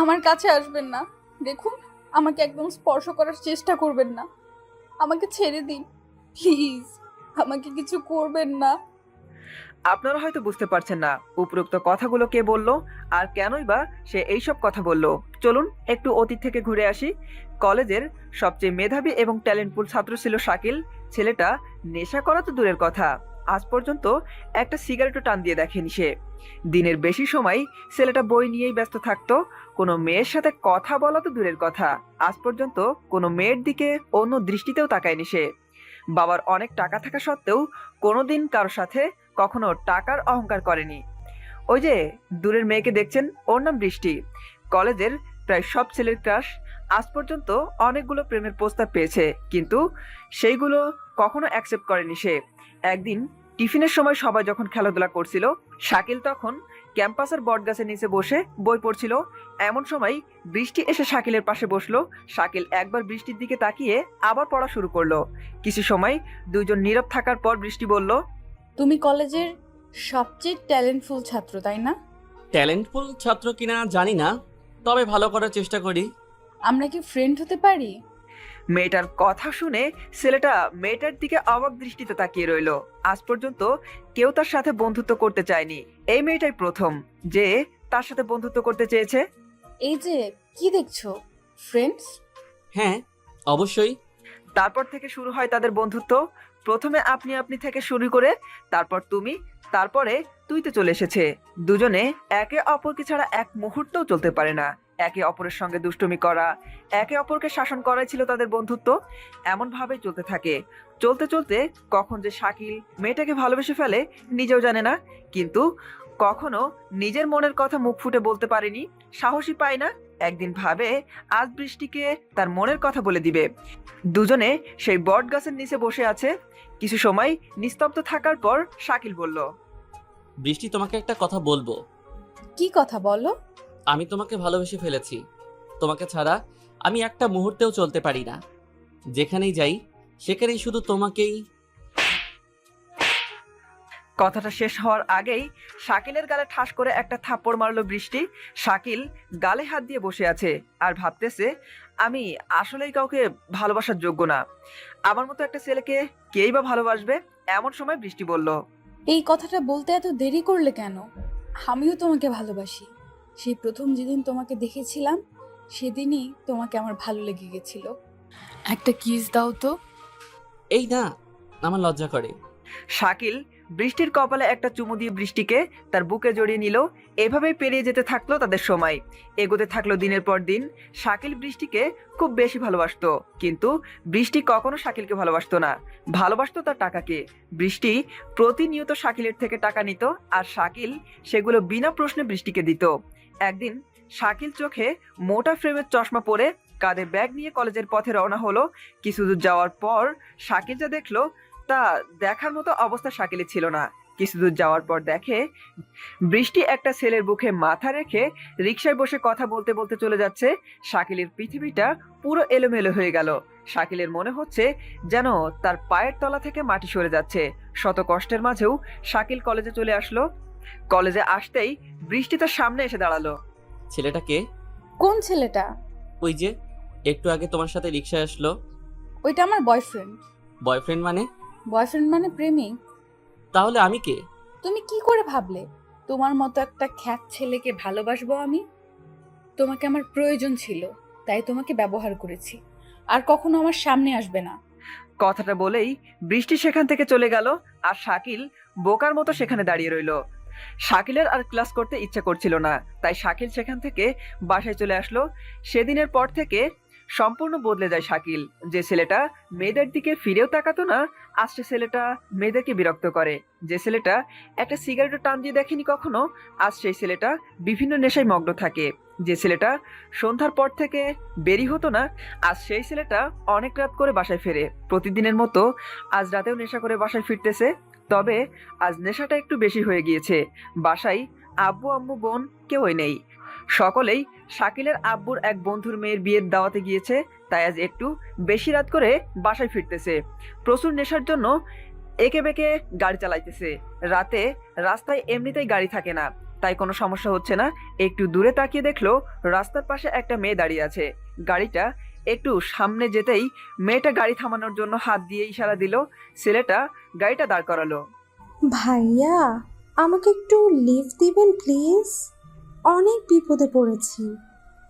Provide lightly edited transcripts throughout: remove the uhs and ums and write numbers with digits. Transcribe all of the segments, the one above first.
আমার কাছে আসবেন না। দেখুন, আমাকে একদম স্পর্শ করার চেষ্টা করবেন না। আমাকে ছেড়ে দিন প্লিজ। আমাকে কিছু করবেন না। আপনারা হয়তো বুঝতে পারছেন না উপরোক্ত কথাগুলো কে বলল আর কেনই বা সে এইসব কথা বলল। চলুন একটু অতীত থেকে ঘুরে আসি। কলেজের সবচেয়ে মেধাবী এবং ট্যালেন্টফুল ছাত্র ছিল শাকিল। ছেলেটা নেশা করা তো দূরের কথা, আজ পর্যন্ত একটা সিগারেটও টান দিয়ে দেখেনি সে। দিনের বেশি সময় ছেলেটা বই নিয়েই ব্যস্ত থাকতো। কোনো মেয়ের সাথে কথা বলা তো দূরের কথা, আজ পর্যন্ত কোনো মেয়ের দিকে অন্য দৃষ্টিতেও তাকায়নি সে। বাবার অনেক টাকা থাকা সত্ত্বেও কোনোদিন কারোর সাথে কখনো টাকার অহংকার করেনি। ওই যে দূরের মেয়েকে দেখছেন, ওর নাম বৃষ্টি। কলেজের প্রায় সব ছেলের ক্রাশ। আজ পর্যন্ত অনেকগুলো প্রেমের প্রস্তাব পেয়েছে, কিন্তু সেইগুলো কখনো অ্যাকসেপ্ট করেনি সে। একদিন টিফিনের সময় সবাই যখন খেলাধুলা করছিল, শাকিল তখন ক্যাম্পাসের বটগাছের নিচে বসে বই পড়ছিল। এমন সময় বৃষ্টি এসে শাকিলের পাশে বসলো। শাকিল একবার বৃষ্টির দিকে তাকিয়ে আবার পড়া শুরু করলো। কিছু সময় দুইজন নীরব থাকার পর বৃষ্টি বলল, তুমি কলেজের সবচেয়ে ট্যালেন্টফুল ছাত্র, তাই না? ট্যালেন্টফুল ছাত্র কিনা জানি না, তবে ভালো করার চেষ্টা করি। আমরা কি ফ্রেন্ড হতে পারি? মেয়েটার কথা শুনে ছেলেটা মেয়েটার দিকে অবাক দৃষ্টিতে তাকিয়ে রইল। আজ পর্যন্ত কেউ তার সাথে বন্ধুত্ব করতে চায়নি, এই মেয়েটাই প্রথম যে তার সাথে বন্ধুত্ব করতে চেয়েছে। এই যে, কি দেখছো? ফ্রেন্ডস? হ্যাঁ, অবশ্যই। তারপর থেকে শুরু হয় তাদের বন্ধুত্ব। প্রথমে আপনি আপনি থেকে শুরু করে তারপর তুমি, তারপরে তুইতে চলে এসেছে। দুজনে একে অপরকে ছাড়া এক মুহূর্তও চলতে পারে না। একে অপরের সঙ্গে দুষ্টুমি করা, একে অপরকে শাসন করাই ছিল তাদের বন্ধুত্ব। এমন ভাবেই চলতে থাকে। চলতে চলতে কখন যে শাকিল মেয়েটাকে ভালোবেসে ফেলে নিজেও জানে না, কিন্তু কখনো নিজের মনের কথা মুখ ফুটে বলতে পারেনি, সাহসী পায় না। একদিন ভাবে আজ বৃষ্টিকে তার মনের কথা বলে দিবে। দুজনে সেই বট গাছের নিচে বসে আছে। কিছু সময় নিস্তব্ধ থাকার পর শাকিল বলল, বৃষ্টি, তোমাকে একটা কথা বলবো। কি কথা বলো? আমি তোমাকে ভালোবেসে ফেলেছি। তোমাকে ছাড়া আমি একটা মুহূর্তেও চলতে পারি না। যেখানেই যাই সেখানেই শুধু তোমাকেই। কথাটা শেষ হওয়ার আগেই শাকিলের গালে ঠাস করে একটা থাপ্পড় মারলো বৃষ্টি। শাকিল গালে হাত দিয়ে বসে আছে আর ভাবতেছে, আমি আসলেই কাউকে ভালোবাসার যোগ্য না। আমার মতো একটা ছেলেকে কেই বা ভালোবাসবে। এমন সময় বৃষ্টি বলল, এই কথাটা বলতে এত দেরি করলে কেন? আমিও তোমাকে ভালোবাসি। সেই প্রথম যেদিন তোমাকে দেখেছিলাম, সেদিনই তোমাকে আমার ভালো লেগে গেছিল। একটা কিস দাও তো। এই না, আমার লজ্জা করে। শাকিল বৃষ্টির কপালে একটা চুমু দিয়ে বৃষ্টিকে তার বুকে জড়িয়ে নিল। এভাবেই পেরিয়ে যেতে থাকলো তাদের সময়। এগোতে থাকলো দিনের পর দিন। শাকিল বৃষ্টিকে খুব বেশি ভালোবাসতো, কিন্তু বৃষ্টি কখনো শাকিলকে ভালোবাসতো না, ভালোবাসতো তার টাকাকে। বৃষ্টি প্রতিনিয়ত শাকিলের থেকে টাকা নিত, আর শাকিল সেগুলো বিনা প্রশ্নে বৃষ্টিকে দিত। একদিন শাকিল চোখে মোটা ফ্রেমের চশমা পরে কাঁধে ব্যাগ নিয়ে কলেজের পথে রওনা হলো। কিছু দূর যাওয়ার পর শাকিল যা দেখলো তা দেখার মতো অবস্থা শাকিলের ছিল না। কিছু দূর যাওয়ার পর দেখে বৃষ্টি একটা ছেলের বুকে মাথা রেখে রিকশায় বসে কথা বলতে বলতে চলে যাচ্ছে। শাকিলের পৃথিবীটা পুরো এলোমেলো হয়ে গেল। শাকিলের মনে হচ্ছে যেন তার পায়ের তলা থেকে মাটি সরে যাচ্ছে। শত কষ্টের মাঝেও শাকিল কলেজে চলে আসলো। কলেজে আসতেই বৃষ্টি তার সামনে এসে দাঁড়ালো। ছেলেটাকে, কোন ছেলেটা? ওই যে একটু আগে তোমার সাথে রিক্সায় আসলো। ওইটা আমার বয়ফ্রেন্ড। বয়ফ্রেন্ড মানে? বয়ফ্রেন্ড মানে প্রেমিক। তাহলে আমি কে? তুমি কি করে ভাবলে তোমার মতো একটা খ্যাত ছেলেকে ভালোবাসবো আমি? তোমাকে আমার প্রয়োজন ছিল, তাই তোমাকে ব্যবহার করেছি। আর কখনো আমার সামনে আসবে না। কথাটা বলেই বৃষ্টি সেখান থেকে চলে গেল, আর শাকিল বোকার মতো সেখানে দাঁড়িয়ে রইল। শাকিলের আর ক্লাস করতে ইচ্ছা করছিল না, তাই শাকিল সেখান থেকে বাসায় চলে আসলো। সেদিনের পর থেকে সম্পূর্ণ বদলে যায় শাকিল। যে ছেলেটা মেয়েদের দিকে ফিরেও তাকাতো না, আজ সে ছেলেটা মেয়েদেরকে বিরক্ত করে। যে ছেলেটা একটা সিগারেটও টান দিয়ে দেখেনি কখনো, আজ সেই ছেলেটা বিভিন্ন নেশায় মগ্ন থাকে। যে ছেলেটা সন্ধ্যার পর থেকে বেরি হতো না, আজ সেই ছেলেটা অনেক রাত করে বাসায় ফেরে। প্রতিদিনের মতো আজ রাতেও নেশা করে বাসায় ফিরতেছে। তবে আজ নেশাটা একটু বেশি হয়ে গিয়েছে। বাসায় আব্বু আম্মু বোন কেউই নেই। সকলেই শাকিলের আব্বুর এক বন্ধুর মেয়ের বিয়ের দাওয়াতে গিয়েছে, তাই আজ একটু বেশি রাত করে বাসায় ফিরতেছে। প্রচুর নেশার জন্য একে বেঁকে গাড়ি চালাইতেছে। রাতে রাস্তায় এমনিতেই গাড়ি থাকে না, তাই কোনো সমস্যা হচ্ছে না। একটু দূরে তাকিয়ে দেখলো রাস্তার পাশে একটা মেয়ে দাঁড়িয়ে আছে। গাড়িটা একটু সামনে যেতেই মেয়েটা গাড়ি থামানোর জন্য হাত দিয়ে ইশারা দিল। ছেলেটা গাড়িটা দাঁড় করালো। ভাইয়া, আমাকে একটু লিফট দিবেন প্লিজ? অনেক বিপদে পড়েছি,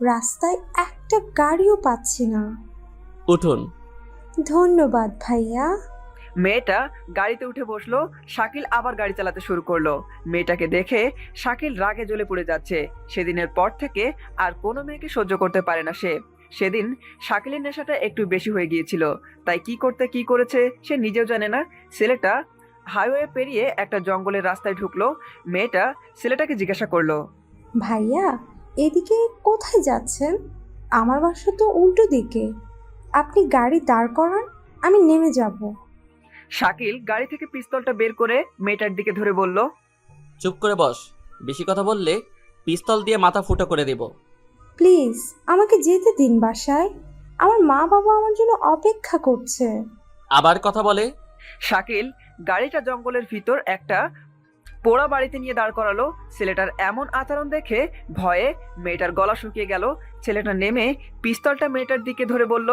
রাস্তায় একটা গাড়িও পাচ্ছি না। উঠুন। ধন্যবাদ ভাইয়া। মেয়েটা গাড়িতে উঠে বসলো। শাকিল আবার গাড়ি চালাতে শুরু করলো। মেয়েটাকে দেখে শাকিল রাগে জ্বলে পড়ে যাচ্ছে। সেদিনের পর থেকে আর কোনো মেয়েকে সহ্য করতে পারে না সে। সেদিন শাকিলের নেশাটা একটু বেশি হয়ে গিয়েছিল, তাই কি করেছে সে নিজেও জানে না। ছেলেটা হাইওয়ে পেরিয়ে একটা জঙ্গলের রাস্তায় ঢুকলো। মেয়েটা ছেলেটাকে জিজ্ঞাসা করলো, ভাইয়া, এদিকে কোথায় যাচ্ছেন? আমার বাসা তো উল্টো দিকে। আপনি গাড়ি দাঁড় করান, আমি নেমে যাব। শাকিল গাড়ি থেকে পিস্তলটা বের করে মেয়েটার দিকে ধরে বলল, চুপ করে বস, বেশি কথা বললে পিস্তল দিয়ে মাথা ফুটো করে দেব। প্লিজ আমাকে যেতে দিন বাসায়। আমার মা বাবা আমার জন্য অপেক্ষা করছে। আবার কথা বলে। শাকিল গাড়িটা জঙ্গলের ভিতর একটা পোড়া বাড়িতে নিয়ে দাঁড় করালো। ছেলেটার এমন আচরণ দেখে ভয়ে মেয়েটার গলা শুকিয়ে গেল। ছেলেটা নেমে পিস্তলটা মেয়েটার দিকে ধরে বলল,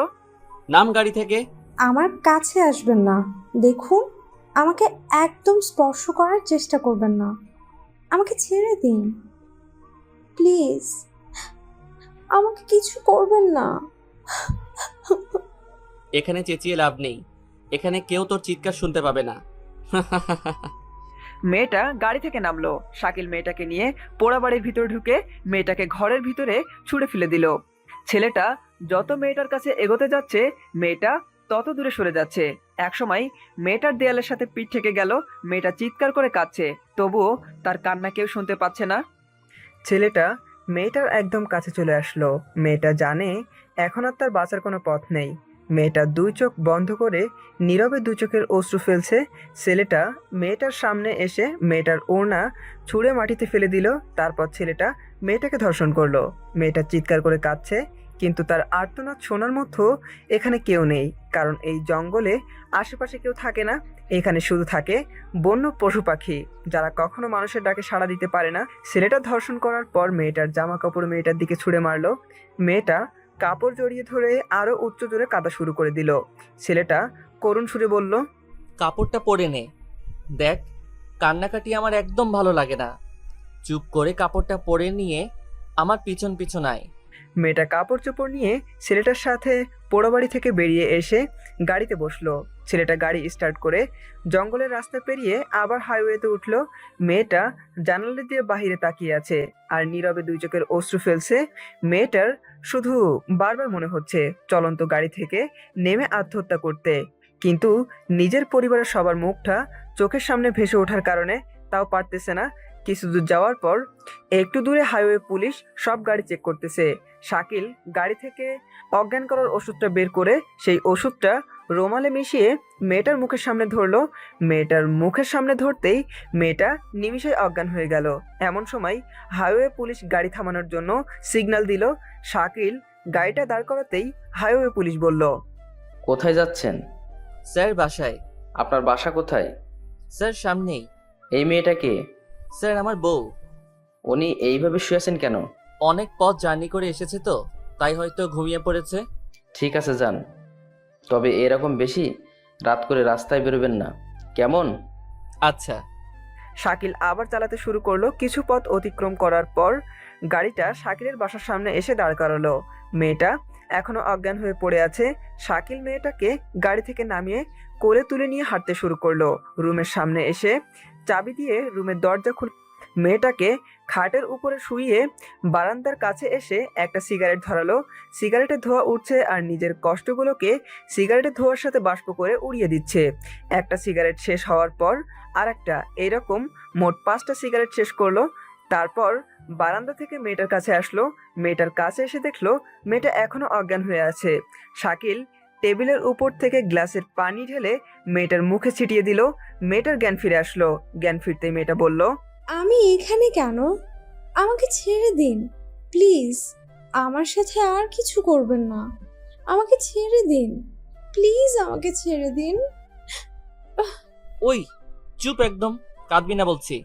নাম গাড়ি থেকে। আমার কাছে আসবেন না। দেখুন, আমাকে একদম স্পর্শ করার চেষ্টা করবেন না। আমাকে ছেড়ে দিন প্লিজ। আমাকে কিছু করবেন না। এখানে চেঁচিয়ে লাভ নেই, এখানে কেউ তোর চিৎকার শুনতে পাবে না। মেয়েটা গাড়ি থেকে নামলো। শাকিল মেয়েটাকে নিয়ে পোড়া বাড়ির ভিতরে ঢুকে মেয়েটাকে ঘরের ভিতরে ছুঁড়ে ফেলে দিল। ছেলেটা যত মেয়েটার কাছে এগোতে যাচ্ছে মেয়েটা তত দূরে সরে যাচ্ছে। একসময় মেয়েটার দেয়ালের সাথে পিঠ থেকে গেল। মেয়েটা চিৎকার করে কাঁদছে, তবুও তার কান্না কেউ শুনতে পাচ্ছে না। ছেলেটা মেয়েটার একদম কাছে চলে আসলো। মেয়েটা জানে এখন আর তার বাঁচার কোনো পথ নেই। মেয়েটা দুই চোখ বন্ধ করে নীরবে দু চোখের অশ্রু ফেলছে। ছেলেটা মেয়েটার সামনে এসে মেয়েটার ওড়না ছুঁড়ে মাটিতে ফেলে দিল। তারপর ছেলেটা মেয়েটাকে ধর্ষণ করলো। মেয়েটা চিৎকার করে কাঁদছে, কিন্তু তার আর্তনাদ শোনার মতো এখানে কেউ নেই, কারণ এই জঙ্গলে আশেপাশে কেউ থাকে না। এখানে শুধু থাকে বন্য পশু পাখি, যারা কখনো মানুষের ডাকে সাড়া দিতে পারে না। ছেলেটা ধর্ষণ করার পর মেয়েটার জামা কাপড় মেয়েটার দিকে ছুঁড়ে মারলো। মেয়েটা কাপড় জড়িয়ে ধরে আরো উচ্চ জোরে কাঁদা শুরু করে দিল। ছেলেটা করুণ সুরে বলল, কাপড়টা পরে নে। দেখ, কান্নাকাটি আমার একদম ভালো লাগে না। চুপ করে কাপড়টা পরে নিয়ে আমার পিছন পিছন আয়। মেয়েটা কাপড় চোপড় নিয়ে ছেলেটার সাথে পোড়াবাড়ি থেকে বেরিয়ে এসে গাড়িতে বসলো। ছেলেটা গাড়ি স্টার্ট করে জঙ্গলের রাস্তা পেরিয়ে আবার হাইওয়েতে উঠলো। মেয়েটা জানালা দিয়ে বাহিরে তাকিয়ে আছে আর নীরবে দুই চোখের অশ্রু ফেলছে। মেয়েটার শুধু বারবার মনে হচ্ছে চলন্ত গাড়ি থেকে নেমে আত্মহত্যা করতে, কিন্তু নিজের পরিবারের সবার মুখটা চোখের সামনে ভেসে ওঠার কারণে তাও পারতেছে না। কিছু দূর যাওয়ার পর একটু দূরে হাইওয়ে পুলিশ সব গাড়ি চেক করতেছে। শাকিল গাড়ি থেকে অজ্ঞান করার ওষুধটা বের করে সেই ওষুধটা রোমালে মিশিয়ে মেয়েটার মুখের সামনে ধরলো। মেয়েটার মুখের সামনে ধরতেই মেয়েটা নিমিষেই অজ্ঞান হয়ে গেল। এমন সময় হাইওয়ে পুলিশ গাড়ি থামানোর জন্য সিগন্যাল দিল। শাকিল গাড়িটা দাঁড় করাতেই হাইওয়ে পুলিশ বলল, কোথায় যাচ্ছেন? স্যার বাসায়। আপনার বাসা কোথায়? স্যার সামনেই। এই মেয়েটাকে? স্যার আমার বউ। উনি এইভাবে শুয়ে আছেন কেন? অনেক পথ জার্নি করে এসেছে তো, তাই হয়তো ঘুমিয়ে পড়েছে। ঠিক আছে, যান। তবে এরকম বেশি রাত করে রাস্তায় বেরোবেন না, কেমন? আচ্ছা। শাকিল আবার চালাতে শুরু করলো। কিছু পথ অতিক্রম করার পর গাড়িটা শাকিলের বাসার সামনে এসে দাঁড় করালো। মেয়েটা এখনো অজ্ঞান হয়ে পড়ে আছে। শাকিল মেয়েটাকে গাড়ি থেকে নামিয়ে কোলে তুলে নিয়ে হাঁটতে শুরু করলো। রুমের সামনে এসে চাবি দিয়ে রুমের দরজা খুলে মেয়েটাকে খাটের উপরে শুইয়ে বারান্দার কাছে এসে একটা সিগারেট ধরালো। সিগারেটের ধোঁয়া উঠছে আর নিজের কষ্টগুলোকে সিগারেটের ধোঁয়ার সাথে বাষ্প করে উড়িয়ে দিচ্ছে। একটা সিগারেট শেষ হওয়ার পর আর একটা, এরকম মোট 5টা সিগারেট শেষ করলো। তারপর বারান্দা থেকে মেয়েটার কাছে আসলো। মেয়েটার কাছে এসে দেখলো মেয়েটা এখনো অজ্ঞান হয়ে আছে। শাকিল টেবিলের উপর থেকে গ্লাসের পানি ঢেলে মেয়েটার মুখে ছিটিয়ে দিল। মেয়েটার জ্ঞান ফিরে আসলো। জ্ঞান ফিরতেই মেয়েটা বলল, আমি এখানে কেন? আমাকে ছেড়ে দিন প্লিজ। আমার সাথে আর কিছু করবেন না। আমাকে ছেড়ে দিন প্লিজ, আমাকে ছেড়ে দিন। ওই চুপ একদম, কাঁদবি না বলছি।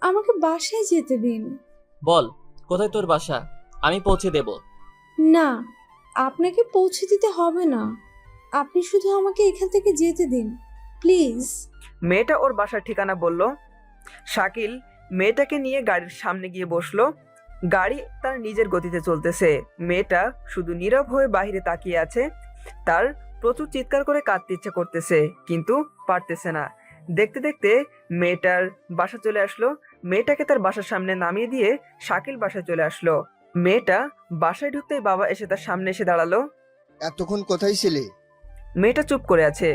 আমাকে বাসায় যেতে দিন। বল, কোথায় তোর বাসা? আমি পৌঁছে দেব। না, আপনাকে পৌঁছে দিতে হবে না। আপনি শুধু আমাকে এখান থেকে যেতে দিন, প্লিজ। মেয়েটা ওর বাসার ঠিকানা বলল। শাকিল মেয়েটাকে নিয়ে গাড়ির সামনে গিয়ে বসলো। গাড়ি তার নিজের গতিতে চলতেছে। মেয়েটা শুধু নীরব হয়ে বাইরে তাকিয়ে আছে। তার প্রচুর চিৎকার করে কাঁদতে ইচ্ছে করতেছে, কিন্তু পারতেছে না। দেখতে দেখতে মেয়েটার বাসা চলে আসলো। মেয়েটাকে তার বাসার সামনে নামিয়ে দিয়ে শাকিল বাসায় চলে আসলো। মেয়েটা বাসায় ঢুকতেই বাবা এসে তার সামনে এসে দাঁড়ালো। এতক্ষণ কোথায় ছিলে? মেয়েটা চুপ করে আছে।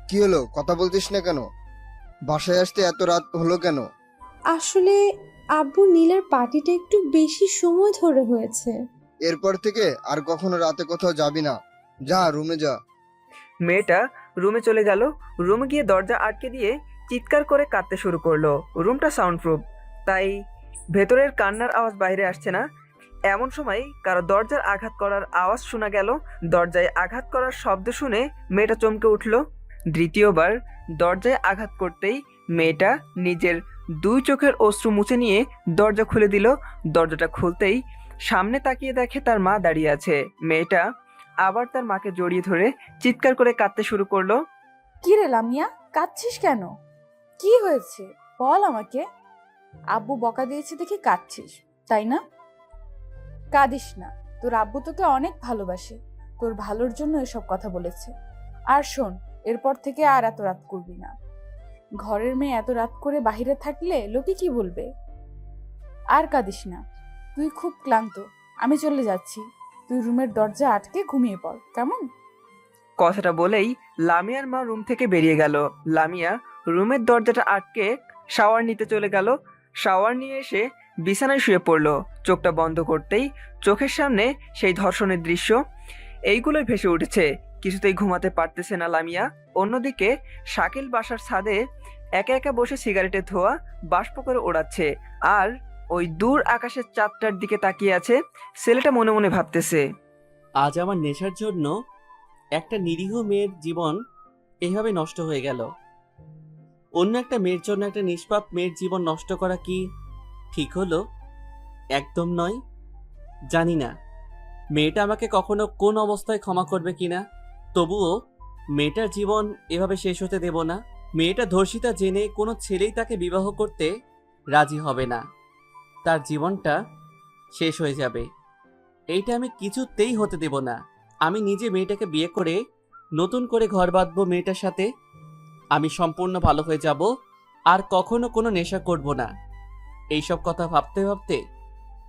কি হলো, কথা বলতিস না কেন? বাসায় আসতে এত রাত হলো কেন? আসলে আব্বু নীলার পার্টিটা একটু বেশি সময় ধরে হয়েছে। এরপর থেকে আর কখনো রাতে কোথাও যাবি না। যা, রুমে যা। মেয়েটা রুমে চলে গেল। রুমে গিয়ে দরজা আটকে দিয়ে চিৎকার করে কাঁদতে শুরু করলো। রুমটা সাউন্ড প্রুফ, তাই ভেতরের কান্নার আওয়াজ বাইরে আসছে না। এমন সময় কারো দরজার আঘাত করার আওয়াজ শোনা গেল। দরজায় আঘাত করার শব্দ শুনে মেয়েটা চমকে উঠল। দ্বিতীয়বার দরজায় আঘাত করতেই মেয়েটা নিজের দুই চোখের অশ্রু মুছে নিয়ে দরজা খুলে দিল। দরজাটা খুলতেই সামনে তাকিয়ে দেখে তার মা দাঁড়িয়ে আছে। মেয়েটা আবার তার মাকে জড়িয়ে ধরে চিৎকার করে কাঁদতে শুরু করলো। কি রে লামিয়া, কাঁদছিস কেন? কি হয়েছে বল আমাকে। আব্বু বকা দিয়েছে দেখে কাঁদছিস, তাই না? কাঁদিস না, তোর আব্বু তোকে অনেক ভালোবাসে, তোর ভালোর জন্য এসব কথা বলেছে। আর শোন, এরপর থেকে আর এত রাত করবি না। ঘরের মেয়ে এত রাত করে বাহিরে থাকলে লোকে কি বলবে? আর কাঁদিস না, তুই খুব ক্লান্ত, আমি চলে যাচ্ছি। তুই রুমের দরজা আটকে ঘুমিয়ে পড়, কেমন? কথাটা বলেই লামিয়ার মা রুম থেকে বেরিয়ে গেল। লামিয়া রুমের দরজাটা আটকে শাওয়ার নিতে চলে গেল। শাওয়ার নিয়ে এসে বিছানায় শুয়ে পড়লো। চোখটা বন্ধ করতেই চোখের সামনে সেই ধর্ষণের দৃশ্য এইগুলোই ভেসে উঠেছে। কিছুতেই ঘুমাতে পারতেছে না লামিয়া। অন্যদিকে শাকিল বাসার ছাদে একা একা বসে সিগারেটের ধোঁয়া বাষ্প করে ওড়াচ্ছে, আর ওই দূর আকাশের চাঁদটার দিকে তাকিয়ে আছে। ছেলেটা মনে মনে ভাবতেছে, আজ আমার নেশার জন্য একটা নিরীহ মেয়ের জীবন এভাবে নষ্ট হয়ে গেল। অন্য একটা মেয়ের জন্য একটা নিষ্পাপ মেয়ের জীবন নষ্ট করা কি ঠিক হলো? একদম নয়। জানি না মেয়েটা আমাকে কখনো কোন অবস্থায় ক্ষমা করবে কিনা, তবুও মেয়েটার জীবন এভাবে শেষ হতে দেব না। মেয়েটা ধর্ষিতা জেনে কোনো ছেলেই তাকে বিবাহ করতে রাজি হবে না। তার জীবনটা শেষ হয়ে যাবে, এইটা আমি কিছুতেই হতে দেব না। আমি নিজে মেয়েটাকে বিয়ে করে নতুন করে ঘর বাঁধবো মেয়েটার সাথে। আমি সম্পূর্ণ ভালো হয়ে যাব, আর কখনো কোনো নেশা করব না। এইসব কথা ভাবতে ভাবতে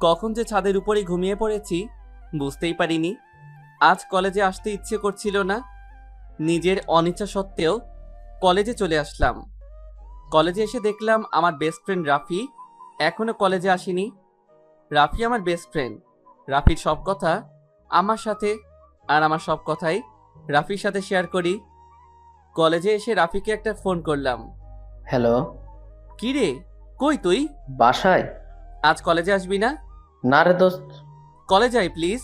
কখন যে ছাদের উপরেই ঘুমিয়ে পড়েছি বুঝতেই পারিনি। আজ কলেজে আসতে ইচ্ছে করছিল না, নিজের অনিচ্ছা সত্ত্বেও কলেজে চলে আসলাম। কলেজে এসে দেখলাম আমার বেস্ট ফ্রেন্ড রাফি এখনো কলেজে আসেনি। রাফি আমার বেস্ট ফ্রেন্ড। রাফির সব কথা আমার সাথে, আর আমার সব কথাই রাফির সাথে শেয়ার করি। কলেজে এসে রাফিকে একটা ফোন করলাম। হ্যালো। কি রে, কই তুই? বাসায়? আজ কলেজে আসবি না? না রে দোস্ত। কলেজে আয় প্লিজ,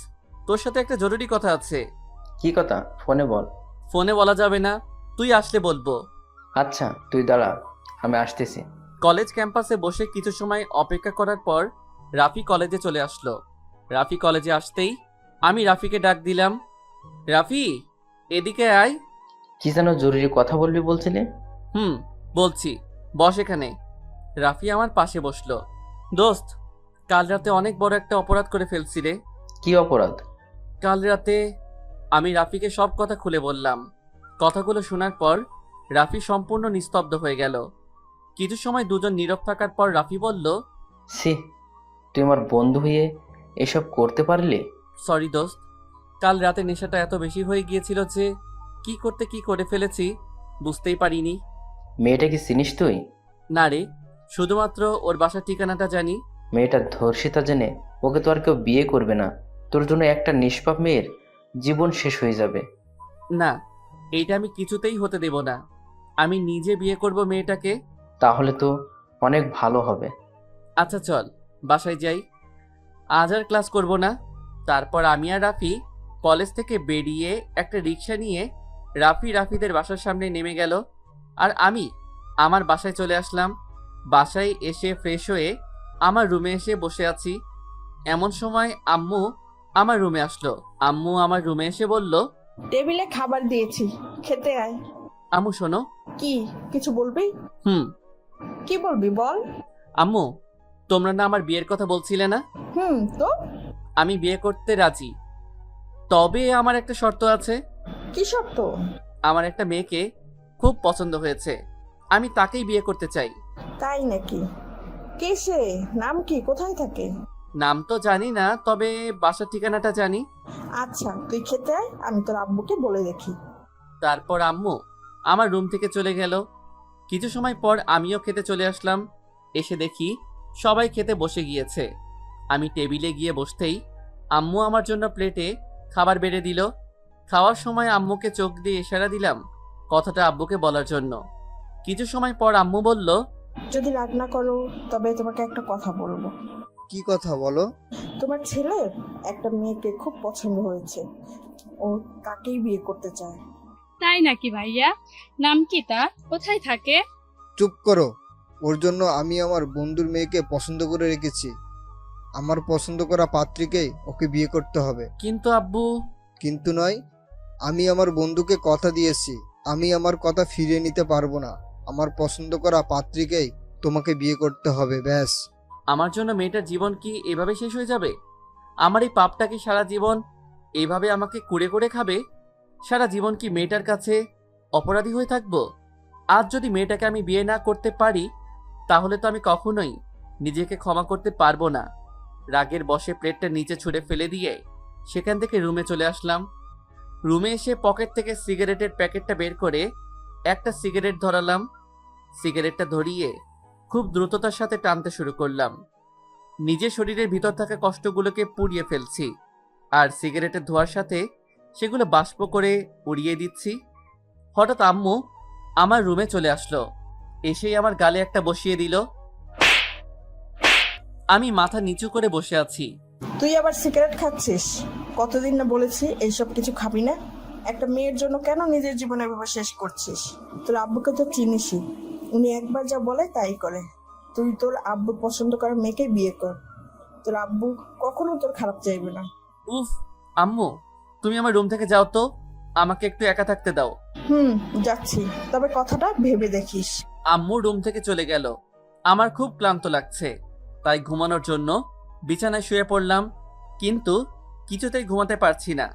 তোর সাথে একটা জরুরি কথা আছে। কি কথা? ফোনে বল। ফোনে বলা যাবে না, তুই আসলে বলবো। আচ্ছা তুই দাঁড়া, আমি আসতেছি। কলেজ ক্যাম্পাসে বসে কিছু সময় অপেক্ষা করার পর রাফি কলেজে চলে আসলো। রাফি কলেজে আসতেই আমি রাফিকে ডাক দিলাম, রাফি এদিকে আয়। কি যেন জরুরি কথা বলবি বলছিলি? বলছি, বস এখানে। রাফি আমার পাশে বসলো। দোস্ত, কাল রাতে অনেক বড় একটা অপরাধ করে ফেলছি রে। কি অপরাধ? কাল রাতে আমি রাফিকে সব কথা খুলে বললাম। কথাগুলো শোনার পর রাফি সম্পূর্ণ নিস্তব্ধ হয়ে গেল। কিছু সময় দুজন নীরব থাকার পর রাফি বলল, ছি, তুই আমার বন্ধু হয়ে এসব করতে পারলি? সরি দোস্ত, কাল রাতে নেশাটা এত বেশি হয়ে গিয়েছিল যে কি করতে কি করে ফেলেছি বুঝতেই পারিনি। মেয়েটা কি চিনিস তুই? না রে, শুধুমাত্র ওর বাসার ঠিকানাটা জানি। মেয়েটা ধর্ষিতা জেনে ওকে তো আর কেউ বিয়ে করবে না। তোর জন্য একটা নিষ্পাপ মেয়ের জীবন শেষ হয়ে যাবে। না, এইটা আমি কিছুতেই হতে দেব না। আমি নিজে বিয়ে করব মেয়েটাকে। তাহলে তো অনেক ভালো হবে। আচ্ছা চল বাসায় যাই, আজ আর ক্লাস করব না। তারপর আমি আর রাফি কলেজ থেকে বেরিয়ে একটা রিক্সা নিয়ে রাফিদের বাসার সামনে নেমে গেল, আর আমি আমার বাসায় চলে আসলাম। বাসায় এসে ফ্রেশ হয়ে আমার রুমে এসে বসে আছি। এমন সময় আম্মু আমার রুমে আসলো। আম্মু আমার রুমে এসে বলল, টেবিলে খাবার দিয়েছি, খেতে আয়। আম্মু শোনো। কি কিছু বলবি? হুম। কি বলবি বল। আম্মু, তোমরা না আমার বিয়ের কথা বলছিলে না? তো আমি বিয়ে করতে রাজি, তবে আমার একটা শর্ত আছে। কি শর্ত? আমার একটা মেয়েকে খুব পছন্দ হয়েছে, আমি তাকেই বিয়ে করতে চাই। তাই নাকি? কে সে? নাম কি? কোথায় থাকে? নাম তো জানি না, তবে বাসার ঠিকানাটা জানি। আচ্ছা, তুই খেতে আয়, আমি তোর আব্বুকে বলে দেখি। তারপর আম্মু আমার রুম থেকে চলে গেল। কিছু সময় পর আমিও খেতে চলে আসলাম। এসে দেখি সবাই খেতে বসে গিয়েছে। আমি টেবিলে গিয়ে বসতেই আম্মু আমার জন্য প্লেটে খাবার বেড়ে দিল। খাওয়ার সময় আম্মুকে চোখ দিয়ে ইশারা দিলাম কথাটা আব্বুকে বলার জন্য। কিছু সময় পর আম্মু বলল, যদি রাগ না করো তবে তোমাকে একটা কথা বলবো। কি কথা বলো? তোমার ছেলের একটা মেয়েকে খুব পছন্দ হয়েছে, ও তাকেই বিয়ে করতে চায়। তাই নাকি ভাইয়া? নাম কি তার? কোথায় থাকে? চুপ করো। ওর জন্য আমি আমার বন্ধুর মেয়েকে পছন্দ করে রেখেছি। আমার পছন্দ করা পাত্রীকেই ওকে বিয়ে করতে হবে। কিন্তু আব্বু। কিন্তু নয়, আমি আমার বন্ধুকে কথা দিয়েছি, আমি আমার কথা ফিরিয়ে নিতে পারবো না। আমার পছন্দ করা পাত্রীকেই তোমাকে বিয়ে করতে হবে, ব্যাস। আমার জন্য মেয়েটার জীবন কি এভাবে শেষ হয়ে যাবে? আমার এই পাপটা কি সারা জীবন এইভাবে আমাকে কুড়ে করে খাবে? সারা জীবন কি মেয়েটার কাছে অপরাধী হয়ে থাকবো? আজ যদি মেয়েটাকে আমি বিয়ে না করতে পারি, তাহলে তো আমি কখনোই নিজেকে ক্ষমা করতে পারবো না। রাগের বশে প্লেটটা নিচে ছুঁড়ে ফেলে দিয়ে সেখান থেকে রুমে চলে আসলাম। রুমে এসে পকেট থেকে সিগারেটের প্যাকেটটা বের করে একটা সিগারেট ধরালাম। সিগারেটটা ধরিয়ে খুব দ্রুততার সাথে টানতে শুরু করলাম। নিজের শরীরের ভিতর থাকা কষ্টগুলোকে পুড়িয়ে ফেলছি, আর সিগারেটের ধোঁয়ার সাথে সেগুলো বাষ্প করে উড়িয়ে দিচ্ছি। হঠাৎ আম্মু আমার রুমে চলে আসলো। এসেই আমার গালে একটা বসিয়ে দিল। আমি মাথা নিচু করে বসে আছি। তুই আবার সিগারেট খাচ্ছিস? কতদিন না বলেছি এইসব কিছু খাবি না। একটা মেয়ের জন্য কেন নিজের জীবন এভাবে শেষ করছিস? তোর আব্বুকে তো চিনিসই, উনি একবার যা বলে তাই করে। তুই তোর আব্বু পছন্দ করা মেয়েকে বিয়ে কর, তোর আব্বু কখনো তোর খারাপ চাইবে না। উফ আম্মু, তুমি আমার রুম থেকে যাও তো, আমাকে একটু একা থাকতে দাও। যাচ্ছি, তবে কথাটা ভেবে দেখিস। আম্মু রুম থেকে চলে গেল। আমার খুব ক্লান্ত লাগছে, তাই ঘুমানোর জন্য বিছানায় শুয়ে পড়লাম, কিন্তু কিছুতেই ঘুমাতে পারছি না।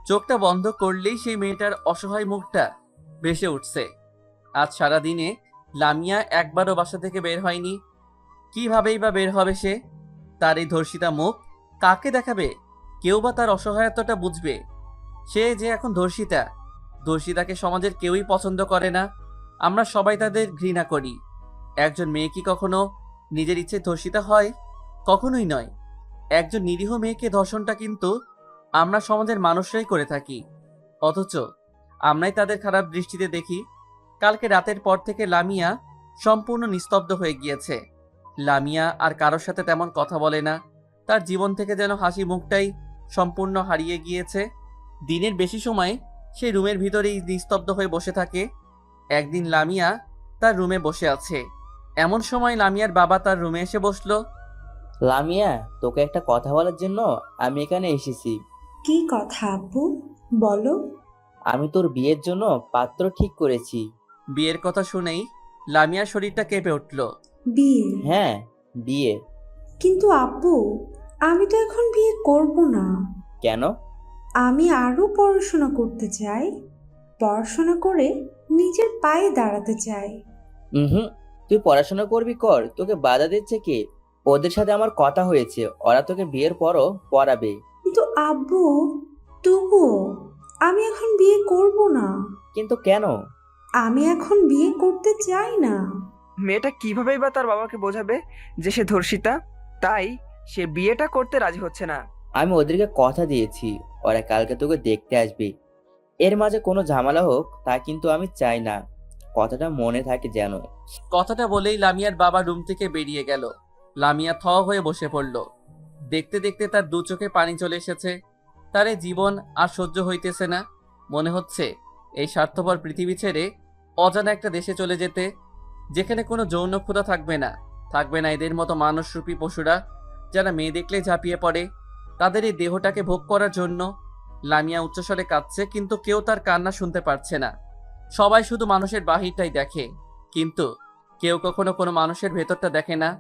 চোখটা বন্ধ করলেই সেই মেয়েটার অসহায় মুখটা ভেসে উঠছে। আজ সারাদিনে লামিয়া একবারও বাসা থেকে বের হয়নি। কিভাবেই বা বের হবে সে? তার এই ধর্ষিতা মুখ কাকে দেখাবে? কেউ বা তার অসহায়তাটা বুঝবে? সে যে এখন ধর্ষিতা, ধর্ষিতাকে সমাজের কেউই পছন্দ করে না। আমরা সবাই তাদের ঘৃণা করি। একজন মেয়ে কি কখনো নিজের ইচ্ছে ধর্ষিতা হয়? কখনোই নয়। একজন নিরীহ মেয়েকে ধর্ষণটা কিন্তু আমরা সমাজের মানুষরাই করে থাকি, অথচ আমরাই তাদের খারাপ দৃষ্টিতে দেখি। কালকে রাতের পর থেকে লামিয়া সম্পূর্ণ নিস্তব্ধ হয়ে গিয়েছে। লামিয়া আর কারোর সাথে তেমন কথা বলে না। তার জীবন থেকে যেন হাসি মুখটাই সম্পূর্ণ হারিয়ে গিয়েছে। দিনের বেশি সময় সে রুমের ভিতরেই নিস্তব্ধ হয়ে বসে থাকে। একদিন লামিয়া তার রুমে বসে আছে, এমন সময় লামিয়ার বাবা তার রুমে এসে বসলো। লামিয়া, তোকে একটা কথা বলার জন্য আমি এখানে এসেছি। কি কথা আব্বু, বলো। আমি তোর বিয়ের জন্য পাত্র ঠিক করেছি। বিয়ের কথা শুনেই লামিয়ার শরীরটা কেঁপে উঠল। বিয়ে? হ্যাঁ, বিয়ে। কিন্তু আব্বু, আমি তো এখন বিয়ে করব না। কেন? আমি আরো পড়াশোনা করতে চাই, পড়াশোনা করে নিজের পায়ে দাঁড়াতে চাই। হুম, তুই পড়াশোনা করবি কর, তোকে বাধা দিচ্ছে কে? ওদের সাথে আমার কথা হয়েছে, ওরা তোকে বিয়ের পরও পড়াবে। কিন্তু আব্বু, তবুও আমি এখন বিয়ে করব না। কিন্তু কেন? আমি এখন বিয়ে করতে চাই না। মেয়েটা কিভাবেই বা তার বাবাকে বোঝাবে যে সে ধর্ষিতা? তাই সে বিয়েটা করতে রাজি হচ্ছে না। আমি ওদেরকে কথা দিয়েছি, ওরা কালকে তোকে দেখতে আসবে। এর মাঝে কোনো ঝামেলা হোক তা কিন্তু আমি চাই না, কথাটা মনে থাকে যেন। কথাটা বলেই লামিয়ার বাবা রুম থেকে বেরিয়ে গেল। লামিয়া থ হয়ে বসে পড়ল। দেখতে দেখতে তার দু চোখে পানি চলে এসেছে। তার এই জীবন আর সহ্য হইতেছে না। মনে হচ্ছে এই স্বার্থপর পৃথিবী ছেড়ে অজানা একটা দেশে চলে যেতে। যেখানে কোনো যৌন ক্ষুধা থাকবে না, থাকবে না এদের মতো মানুষরূপী পশুরা যারা মেয়ে দেখলে ঝাঁপিয়ে পড়ে তাদের এই দেহটাকে ভোগ করার জন্য। লামিয়া উচ্চস্বরে কাঁদছে, কিন্তু কেউ তার কান্না শুনতে পারছে না। সবাই শুধু মানুষের বাহিরটাই দেখে, কিন্তু কেউ কখনো কোনো মানুষের ভেতরটা দেখে না।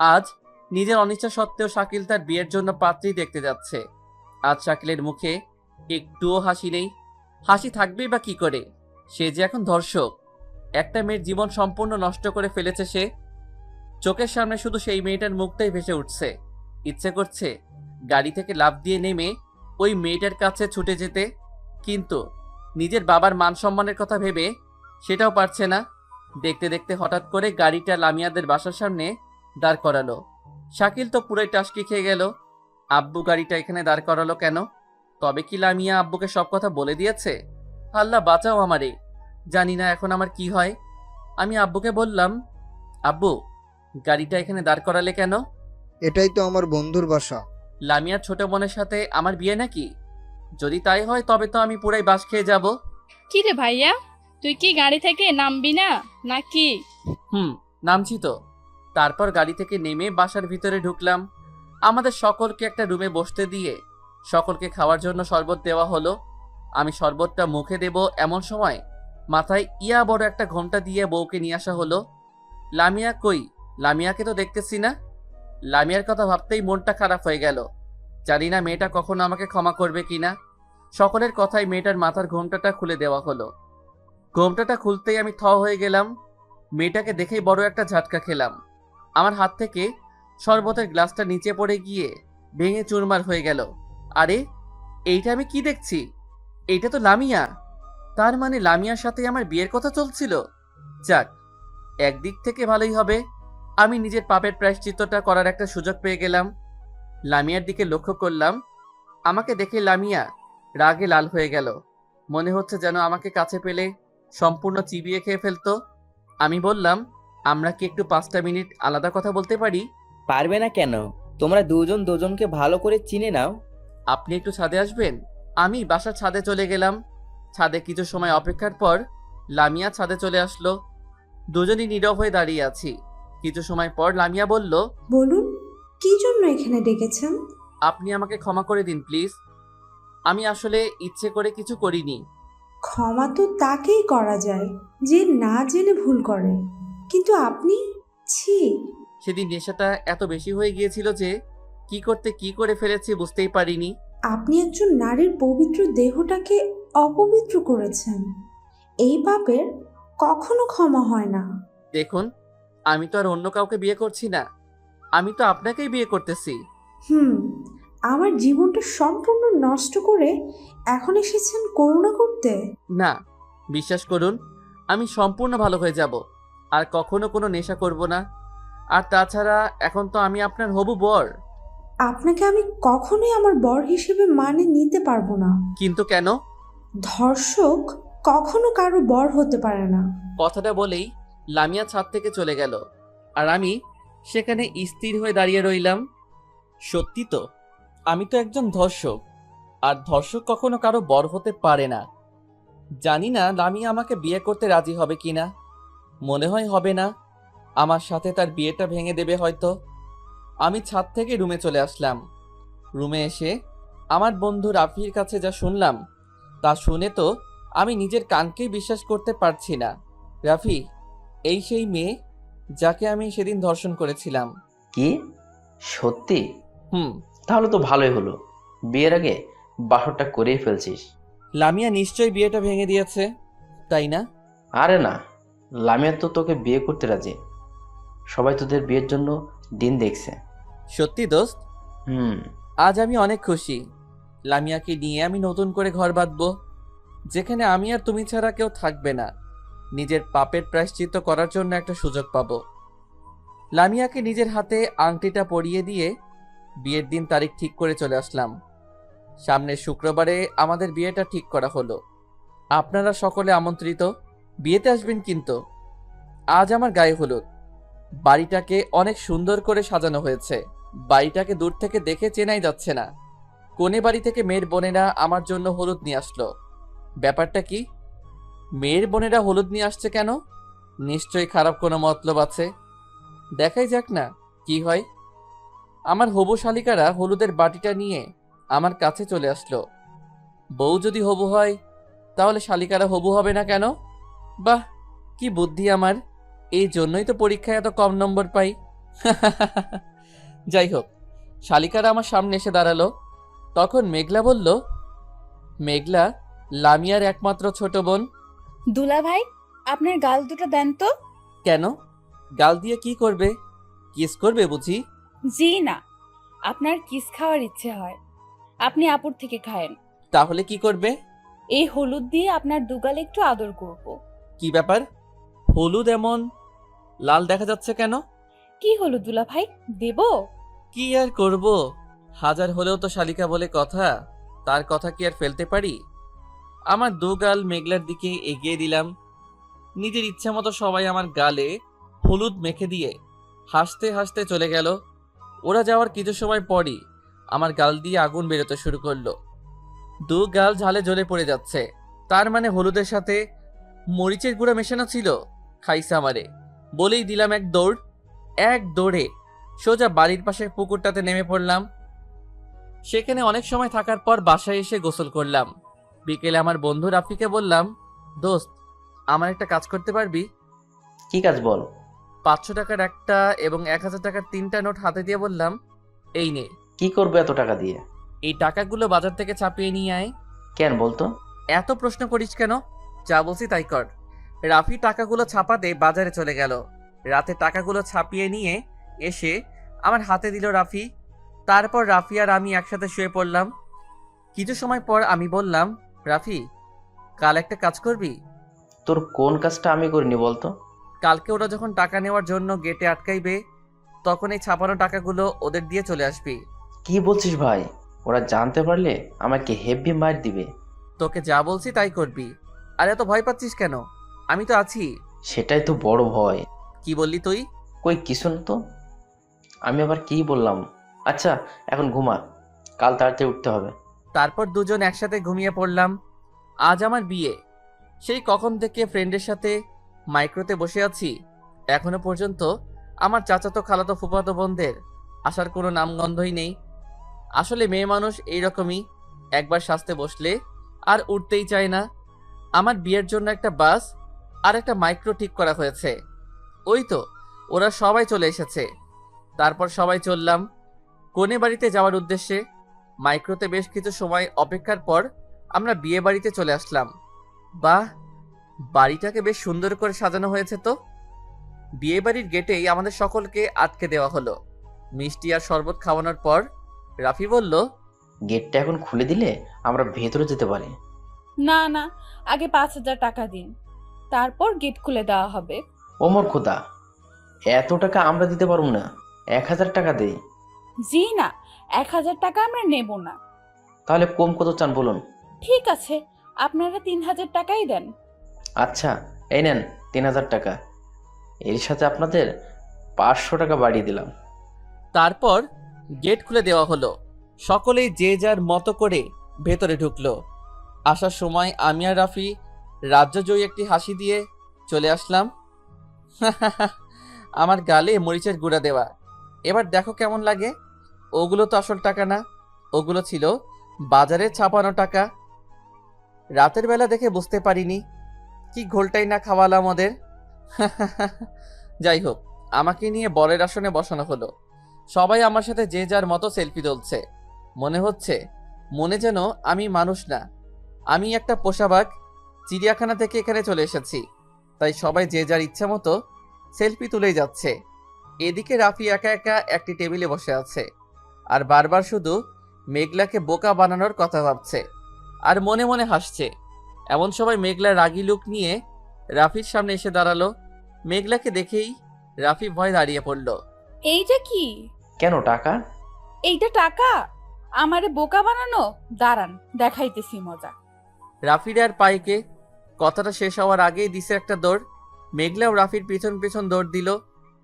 আজ নিজের অনিচ্ছা সত্ত্বেও শাকিল তার বিয়ের জন্য পাত্রী দেখতে যাচ্ছে। আজ শাকিলের মুখে একটুও হাসি নেই। হাসি থাকবেই বা কি করে? সে যে এখন ধর্ষক। একটা মেয়ের জীবন সম্পূর্ণ নষ্ট করে ফেলেছে সে। চোখের সামনে শুধু সেই মেয়েটার মুখটাই ভেসে উঠছে। ইচ্ছে করছে গাড়ি থেকে লাফ দিয়ে নেমে ওই মেয়েটার কাছে ছুটে যেতে, কিন্তু নিজের বাবার মান সম্মানের কথা ভেবে সেটাও পারছে না। দেখতে দেখতে হঠাৎ করে গাড়িটা লামিয়াদের বাসার সামনে দাঁড় করালো। শাকিল তো পুরোই টাসকি খেয়ে গেল। আব্বু গাড়িটা এখানে দাঁড় করালো কেন? তবে কি লামিয়া আব্বুকে সব কথা বলে দিয়েছে? আল্লাহ বাঁচাও আমারে, জানি না এখন আমার কি হয়। আমি আব্বুকে বললাম, আব্বু গাড়িটা এখানে দাঁড় করালে কেন? এটাই তো আমার বন্ধুর বাসা। লামিয়ার ছোট বোনের সাথে আমার বিয়ে নাকি? যদি তাই হয় তবে তো আমি পুরাই বাস খেয়ে যাব। কি রে ভাইয়া, তুই কি গাড়ি থেকে নামবি না নাকি? নামছি তো। তারপর গাড়ি থেকে নেমে বাসার ভিতরে ঢুকলাম। আমাদের সকলকে একটা রুমে বসতে দিয়ে সকলকে খাওয়ার জন্য শরবত দেওয়া হলো। আমি শরবতটা মুখে দেব এমন সময় মাথায় ইয়া বড় একটা ঘোমটা দিয়ে বউকে নিয়ে আসা হলো। লামিয়া কই? লামিয়াকে তো দেখতেছি না। লামিয়ার কথা ভাবতেই মনটা খারাপ হয়ে গেল। জানি না মেয়েটা কখনো আমাকে ক্ষমা করবে কিনা। সকলের কথায় মেয়েটার মাথার ঘোমটাটা খুলে দেওয়া হলো। ঘোমটাটা খুলতেই আমি থ হয়ে গেলাম। মেয়েটাকে দেখেই বড় একটা ঝাটকা খেলাম। আমার হাত থেকে শরবতের গ্লাসটা নিচে পড়ে গিয়ে ভেঙে চুরমার হয়ে গেল। আরে এইটা আমি কি দেখছি? এইটা তো লামিয়া। তার মানে লামিয়ার সাথে আমার বিয়ের কথা চলছিল। যাক, একদিক থেকে ভালোই হবে, আমি নিজের পাপের প্রায়শ্চিত্তটা করার একটা সুযোগ পেয়ে গেলাম। লামিয়ার দিকে লক্ষ্য করলাম। আমাকে দেখে লামিয়া রাগে লাল হয়ে গেল। মনে হচ্ছে যেন আমাকে কাছে পেলে সম্পূর্ণ চিবিয়ে খেয়ে ফেলতো। আমি বললাম, আমরা কি একটু 5টা মিনিট আলাদা কথা বলতে পারি? পারবে না কেন? তোমরা দুজন দুজনকে ভালো করে চিনে নাও। আপনি একটু ছাদে আসবেন? আমি বাসার ছাদে চলে গেলাম। ছাদে কিছু সময় অপেক্ষার পর লামিয়া ছাদে চলে আসলো। দুজনই নীরব হয়ে দাঁড়িয়ে আছি। কিছু সময় পর লামিয়া বলল, বলুন, কি জন্য এখানে ডেকেছেন? আপনি আমাকে ক্ষমা করে দিন প্লিজ। আমি আসলে ইচ্ছে করে কিছু করিনি। ক্ষমা তো তাকেই করা যায় যে না জেনে ভুল করে, কিন্তু আপনি, ছি। সেদিন নেশাটা এত বেশি হয়ে গিয়েছিল যে কি করতে কি করে ফেলেছি বুঝতেই পারিনি। আপনি একজন নারীর পবিত্র দেহটাকে অপবিত্র করেছেন। এই পাপের কখনো ক্ষমা হয় না। দেখুন, আমি তো আর অন্য কাউকে বিয়ে করছি না, আমি তো আপনাকেই বিয়ে করতেছি। আমার জীবনটা সম্পূর্ণ নষ্ট করে এখন এসেছেন করুণা করতে? না, বিশ্বাস করুন, আমি সম্পূর্ণ ভালো হয়ে যাব, আর কখনো কোনো নেশা করব না। আর তাছাড়া এখন তো আমি আপনার হবু বর। আপনাকে আমি কখনোই আমার বর হিসেবে মানে নিতে পারবো না। কিন্তু কেন? ধর্ষক কখনো কারো বর হতে পারে না। কথাটা বলেই লামিয়া ছাদ থেকে চলে গেল, আর আমি সেখানে স্থির হয়ে দাঁড়িয়ে রইলাম। সত্যি তো, আমি তো একজন ধর্ষক, আর ধর্ষক কখনো কারো বর হতে পারে না। জানি না লামিয়া আমাকে বিয়ে করতে রাজি হবে কিনা। মনে হয় হবে না। আমার সাথে তার বিয়েটা ভেঙে দেবে হয়তো। আমি ছাদ থেকে রুমে চলে আসলাম। রুমে এসে আমার বন্ধু রাফির কাছে যা শুনলাম তা শুনে তো আমি নিজের কানকেই বিশ্বাস করতে পারছি না। রাফি, এই সেই মেয়ে যাকে আমি সেদিন ধর্ষণ করেছিলাম। কি সত্যি? হুম। তাহলে তো ভালোই হলো, বিয়ের আগে বাসরটা করেই ফেলছিস। লামিয়া নিশ্চয়ই বিয়েটা ভেঙে দিয়েছে, তাই না? আরে না, লামিয়া তো তোকে বিয়ে করতে রাজি। সবাই তোদের বিয়ের জন্য দিন দেখছে। সত্যি দোস্ত? আজ আমি অনেক খুশি। লামিয়াকে নিয়ে আমি নতুন করে ঘর বাঁধবো, যেখানে আমি আর তুমি ছাড়া কেউ থাকবে না। নিজের পাপের প্রায়শ্চিত্ত করার জন্য একটা সুযোগ পাবো। লামিয়াকে নিজের হাতে আংটিটা পরিয়ে দিয়ে বিয়ের দিন তারিখ ঠিক করে চলে আসলাম। সামনের শুক্রবারে আমাদের বিয়েটা ঠিক করা হলো। আপনারা সকলে আমন্ত্রিত, বিয়েতে আসবেন কিন্তু। আজ আমার গায়ে হলুদ। বাড়িটাকে অনেক সুন্দর করে সাজানো হয়েছে। বাড়িটাকে দূর থেকে দেখে চেনাই যাচ্ছে না। কোনে বাড়ি থেকে মেয়ের বোনেরা আমার জন্য হলুদ নিয়ে আসলো। ব্যাপারটা কি? মেয়ের বোনেরা হলুদ নিয়ে আসছে কেন? নিশ্চয়ই খারাপ কোনো মতলব আছে। দেখাই যাক না কি হয়। আমার হবু শালিকারা হলুদের বাটিটা নিয়ে আমার কাছে চলে আসলো। বউ যদি হবু হয় তাহলে শালিকারা হবু হবে না কেন? বাহ, কি বুদ্ধি আমার! এই জন্যই তো পরীক্ষায় এত কম নম্বর পাই। যাই হোক, শালিকারা আমার সামনে এসে দাঁড়ালো। তখন মেঘলা বলল, মেঘলা লামিয়ার একমাত্র ছোট বোন। দুলা ভাই, আপনার গাল দুটো দেন তো। কেন? গাল দিয়ে কি করবে? কিস করবে বুঝি? জি না, আপনার কিস খাওয়ার ইচ্ছে হয়, আপনি আপুর থেকে খায়েন। তাহলে কি করবে? এই হলুদ দিয়ে আপনার দুগালে একটু আদর করব। কি ব্যাপার? হলুদ এমন লাল দেখা যাচ্ছে কেন? কি হলো দুলা ভাই, দেব? কি আর করব, হাজার হলেও তো শালিকা বলে কথা, তার কথা কি আর ফেলতে পারি? আমার দু গাল মেঘলার দিকে এগিয়ে দিলাম। নিজের ইচ্ছা মতো সবাই আমার গালে হলুদ মেখে দিয়ে হাসতে হাসতে চলে গেল। ওরা যাওয়ার কিছু সময় পরই আমার গাল দিয়ে আগুন বেরোতে শুরু করলো। দু গাল ঝালে জ্বলে পড়ে যাচ্ছে। তার মানে হলুদের সাথে মরিচের গুঁড়া মেশানো ছিল। খাইছে আমারে। বলেই দিলাম এক দৌড়ে সোজা বাড়ির পাশের পুকুরটাতে নেমে পড়লাম। সেখানে অনেক সময় থাকার পর বাসায় এসে গোসল করলাম। বিকেলে আমার বন্ধু রাফিকে বললাম, দোস্ত, আমার একটা কাজ করতে পারবি? কি কাজ বল? 500 টাকার একটা এবং 1000 টাকার 3টা নোট হাতে দিয়ে বললাম, এই নে। কি করবে এত টাকা দিয়ে? এই টাকাগুলো বাজার থেকে ছাপিয়ে নিয়ে আয়। কেন বলতো? এত প্রশ্ন করিস কেন? যা বলছি তাই কর। রাফি টাকাগুলো ছাপাতে বাজারে চলে গেল। রাতে টাকাগুলো ছাপিয়ে নিয়ে এসে আমার হাতে দিল রাফি। তারপর রাফি আর আমি একসাথে শুয়ে পড়লাম। কিছু সময় পর আমি বললাম, রাফি, কাল একটা কাজ করবি? তোর কোন কাজটা আমি করিনি বলতো? কালকে ওরা যখন টাকা নেওয়ার জন্য গেটে আটকাইবে, তখন এই ছাপানো টাকাগুলো ওদের দিয়ে চলে আসবি। কি বলছিস ভাই? ওরা জানতে পারলে আমাকে হেভি মার দিবে। তোকে যা বলছি তাই করবি। আর এত ভয় পাচ্ছিস কেন? আমি তো আছি। সেটাই তো বড় ভয়। কি বললি তুই? কই কিছু না তো। আমি আবার কি বললাম? আচ্ছা, এখন ঘুমা, কাল তাড়াতাড়ি উঠতে হবে। তারপর দুজন একসাথে ঘুমিয়ে পড়লাম। আজ আমার বিয়ে। সেই কখন থেকে ফ্রেন্ডের সাথে মাইক্রোতে বসে আছি, এখনো পর্যন্ত আমার চাচাতো খালাতো ফুফাতো বোনদের আসার কোনো নামগন্ধই নেই। আসলে মেয়ে মানুষ এইরকমই, একবার সাজতে বসলে আর উঠতেই চায় না। আমার বিয়ের জন্য একটা বাস আর একটা মাইক্রো ঠিক করা হয়েছে। ওই তো ওরা সবাই চলে এসেছে। তারপর সবাই চললাম কনে বাড়িতে যাওয়ার উদ্দেশ্যে। মাইক্রোতে বেশ কিছু সময় অপেক্ষার পর আমরা বিয়ে বাড়িতে চলে আসলাম। বাহ, বাড়িটাকে বেশ সুন্দর করে সাজানো হয়েছে তো। বিয়ে বাড়ির গেটেই আমাদের সকলকে আটকে দেওয়া হলো। মিষ্টি আর শরবত খাওয়ানোর পর রাফি বলল, গেটটা এখন খুলে দিলে আমরা ভেতরে যেতে পারি। না না, আগে 5,000 টাকা দিন, তারপর গেট খুলে দেওয়া হবে। ওমর খোদা, এত টাকা আমরা দিতে পারবো না। 1000 টাকা দে। জি না, 1,000 টাকা আমরা নেব না। তাহলে কম কত চান বলুন? ঠিক আছে, আপনারা 3,000 টাকাই দেন। আচ্ছা, এই নেন 3000 টাকা। এর সাথে আপনাদের 500 টাকা বাড়িয়ে দিলাম। তারপর গেট খুলে দেওয়া হলো। সকলেই যে যার মতো করে ভেতরে ঢুকলো। আসার সময় আমি আর রাফি রাজ্যজয়ী একটি হাসি দিয়ে চলে আসলাম। আমার গালে মরিচের গুঁড়া দেওয়া। এবার দেখো কেমন লাগে। ওগুলো তো আসল টাকা না, ওগুলো ছিল বাজারে ছাপানো টাকা। রাতের বেলা দেখে বুঝতে পারিনি কি ঘোলটাই না খাওয়ালাম ওদের। যাই হোক, আমাকে নিয়ে বরের আসনে বসানো হলো। সবাই আমার সাথে যে যার মতো সেলফি তুলছে। মনে হচ্ছে মনে যেন আমি মানুষ না, আমি একটা পোষা বাঘ চিড়িয়াখানা থেকে এখানে চলে এসেছি। তাই সবাই যে যার ইচ্ছা মতো সেলফি তুলেই যাচ্ছে। এদিকে রাফি একা একা একটি টেবিলে বসে আছে আর বারবার শুধু মেঘলাকে বোকা বানানোর কথা ভাবছে আর মনে মনে হাসছে। এমন সময় মেঘলা রাগী লুক নিয়ে রাফির সামনে এসে দাঁড়ালো। মেঘলাকে দেখেই রাফি ভয় দাঁড়িয়ে পড়ল। এইটা কি? কেন টাকা? এইটা টাকা? আমারে বোকা বানানো? দাঁড়ান, দেখাইতেছি মজা। রাফির আর পাইকে কথাটা শেষ হওয়ার আগেই দিছে একটা দৌড়। মেঘলাও রাফির পিছন পিছন দৌড় দিল।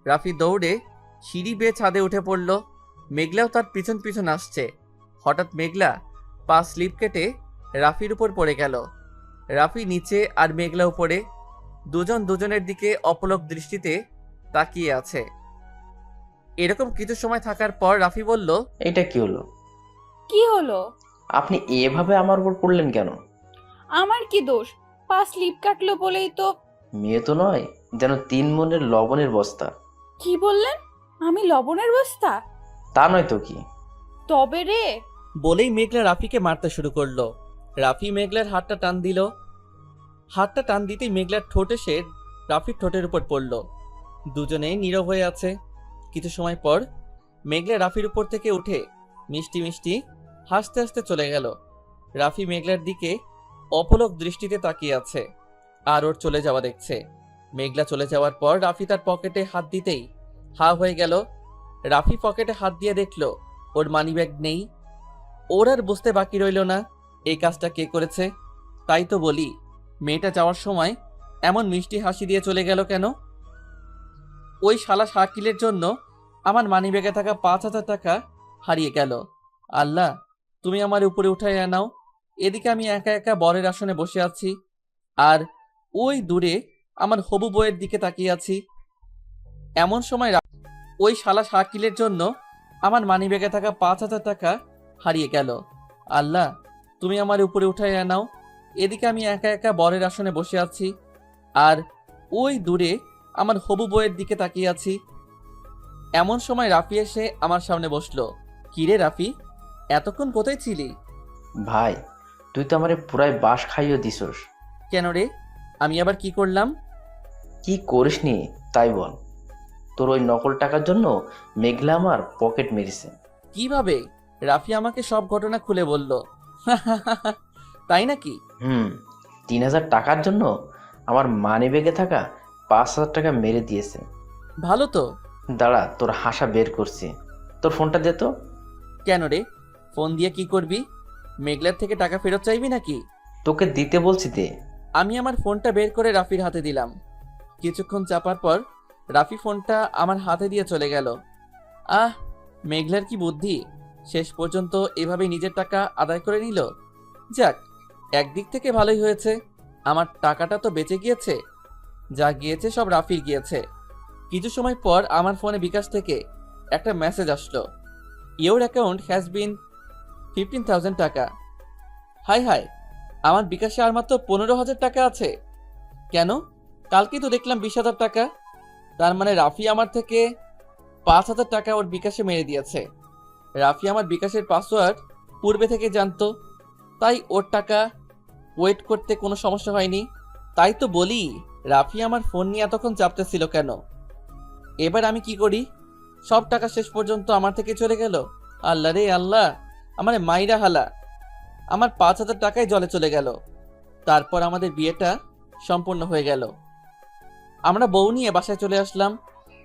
রাফি দৌড়ে সিঁড়ি বেয়ে ছাদে উঠে পড়ল। মেঘলাও তার পিছন পিছন আসছে। হঠাৎ মেঘলা পা স্লিপ কেটে রাফির উপর পড়ে গেল। রাফি নিচে আর মেঘলা উপরে। দুজন দুজনের দিকে অপলক দৃষ্টিতে তাকিয়ে আছে। এরকম কিছু সময় থাকার পর রাফি বলল, এটা কি হলো? কি হলো? আপনি এভাবে আমার উপর পড়লেন কেন? আমার কি দোষ? পা স্লিপ কাটলো বলেই তো। মেয়ে তো নয়, যেন 3 মনের লবণের বস্তা। কি বললেন? আমি লবণের বস্তা? তা নয় তো কি। তবে রে। বলেই মেঘলা রাফিকে মারতে শুরু করলো। রাফি মেঘলার হাতটা টান দিল। হাতটা টান দিতেই মেঘলার ঠোঁট এসে রাফির ঠোঁটের উপর পড়ল। দুজনেই নীরব হয়ে আছে। কিছু সময় পর মেঘলা রাফির উপর থেকে উঠে মিষ্টি মিষ্টি হাসতে হাসতে চলে গেল। রাফি মেঘলার দিকে অপলক দৃষ্টিতে তাকিয়ে আছে আর ওর চলে যাওয়া দেখছে। মেঘলা চলে যাওয়ার পর রাফি তার পকেটে হাত দিতেই হা হয়ে গেল। রাফি পকেটে হাত দিয়ে দেখলো ওর মানিব্যাগ নেই। ওর আর বুঝতে বাকি রইল না এই কাজটা কে করেছে। তাই তো বলি, মেয়েটা যাওয়ার সময় এমন মিষ্টি হাসি দিয়ে চলে গেল কেন? ওই শালা শাকিলের জন্য আমার মানিব্যাগে থাকা 5,000 টাকা হারিয়ে গেল। আল্লাহ, তুমি আমার উপরে উঠাই আনাও। এদিকে আমি একা একা বরের আসনে বসে আছি আর ওই দূরে আমার হবু বউয়ের দিকে তাকিয়ে আছি। এমন সময় ওই শালা শাকিলের জন্য আমার মানিব্যাগে থাকা 5,000 টাকা হারিয়ে গেল। আল্লাহ, তুমি আমার উপরে উঠাই আনাও। এদিকে আমি একা একা বরের আসনে বসে আছি আর ওই দূরে আমার হবু বউয়ের দিকে তাকিয়ে আছি। এমন সময় রাফি এসে আমার সামনে বসলো। কিরে রাফি, এতক্ষণ কোথায় ছিলি? ভাই, তুই তো আমারে পুরাই বাঁশ খাইয়ে দিছস। কেন রে, আমি আবার কি করলাম? কি করিসনি তাই বল। তোর ওই নকল টাকার জন্য মেঘলা আমার পকেট মেরেছে। কিভাবে? রাফি আমাকে সব ঘটনা খুলে বলল। তাই নাকি? 3,000 টাকার জন্য আমার মানিব্যাগে থাকা 5,000 টাকা মেরে দিয়েছে। ভালো তো। দাঁড়া, তোর হাসা বের করছি। তোর ফোনটা দে তো। কেন রে, ফোন দিয়ে কি করবি? মেঘলার থেকে টাকা ফেরত চাইবি নাকি? তোকে দিতে বলছি দে। আমি আমার ফোনটা বের করে রাফির হাতে দিলাম। কিছুক্ষণ চাপার পর রাফি ফোনটা আমার হাতে দিয়ে চলে গেল। আহ, মেঘলার কি বুদ্ধি! শেষ পর্যন্ত এভাবে নিজের টাকা আদায় করে নিল। যাক, একদিক থেকে ভালোই হয়েছে, আমার টাকাটা তো বেঁচে গিয়েছে। যা গিয়েছে সব রাফির গিয়েছে। কিছু সময় পর আমার ফোনে বিকাশ থেকে একটা মেসেজ আসলো, ইওর অ্যাকাউন্ট হ্যাজ বিন 15,000 টাকা। হাই হাই, আমার বিকাশে আর মাত্র 15,000 টাকা আছে। কেন? কালকেই তো দেখলাম 20,000 টাকা। তার মানে রাফি আমার থেকে 5,000 টাকা ওর বিকাশে মেরে দিয়েছে। রাফি আমার বিকাশের পাসওয়ার্ড পূর্বে থেকে জানতো, তাই ওর টাকা ওয়েট করতে কোনো সমস্যা হয়নি। তাই তো বলি, রাফি আমার ফোন নিয়ে এতক্ষণ চাপতেছিল কেন? এবার আমি কি করি? সব টাকা শেষ পর্যন্ত আমার থেকে চলে গেল। আল্লাহ রে আল্লাহ, আমার মাইরা হালা, আমার 5,000 টাকাই জলে চলে গেল। তারপর আমাদের বিয়েটা সম্পূর্ণ হয়ে গেল। আমরা বউ নিয়ে বাসায় চলে আসলাম।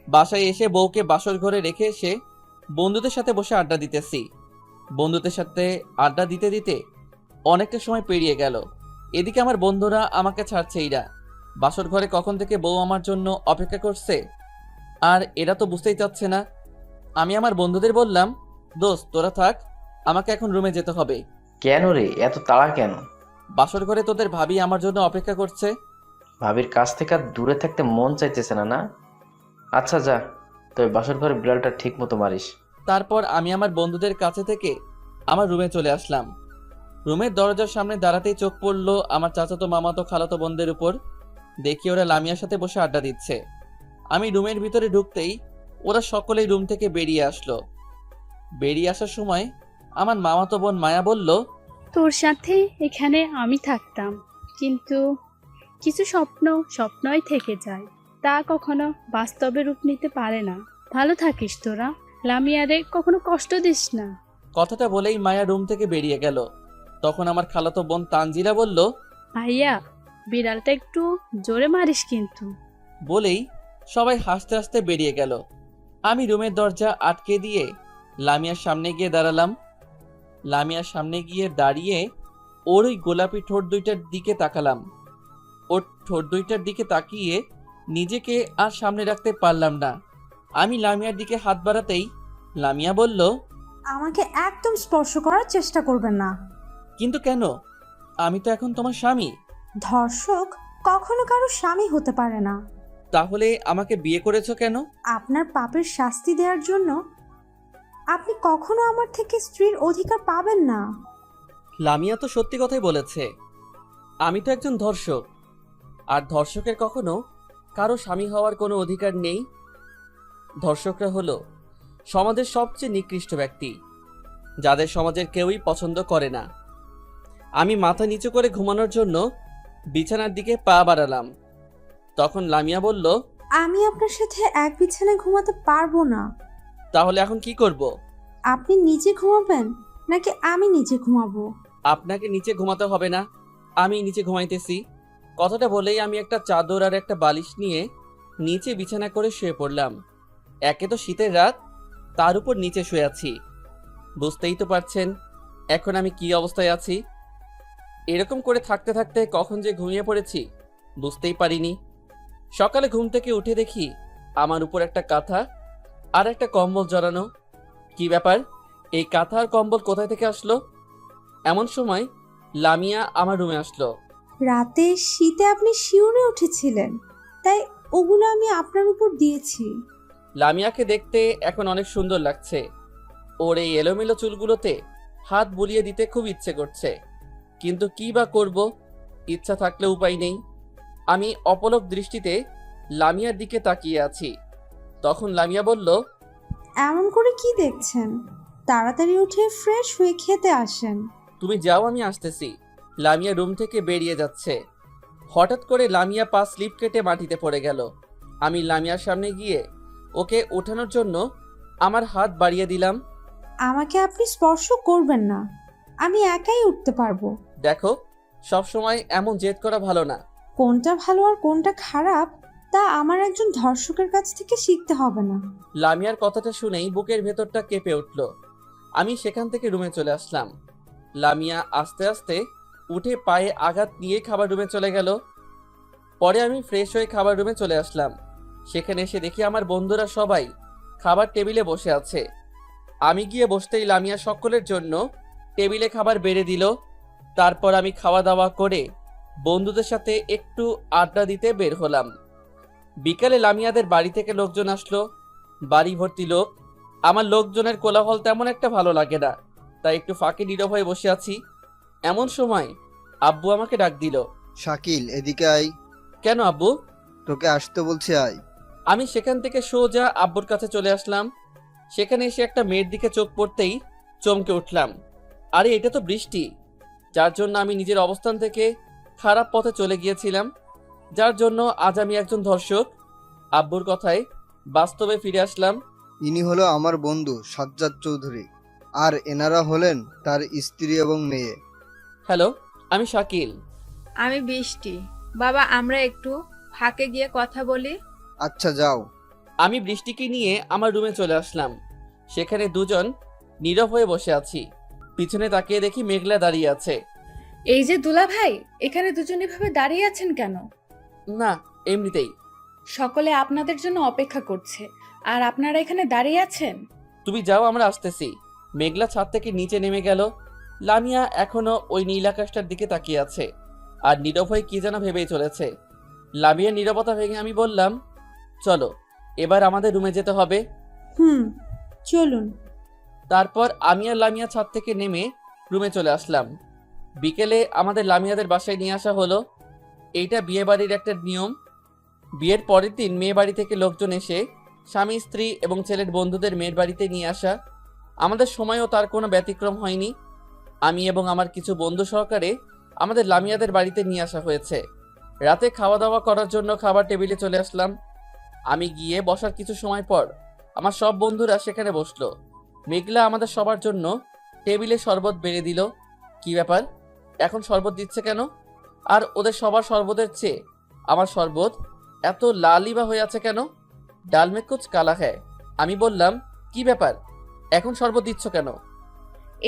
বাসায় এসে বউকে বাসর ঘরে রেখে এসে বন্ধুদের সাথে বসে আড্ডা দিতেছি। বন্ধুদের সাথে আড্ডা দিতে দিতে অনেকটা সময় পেরিয়ে গেল। এদিকে আমার বন্ধুরা আমাকে ছাড়ছেই না। বাসর ঘরে কখন থেকে বউ আমার জন্য অপেক্ষা করছে আর এরা তো বুঝতেই চাচ্ছে না। আমি আমার বন্ধুদের বললাম, দোস্ত তোরা থাক, আমাকে এখন রুমে যেতে হবে। কেন রে, এত তাড়া কেন? বাসর ঘরে তোদের ভাবি আমার জন্য অপেক্ষা করছে। ভাবির কাছ থেকে আর দূরে থাকতে মন চাইতেছে না, না? আচ্ছা যা, তবে বাসর ঘরে বিড়ালটা ঠিক মতো মারিস। তারপর আমি আমার বন্ধুদের কাছে থেকে আমার রুমে চলে আসলাম। রুমের দরজার সামনে দাঁড়াতেই চোখ পড়লো আমার চাচাতো মামাতো খালাতো বোনদের উপর। দেখি ওরা লামিয়ার সাথে বসে আড্ডা দিচ্ছে। আমি রুমের ভিতরে ঢুকতেই ওরা সকলেই রুম থেকে বেরিয়ে আসলো। বেরিয়ে আসার সময় আমার মামাতো বোন মায়া বলল, তোর সাথে এখানে আমি থাকতাম, কিন্তু কিছু স্বপ্ন স্বপ্নই থেকে যায়, তা কখনো বাস্তবে রূপ নিতে পারে না। ভালো থাকিস তোরা, লামিয়ারে কখনো কষ্ট দিস না। কথাটা বলেই মায়া রুম থেকে বেরিয়ে গেল। তখন আমার খালাতো বোন তানজিলা বলল, ভাইয়া, বিড়ালটা একটু জোরে মারিস কিন্তু। বলেই সবাই হাসতে হাসতে বেরিয়ে গেল। আমি রুমের দরজা আটকে দিয়ে লামিয়ার সামনে গিয়ে দাঁড়ালাম। লামিয়ার সামনে গিয়ে দাঁড়িয়ে ওর ওই গোলাপি ঠোঁট দুইটার দিকে তাকালাম। ওর ঠোঁট দুইটার দিকে তাকিয়ে নিজেকে আর সামনে রাখতে পারলাম না। আমি লামিয়ার দিকে হাত বাড়াতেই লামিয়া বলল, আমাকে একদম স্পর্শ করার চেষ্টা করবেন না। কিন্তু কেন? আমি তো এখন তোমার স্বামী। ধর্ষক কখনো কারো স্বামী হতে পারে না। তাহলে আমাকে বিয়ে করেছো কেন? আপনার পাপের শাস্তি দেওয়ার জন্য। আপনি কখনো আমার থেকে স্ত্রীর অধিকার পাবেন না। লামিয়া তো সত্যি কথাই বলেছে। আমি তো একজন ধর্ষক, আর ধর্ষকের কখনো কারো স্বামী হওয়ার কোনো অধিকার নেই। ধর্ষকরা হলো সমাজের সবচেয়ে নিকৃষ্ট ব্যক্তি, যাদের সমাজের কেউই পছন্দ করে না। আমি মাথা নিচু করে ঘুমানোর জন্য বিছানার দিকে পা বাড়ালাম। তখন লামিয়া বলল, আমি আপনার সাথে এক বিছানায় ঘুমাতে পারবো না। তাহলে এখন কি করব? আপনি নিচে ঘুমাবেন নাকি আমি নিচে ঘুমাবো? আপনাকে নিচে ঘুমাতে হবে না, আমি নিচে ঘুমাইতেছি। কথাটা বলেই আমি একটা চাদর আর একটা বালিশ নিয়ে নিচে বিছানা করে শুয়ে পড়লাম। একে তো শীতের রাত, তার উপর নিচে শুয়ে আছি। বুঝতেই তো পারছেন এখন আমি কি অবস্থায় আছি। এরকম করে থাকতে থাকতে কখন যে ঘুমিয়ে পড়েছি বুঝতেই পারিনি। সকালে ঘুম থেকে উঠে দেখি আমার উপর একটা কাঁথা আর একটা কম্বল জড়ানো। কি ব্যাপার, এই কাঁথা আর কম্বল কোথায় থেকে আসলো? এমন সময় লামিয়া আমার রুমে আসলো। রাতে শীতে আপনি শিউরে উঠেছিলেন, তাই ওগুলো আমি আপনার উপর দিয়েছি। লামিয়াকে দেখতে এখন অনেক সুন্দর লাগছে। ওর এই এলোমেলো চুলগুলোতে হাত বুলিয়ে দিতে খুব ইচ্ছে করছে, কিন্তু কি বা করব, ইচ্ছা থাকলে উপায় নেই। আমি অপলক দৃষ্টিতে লামিয়ার দিকে তাকিয়ে আছি। তখন লামিয়া বলল, এমন করে কি দেখছেন? তাড়াতাড়ি উঠে ফ্রেশ হয়ে খেতে আসেন। তুমি যাও, আমি আসতেছি। লামিয়া রুম থেকে বেরিয়ে যাচ্ছে। হঠাৎ করে লামিয়া পা স্লিপ কেটে মাটিতে পড়ে গেল। আমি লামিয়ার সামনে গিয়ে ওকে ওঠানোর জন্য আমার হাত বাড়িয়ে দিলাম। আমাকে আপনি স্পর্শ করবেন না, আমি একাই উঠতে পারবো। দেখো, সব সময় এমন জেদ করা ভালো না। কোনটা ভালো আর কোনটা খারাপ তা আমার একজন ধর্ষকের কাছ থেকে শিখতে হবে না। লামিয়ার কথাটা শুনেই বুকের ভেতরটা কেঁপে উঠল। আমি সেখান থেকে রুমে চলে আসলাম। লামিয়া আস্তে আস্তে উঠে পায়ে আঘাত নিয়ে খাবার রুমে চলে গেল। পরে আমি ফ্রেশ হয়ে খাবার রুমে চলে আসলাম। সেখানে এসে দেখি আমার বন্ধুরা সবাই খাবার টেবিলে বসে আছে। আমি গিয়ে বসতেই লামিয়া সকলের জন্য টেবিলে খাবার বেড়ে দিল। তারপর আমি খাওয়া দাওয়া করে বন্ধুদের সাথে একটু আড্ডা দিতে বের হলাম। বিকালে লামিয়াদের বাড়ি থেকে লোকজন আসলো। বাড়ি ভর্তি লোক। আমার লোকজনের কোলাহল তেমন একটা ভালো লাগে না, তাই একটু ফাঁকে নীরব হয়ে বসে আছি। এমন সময় আব্বু আমাকে ডাক দিল। শাকিল, এদিকে আয়। কেন আব্বু? তোকে আসতে বলছে, আয়। আমি সেখান থেকে সোজা আব্বুর কাছে চলে আসলাম। সেখানে এসে একটা মেয়ের দিকে চোখ পড়তেই চমকে উঠলাম। আরে এটা তো বৃষ্টি, যার জন্য আমি নিজের অবস্থান থেকে খারাপ পথে চলে গিয়েছিলাম, যার জন্য আজ আমি একজন ধর্ষক। আব্বুর কথায় বাস্তবে ফিরে আসলাম। ইনি হলো আমার বন্ধু সাজ্জাদ চৌধুরী, আর এনারা হলেন তার স্ত্রী এবং মেয়ে। হ্যালো, আমি শাকিল। আমি বৃষ্টি। বাবা, আমরা একটু ফাঁকে গিয়ে কথা বলি। আচ্ছা, যাও। আমি বৃষ্টিকে নিয়ে আমার রুমে চলে আসলাম। সেখানে দুজন নীরব হয়ে বসে আছি। পিছনে তাকিয়ে দেখি মেঘলা দাঁড়িয়ে আছে। এই যে দুলা ভাই, এখানে দুজন এভাবে দাঁড়িয়ে আছেন কেন? না, এমনিতেই। সকলে আপনাদের জন্য অপেক্ষা করছে, আর আপনারা এখানে দাঁড়িয়ে আছেন। তুমি যাও, আমরা আসতেছি। মেঘলা ছাদ থেকে নিচে নেমে গেল। লামিয়া এখনো ওই নীল আকাশটার দিকে তাকিয়ে আছে আর নীরব হয়ে কি যেন ভেবেই চলেছে। লামিয়ার নীরবতা ভেঙে আমি বললাম, চলো এবার আমাদের রুমে যেতে হবে। চলুন। তারপর আমি আর লামিয়া ছাদ থেকে নেমে রুমে চলে আসলাম। বিকেলে আমাদের লামিয়াদের বাসায় নিয়ে আসা হলো। এইটা বিয়ে বাড়ির একটা নিয়ম। বিয়ের পরের দিন মেয়ে বাড়ি থেকে লোকজন এসে স্বামী স্ত্রী এবং ছেলের বন্ধুদের মেয়ের বাড়িতে নিয়ে আসা। আমাদের সময়ও তার কোনো ব্যতিক্রম হয়নি। আমি এবং আমার কিছু বন্ধু সহকারে আমাদের লামিয়াদের বাড়িতে নিয়ে আসা হয়েছে। রাতে খাওয়া দাওয়া করার জন্য খাবার টেবিলে চলে আসলাম। আমি গিয়ে বসার কিছু সময় পর আমার সব বন্ধুরা সেখানে বসলো। মেঘলা আমাদের সবার জন্য টেবিলে শরবত বেড়ে দিল। কি ব্যাপার, এখন শরবত দিচ্ছে কেন? আর ওদের সবার শরবতের চেয়ে আমার শরবত এত লালই বা হয়ে আছে কেন? ডাল মে কুছ কালা হ্যায়। আমি বললাম, কি ব্যাপার, এখন শরবত দিচ্ছ কেন?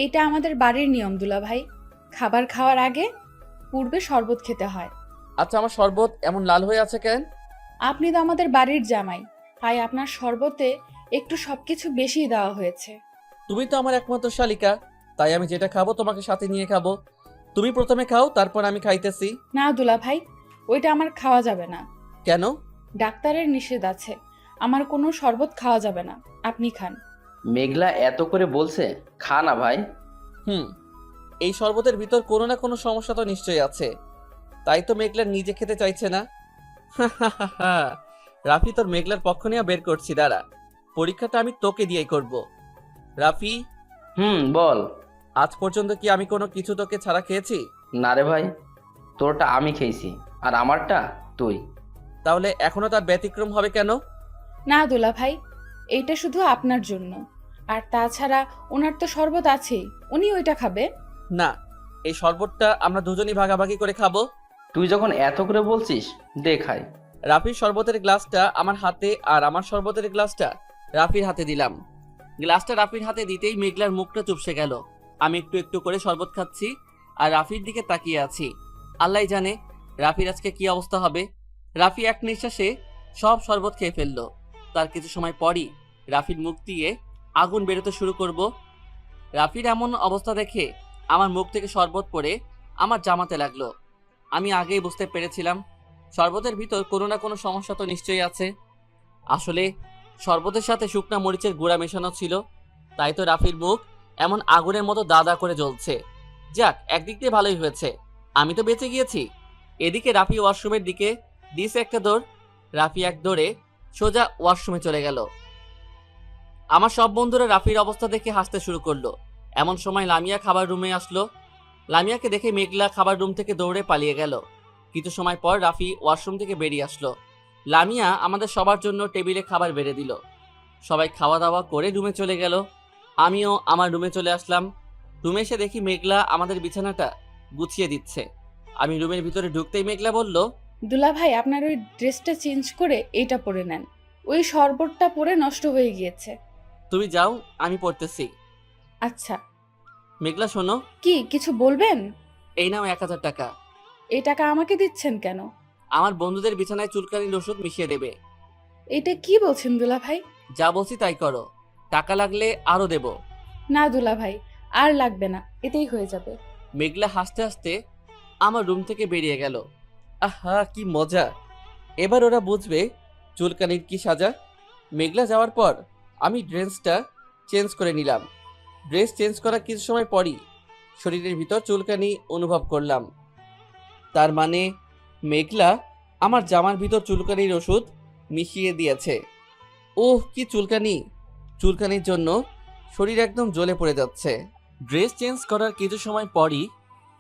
এইটা আমাদের বাড়ির নিয়ম দুলা ভাই। খাবার খাওয়ার আগে পূর্বে শরবত খেতে হয়। আচ্ছা, আমার শরবত এমন লাল হয়ে আছে কেন? আপনি তো আমাদের বাড়ির জামাই, তাই আপনার শরবতে একটু সবকিছু বেশি দেওয়া হয়েছে। তুমি তো আমার একমাত্র শালিকা, তাই আমি যেটা খাবো তোমাকে সাথে নিয়ে খাবো। তুমি প্রথমে খাও, তারপর আমি খাইতেছি। না দুলা ভাই, ওইটা আমার খাওয়া যাবে না। কেন? ডাক্তারের নিষেধ আছে, আমার কোনো শরবত খাওয়া যাবে না। আপনি খান। মেঘলা এত করে বলছে, খা না ভাই। এই শরবতের ভিতর কোনো না কোনো সমস্যা তো নিশ্চয়ই আছে, তাই তো মেঘলা নিজে খেতে চাইছে না। রাফি, তোর মেঘলার পক্ষ নিয়ে বের করছি, দাঁড়া। পরীক্ষাটা আমি তোকে দিয়েই করব। রাফি, বল। আজ পর্যন্ত কি আমি কোনো কিছু তোকে ছাড়া খেয়েছি? না রে ভাই, তোরটা আমি খেয়েছি আর আমারটা তুই। তাহলে এখনো তার ব্যতিক্রম হবে কেন? না দুলা ভাই, এইটা শুধু আপনার জন্য। আর তাছাড়া ওনার তো শরবত আছেই, উনি ওইটা খাবে। না, এই শরবতটা আমরা দুজনই ভাগাভাগি করে খাবো। তুই যখন এত করে বলছিস, দে খাই। রাফির শরবতের গ্লাসটা আমার হাতে আর আমার শরবতের গ্লাসটা রাফির হাতে দিলাম। গ্লাসটা রাফির হাতে দিতেই মেঘলার মুখটা চুপসে গেল। আমি একটু একটু করে শরবত খাচ্ছি আর রাফির দিকে তাকিয়ে আছি। আল্লাহ জানে রাফির আজকে কি অবস্থা হবে। রাফি এক নিঃশ্বাসে সব শরবত খেয়ে ফেললো। তার কিছু সময় পরই রাফির মুখ দিয়ে আগুন বেরোতে শুরু করব। রাফির এমন অবস্থা দেখে আমার মুখ থেকে শরবত পড়ে আমার জামাতে লাগলো। আমি আগেই বুঝতে পেরেছিলাম শরবতের ভিতর কোনো না কোনো সমস্যা তো নিশ্চয়ই আছে। আসলে শরবতের সাথে শুকনা মরিচের গুঁড়া মেশানো ছিল, তাই তো রাফির মুখ এমন আগুনের মতো দাদা করে জ্বলছে। যাক, একদিক দিয়ে ভালোই হয়েছে, আমি তো বেঁচে গিয়েছি। এদিকে রাফি ওয়াশরুমের দিকে দিছে একটা দৌড়। রাফি এক দৌড়ে সোজা ওয়াশরুমে চলে গেল। আমার সব বন্ধুরা রাফির অবস্থা দেখে হাসতে শুরু করলো। এমন সময় লামিয়া খাবার রুমে আসলো। লামিয়াকে দেখে মেঘলা খাবার রুম থেকে দৌড়ে পালিয়ে গেল। কিছু সময় পর রাফি ওয়াশরুম থেকে বেরিয়ে আসলো। লামিয়া আমাদের সবার জন্য টেবিলে খাবার বেড়ে দিল। সবাই খাওয়া দাওয়া করে রুমে চলে গেল। আমিও আমার রুমে চলে আসলাম। রুমে এসে দেখি মেঘলা আমাদের বিছানাটা গুছিয়ে দিচ্ছে। আমি রুমের ভিতরে ঢুকতেই মেঘলা বলল, দুলা ভাই, আপনার ওই ড্রেসটা চেঞ্জ করে এইটা পরে নেন। ওই শরবতটা পরে নষ্ট হয়ে গিয়েছে। তুমি যাও, আমি পড়তেছি। আচ্ছা। মেঘলা শোনো। কি কিছু বলবেন? এই নাও 1000 টাকা। এই টাকা আমাকে দিচ্ছেন কেন? আমার বন্ধুদের বিছানায় চুলকানির ওষুধ মিশিয়ে দেবে। এটা কি বলছেন দুলা ভাই? যা বলছি তাই করো, টাকা লাগলে আরো দেব। না দুলা ভাই, আর লাগবে না, এতেই হয়ে যাবে। মেঘলা হাসতে হাসতে আমার রুম থেকে বেরিয়ে গেল। আহা, কি মজা! এবার ওরা বুঝবে চুলকানির কি সাজা। মেঘলা যাওয়ার পর আমি ড্রেসটা চেঞ্জ করে নিলাম। ড্রেস চেঞ্জ করার কিছু সময় পরই শরীরের ভিতর চুলকানি অনুভব করলাম। তার মানে মেঘলা আমার জামার ভিতর চুলকানির ওষুধ মিশিয়ে দিয়েছে। ওহ, কি চুলকানি! চুলকানির জন্য শরীর একদম জ্বলে পড়ে যাচ্ছে। ড্রেস চেঞ্জ করার কিছু সময় পরই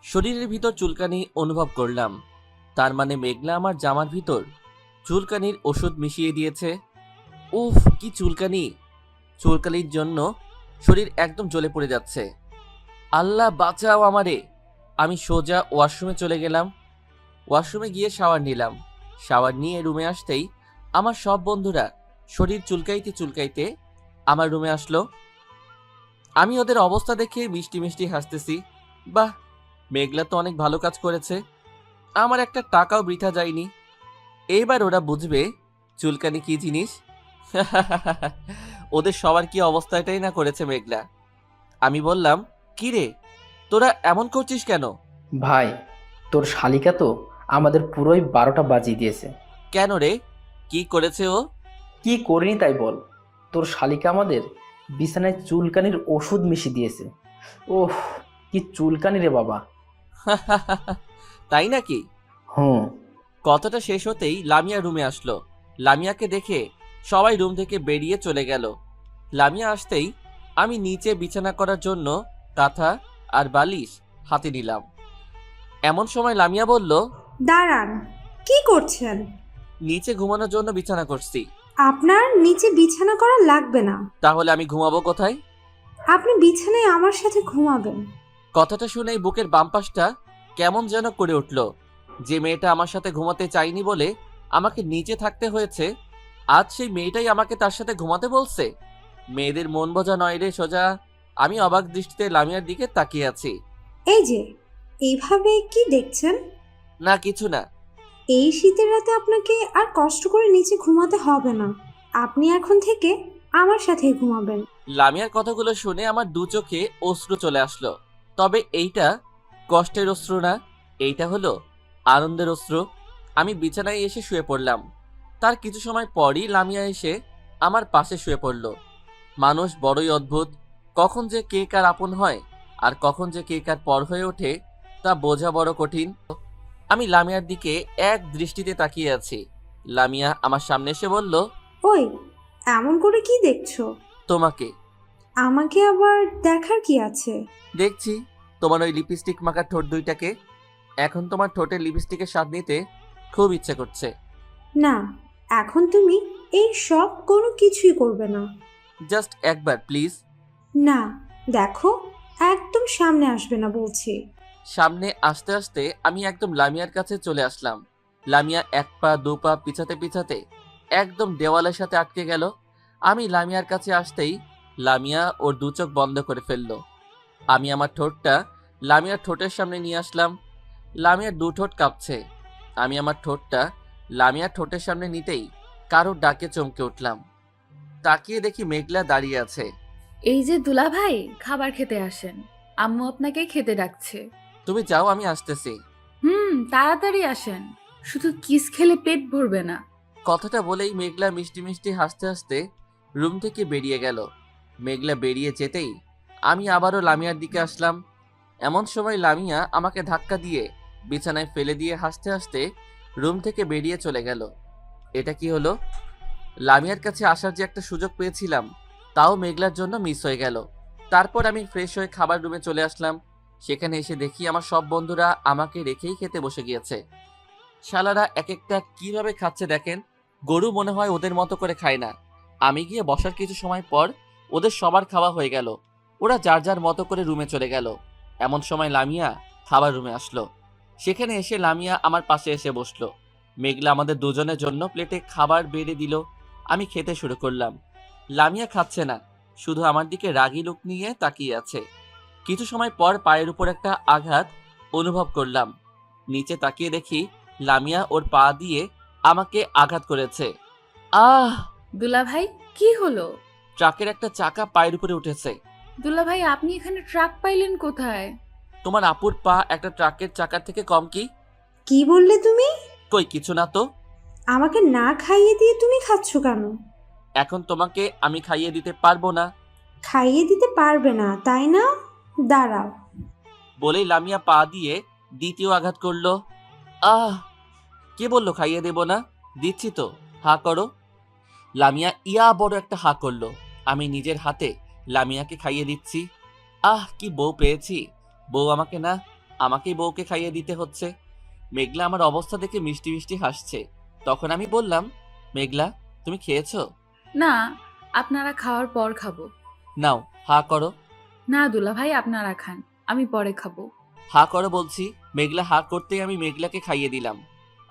শরীরের ভিতর চুলকানি অনুভব করলাম। তার মানে মেঘলা আমার জামার ভিতর চুলকানির ওষুধ মিশিয়ে দিয়েছে। উফ, কি চুলকানি! চুলকানির জন্য শরীর একদম জ্বলে পড়ে যাচ্ছে। আল্লাহ বাঁচাও আমারে! আমি সোজা ওয়াশরুমে চলে গেলাম। ওয়াশরুমে গিয়ে শাওয়ার নিলাম। শাওয়ার নিয়ে রুমে আসতেই আমার সব বন্ধুরা শরীর চুলকাইতে চুলকাইতে আমার রুমে আসলো। আমি ওদের অবস্থা দেখে মিষ্টি মিষ্টি হাসতেছি। বাহ, মেঘলা তো অনেক ভালো কাজ করেছে, আমার একটা টাকাও বৃথা যায়নি। এইবার ওরা বুঝবে চুলকানি কি জিনিস। ওদের সবার কি অবস্থাটাই না করেছে মেঘলা। আমি বললাম, কি রে, তোরা এমন করছিস কেন? ভাই, তোর শালিকা তো আমাদের পুরোই 12টা বাজিয়ে দিয়েছে। কেন রে, কি করেছে ও? কি করিনি তাই বল। তোর শালিকা আমাদের বিছানায় চুলকানির ওষুধ মিশিয়ে দিয়েছে। ওহ, কি চুলকানি রে বাবা! তাই নাকি? হুম। কথাটা শেষ হতেই লামিয়া রুমে আসলো। লামিয়াকে দেখে সবাই রুম থেকে বেরিয়ে চলে গেল। লামিয়া আসতেই আমি নিচে বিছানা করার জন্য কাঁথা আর বালিশ হাতে নিলাম। এমন সময় লামিয়া বলল, দাঁড়ান, কি করছেন? নিচে ঘুমানোর জন্য বিছানা করছি। আপনার নিচে বিছানা করা লাগবে না। তাহলে আমি ঘুমাবো কোথায়? আপনি বিছানায় আমার সাথে ঘুমাবেন। কথাটা শুনেই বুকের বাম পাশটা কেমন যেন করে উঠল। যে মেয়েটা আমার সাথে ঘুমাতে চাইনি বলে আমাকে নিচে থাকতে হয়েছে, আজ সেই মেয়েটাই আমাকে তার সাথে ঘুমাতে বলছে। মেয়েদের মন বোঝা নয় রে সোজা। আমি অবাক দৃষ্টিতে লামিয়ার দিকে তাকিয়ে আছি। এই যে, এইভাবে কি দেখছেন? না, কিছু না। এই শীতের রাতে আপনাকে আর কষ্ট করে নিচে ঘুমাতে হবে না। আপনি এখন থেকে আমার সাথেই ঘুমাবেন। লামিয়ার কথাগুলো শুনে আমার দু চোখে অশ্রু চলে আসলো। তবে এইটা কষ্টের অশ্রু না, এইটা হলো আনন্দের অশ্রু। আমি বিছানায় এসে শুয়ে পড়লাম। তার কিছু সময় পরই লামিয়া এসে আমার পাশে শুয়ে পড়ল। মানুষ বড়ই অদ্ভুত, কখন যে কে কার আপন হয় আর কখন যে কে কার পর হয়ে ওঠে তা বোঝা বড় কঠিন। আমি লামিয়ার দিকে এক দৃষ্টিতে তাকিয়ে আছি। লামিয়া আমার সামনে এসে বলল, ওই, এমন করে কি দেখছো? তোমাকে আমাকে আবার দেখার কি আছে? দেখছি তোমার ওই লিপস্টিক মাখা ঠোঁট দুইটাকে। এখন তোমার ঠোঁটের লিপস্টিকের স্বাদ নিতে খুব ইচ্ছে করছে। না, এখন তুমি এই সব কোনো কিছুই করবে না। জাস্ট একবার প্লিজ। না, দেখো, একদম সামনে আসবে না বলছি। সামনে আসতে আসতে আমি একদম লামিয়ার কাছে চলে আসলাম। লামিয়া এক পা দু পা পিছাতে পিছাতে একদম দেওয়ালের সাথে আটকে গেল। আমি লামিয়ার কাছে আসতেই লামিয়া ওর দু চোখ বন্ধ করে ফেললো। আমি আমার ঠোঁটটা লামিয়ার ঠোঁটের সামনে নিয়ে আসলাম। লামিয়ার দু ঠোঁট কাঁপছে। আমি আমার ঠোঁটটা লামিয়ার ঠোঁটের সামনে নিতেই কারোর ডাকে চমকে উঠলাম। তাকিয়ে দেখি মেঘলা দাঁড়িয়ে আছে। এই যে দুলাভাই, খাবার খেতে আসেন, আম্মু আপনাকে খেতে ডাকছে। তুমি যাও, আমি আসতেছি। তাড়াতাড়ি আসেন, শুধু কিস খেলে পেট ভরবে না। কথাটা বলেই মেঘলা মিষ্টি মিষ্টি হাসতে হাসতে রুম থেকে বেরিয়ে গেল। মেঘলা বেরিয়ে যেতেই আমি আবারও লামিয়ার দিকে আসলাম। এমন সময় লামিয়া আমাকে ধাক্কা দিয়ে বিছানায় ফেলে দিয়ে হাসতে হাসতে রুম থেকে বেরিয়ে চলে গেল। এটা কি হলো? লামিয়ার কাছে আসার যে একটা সুযোগ পেয়েছিলাম তাও মেঘলার জন্য মিস হয়ে গেল। তারপর আমি ফ্রেশ হয়ে খাবার রুমে চলে আসলাম। সেখানে এসে দেখি আমার সব বন্ধুরা আমাকে রেখেই খেতে বসে গিয়েছে। শালারা এক একটা কিভাবে খাচ্ছে দেখেন, গরু মনে হয় ওদের মতো করে খায় না। আমি গিয়ে বসার কিছু সময় পর ওদের সবার খাওয়া হয়ে গেল। ওরা যার যার মতো করে রুমে চলে গেল। এমন সময় লামিয়া খাবার রুমে আসলো। সেখানে এসে লামিয়া আমার পাশে এসে বসলো। মেঘলা আমাদের দুজনের জন্য প্লেটে খাবার বেড়ে দিল। আমি খেতে শুরু করলাম। লামিয়া খাচ্ছে না, শুধু আমার দিকে রাগী লুক নিয়ে তাকিয়ে আছে। কিছু সময় পর পায়ের উপর একটা আঘাত অনুভব করলাম। নিচে তাকিয়ে দেখি লামিয়া ওর পা দিয়ে আমাকে আঘাত করেছে। আহ! দুলাভাই, কি হলো? ট্রাকের একটা চাকা পায়ের উপরে উঠেছে। দুলাভাই, আপনি এখানে ট্রাক পাইলেন কোথায়? তোমার আপুর পা একটা ট্রাকের চাকার থেকে কম কি? কি বললে তুমি? কই কিছু না তো। আমাকে না খাইয়ে দিয়ে তুমি খাচ্ছ কেন? এখন তোমাকে আমি খাইয়ে দিতে পারবো না। খাইয়ে দিতে পারবে না, তাই না? দাঁড়াও। বলেই লামিয়া পা দিয়ে দ্বিতীয় আঘাত করলো। আহ! কে বললো খাইয়ে দেব না? দিচ্ছি তো, হা করো। লামিয়া ইয়া বড় একটা হা করলো। আমি নিজের হাতে লামিয়াকে খাইয়ে দিচ্ছি। আহ, কি বউ পেয়েছি! বউ আমাকে না, আমাকেই বউকে খাইয়ে দিতে হচ্ছে। মেঘলা আমার অবস্থা দেখে মিষ্টি মিষ্টি হাসছে। তখন আমি বললাম, মেঘলা, তুমি খেয়েছো? না, আপনারা খাওয়ার পর খাবো। নাও, হা করো। না দুলাভাই, আপনারা খান, আমি পরে খাবো। হা করো বলছি। মেঘলা হা করতেই আমি মেঘলাকে খাইয়ে দিলাম।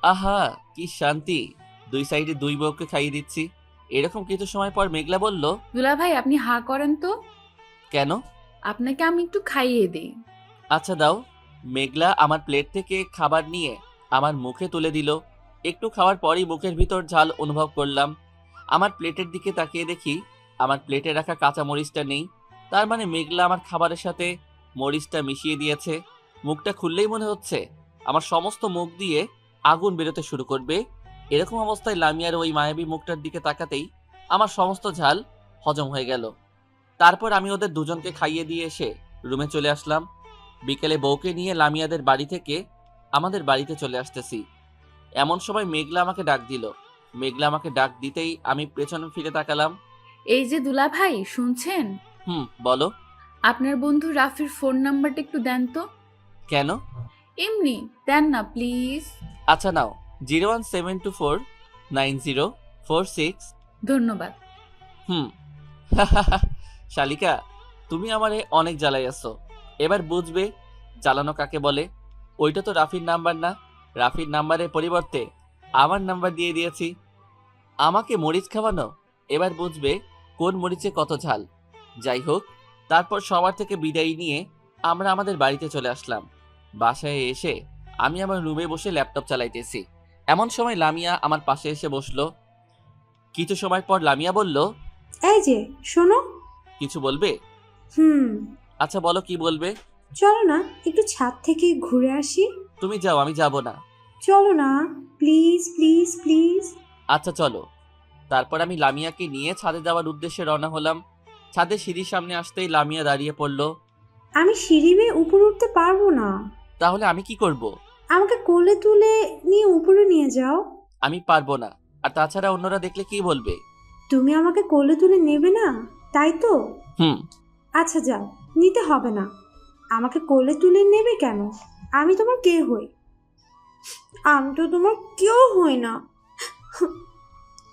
আহা, কি শান্তি! দুই সাইডে দুই বউকে খাইয়ে দিচ্ছি। এরকম কিছু সময় পর মেঘলা বলল, দুলাভাই, আপনি হা করেন তো, কেন? আপনাকে আমি একটু খাইয়ে দিই। আচ্ছা দাও। মেঘলা আমার প্লেট থেকে খাবার নিয়ে আমার মুখে তুলে দিল। একটু খাওয়ার পরই মুখের ভিতর ঝাল অনুভব করলাম। আমার প্লেটের দিকে তাকিয়ে দেখি আমার প্লেটে রাখা কাঁচা মরিচটা নেই। তার মানে মেঘলা আমার খাবারের সাথে মরিচটা মিশিয়ে দিয়েছে। মুখটা খুললেই মনে হচ্ছে আমার সমস্ত মুখ দিয়ে আগুন বেরোতে শুরু করবে। এরকম অবস্থায় লামিয়ার ওই মায়াবী মুখটার দিকে তাকাতেই আমার সমস্ত ঝাল হজম হয়ে গেল। তারপর আমি ওদের দুজনকে খাইয়ে দিয়ে এসে রুমে চলে আসলাম। বিকেলে বউকে নিয়ে লামিয়াদের বাড়ি থেকে আমাদের বাড়িতে চলে আসতেছি। এমন সময় মেঘলা আমাকে ডাক দিল। মেঘলা আমাকে ডাক দিতেই আমি পেছনে ফিরে তাকালাম। এই যে দুলাভাই, শুনছেন? বলো। আপনার বন্ধু রাফির ফোন নাম্বারটা একটু দেন তো। কেন? এমনি দেন না প্লিজ। আচ্ছা নাও, 017249046। ধন্যবাদ। শালিকা, তুমি আমারে অনেক জ্বালাইয়াছো। এবার বুঝবে জ্বালানো কাকে বলে। ওইটা তো রাফির নাম্বার না। রাফির নাম্বারের পরিবর্তে আমার নাম্বার দিয়ে দিয়েছি। আমাকে মরিচ খাওয়ানো, এবার বুঝবে কোন মরিচে কত ঝাল। যাই হোক, তারপর সবার থেকে বিদায় নিয়ে আমরা আমাদের বাড়িতে চলে আসলাম। বাসায় এসে আমি আমার রুমে বসে ল্যাপটপ চালাইতেছি। এমন সময় লামিয়া আমার পাশে এসে বসলো। কিছু সময় পর লামিয়া বলল, এই যে শোনো। কিছু বলবে? আচ্ছা বলো, কি বলবে? চলো না একটু ছাদ থেকে ঘুরে আসি। তুমি যাও, আমি যাব না। চলো না, প্লিজ প্লিজ প্লিজ। আচ্ছা চলো। তারপর আমি লামিয়াকে নিয়ে ছাদে যাওয়ার উদ্দেশ্যে রওনা হলাম। ছাদে সিঁড়ির সামনে আসতেই লামিয়া দাঁড়িয়ে পড়ল। আমি সিঁড়ি বেয়ে উপরে উঠতে পারবো না। তাহলে আমি কি করব? আমাকে কোলে তুলে নিয়ে উপরে নিয়ে যাও। আমি পারবো না। আর তাছাড়া অন্যরা দেখলে কি বলবে? তুমি আমাকে কোলে তুলে নেবে না, তাই তো? হুম। আচ্ছা যাও, নিতে হবে না। আমাকে কোলে তুলে নেবে কেন? আমি তোমার কে হই? আমি তো তোমার কেউ হই না।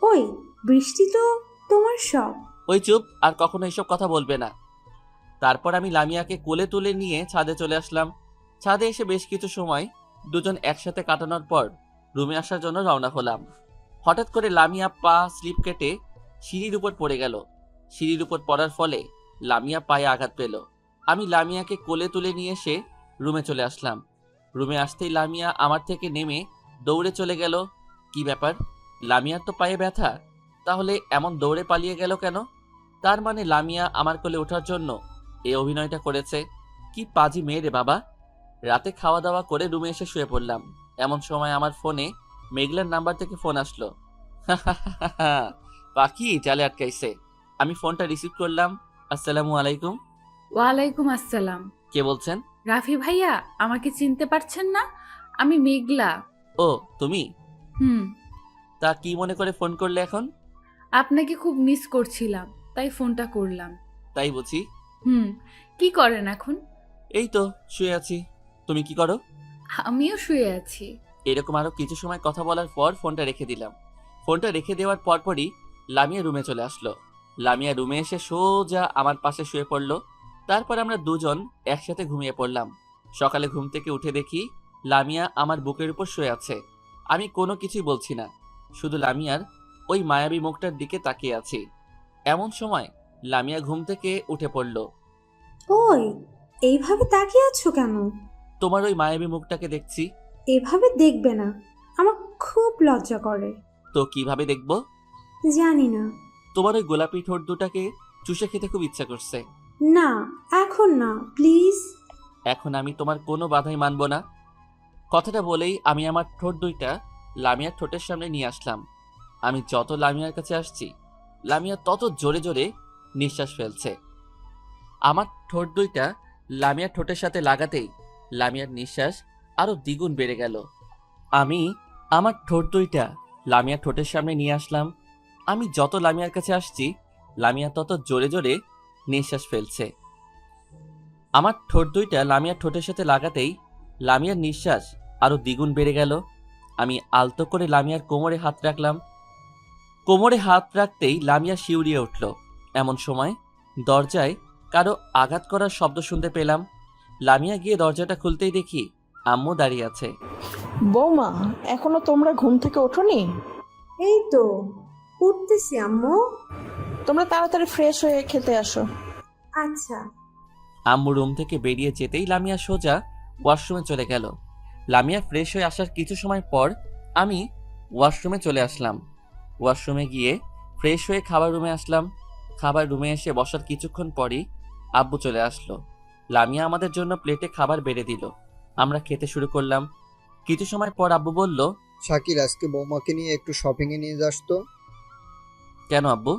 ওই বৃষ্টি তো তোমার সব। ওই চুপ, আর কখনো এসব কথা বলবে না। তারপর আমি লামিয়াকে কোলে তুলে নিয়ে ছাদে চলে আসলাম। ছাদে এসে বেশ কিছু সময় দুজন একসাথে কাটানোর পর রুমে আসার জন্য রওনা হলাম। হঠাৎ করে লামিয়া পা স্লিপ কেটে সিঁড়ির উপর পড়ে গেল। সিঁড়ির উপর পড়ার ফলে লামিয়া পায়ে আঘাত পেল। আমি লামিয়াকে কোলে তুলে নিয়ে এসে রুমে চলে আসলাম। রুমে আসতেই লামিয়া আমার থেকে নেমে দৌড়ে চলে গেল। কি ব্যাপার, লামিয়ার তো পায়ে ব্যথা, তাহলে এমন দৌড়ে পালিয়ে গেল কেন? তার মানে লামিয়া আমার কোলে ওঠার জন্য এই অভিনয়টা করেছে। কি পাজি মেয়ে রে বাবা। রাতে খাওয়া দাওয়া করে রুমে এসে শুয়ে পড়লাম। এমন সময় আমার ফোনে মেঘলার নাম্বার থেকে ফোন আসলো। পাখি জালে আটকাইছে। আমি ফোনটা রিসিভ করলাম। আসসালামু আলাইকুম। ওয়ালাইকুম আসসালাম। কে বলছেন? রাফি ভাইয়া, আমাকে চিনতে পারছেন না? আমি মেঘলা। ও তুমি? হুম। তা কি মনে করে ফোন করলে এখন? আপনাকে খুব মিস করছিলাম, তাই ফোনটা করলাম। তাই বুঝি। হুম। কি করেন এখন? এই তো শুয়ে আছি। তুমি কি করো? আমিও শুয়ে আছি। এরকম আরো কিছু সময় কথা বলার পর ফোনটা রেখে দিলাম। ফোনটা রেখে দেওয়ার পরপরই লামিয়া রুমে চলে আসলো। লামিয়া রুমে এসে সোজা আমার পাশে শুয়ে পড়লো। তারপর আমরা দুজন একসাথে ঘুমিয়ে পড়লাম। সকালে ঘুম থেকে উঠে দেখি লামিয়া আমার বুকের উপর শুয়ে আছে। আমি কোনো কিছুই বলছি না, শুধু লামিয়ার ওই মায়াবী মুখটার দিকে তাকিয়ে আছি। এমন সময় লামিয়া ঘুম থেকে উঠে পড়ল। ওই এইভাবে তাকিয়ে আছো কেন? তোমার ওই মায়াবী মুখটাকে দেখছি। এভাবে দেখবে না, আমার খুব লজ্জা করে। তো কিভাবে দেখবো? জানি না। তোমার ওই গোলাপি ঠোঁট দুটাকে চুষে খেতে খুব ইচ্ছা করছে। না, এখন না, প্লিজ। এখন আমি তোমার কোনো বাধাই মানব না। কথাটা বলেই আমি আমার ঠোঁট দুইটা লামিয়ার ঠোঁটের সামনে নিয়ে আসলাম। আমি যত লামিয়ার কাছে আসছি, লামিয়া তত জোরে জোরে নিঃশ্বাস ফেলছে। আমার ঠোঁট দুইটা লামিয়ার ঠোঁটের সাথে লাগাতেই লামিয়ার নিঃশ্বাস আরো দ্বিগুণ বেড়ে গেল। আমি আমার ঠোঁট দুইটা লামিয়ার ঠোঁটের সামনে নিয়ে আসলাম। আমি যত লামিয়ার কাছে আসছি, লামিয়া তত জোরে জোরে নিঃশ্বাস ফেলছে। আমার ঠোঁট দুইটা লামিয়ার ঠোঁটের সাথে লাগাতেই লামিয়ার নিঃশ্বাস আরো দ্বিগুণ বেড়ে গেল। আমি আলতো করে লামিয়ার কোমরে হাত রাখলাম। কোমরে হাত রাখতেই লামিয়া শিউরিয়ে উঠল। এমন সময় দরজায় কারো আঘাত করার শব্দ শুনতে পেলাম। লামিয়া গিয়ে দরজাটা খুলতেই দেখি আম্মু দাঁড়িয়ে আছে। বৌমা, এখনো তোমরা ঘুম থেকে ওঠোনি? এই তো উঠতেছি আম্মু। তোমরা তাড়াতাড়ি ফ্রেশ হয়ে খেতে আসো। আচ্ছা। আম্মু রুম থেকে বেরিয়ে যেতেই লামিয়া সোজা ওয়াশরুমে চলে গেল। লামিয়া ফ্রেশ হয়ে আসার কিছু সময় পর আমি ওয়াশরুমে চলে আসলাম। ওয়াশরুমে গিয়ে ফ্রেশ হয়ে খাবার রুমে আসলাম। খাবার রুমে এসে বসার কিছুক্ষণ পরই আব্বু চলে আসলো। লামিয়া আমাদের জন্য প্লেটে খাবার বেড়ে দিল। আমরা খেতে শুরু করলাম। কিছু সময় পর আব্বু বলল, শাকিল, আজকে বৌমাকে নিয়ে একটু শপিংয়ে নিয়ে যাস তো। কেন আব্বু?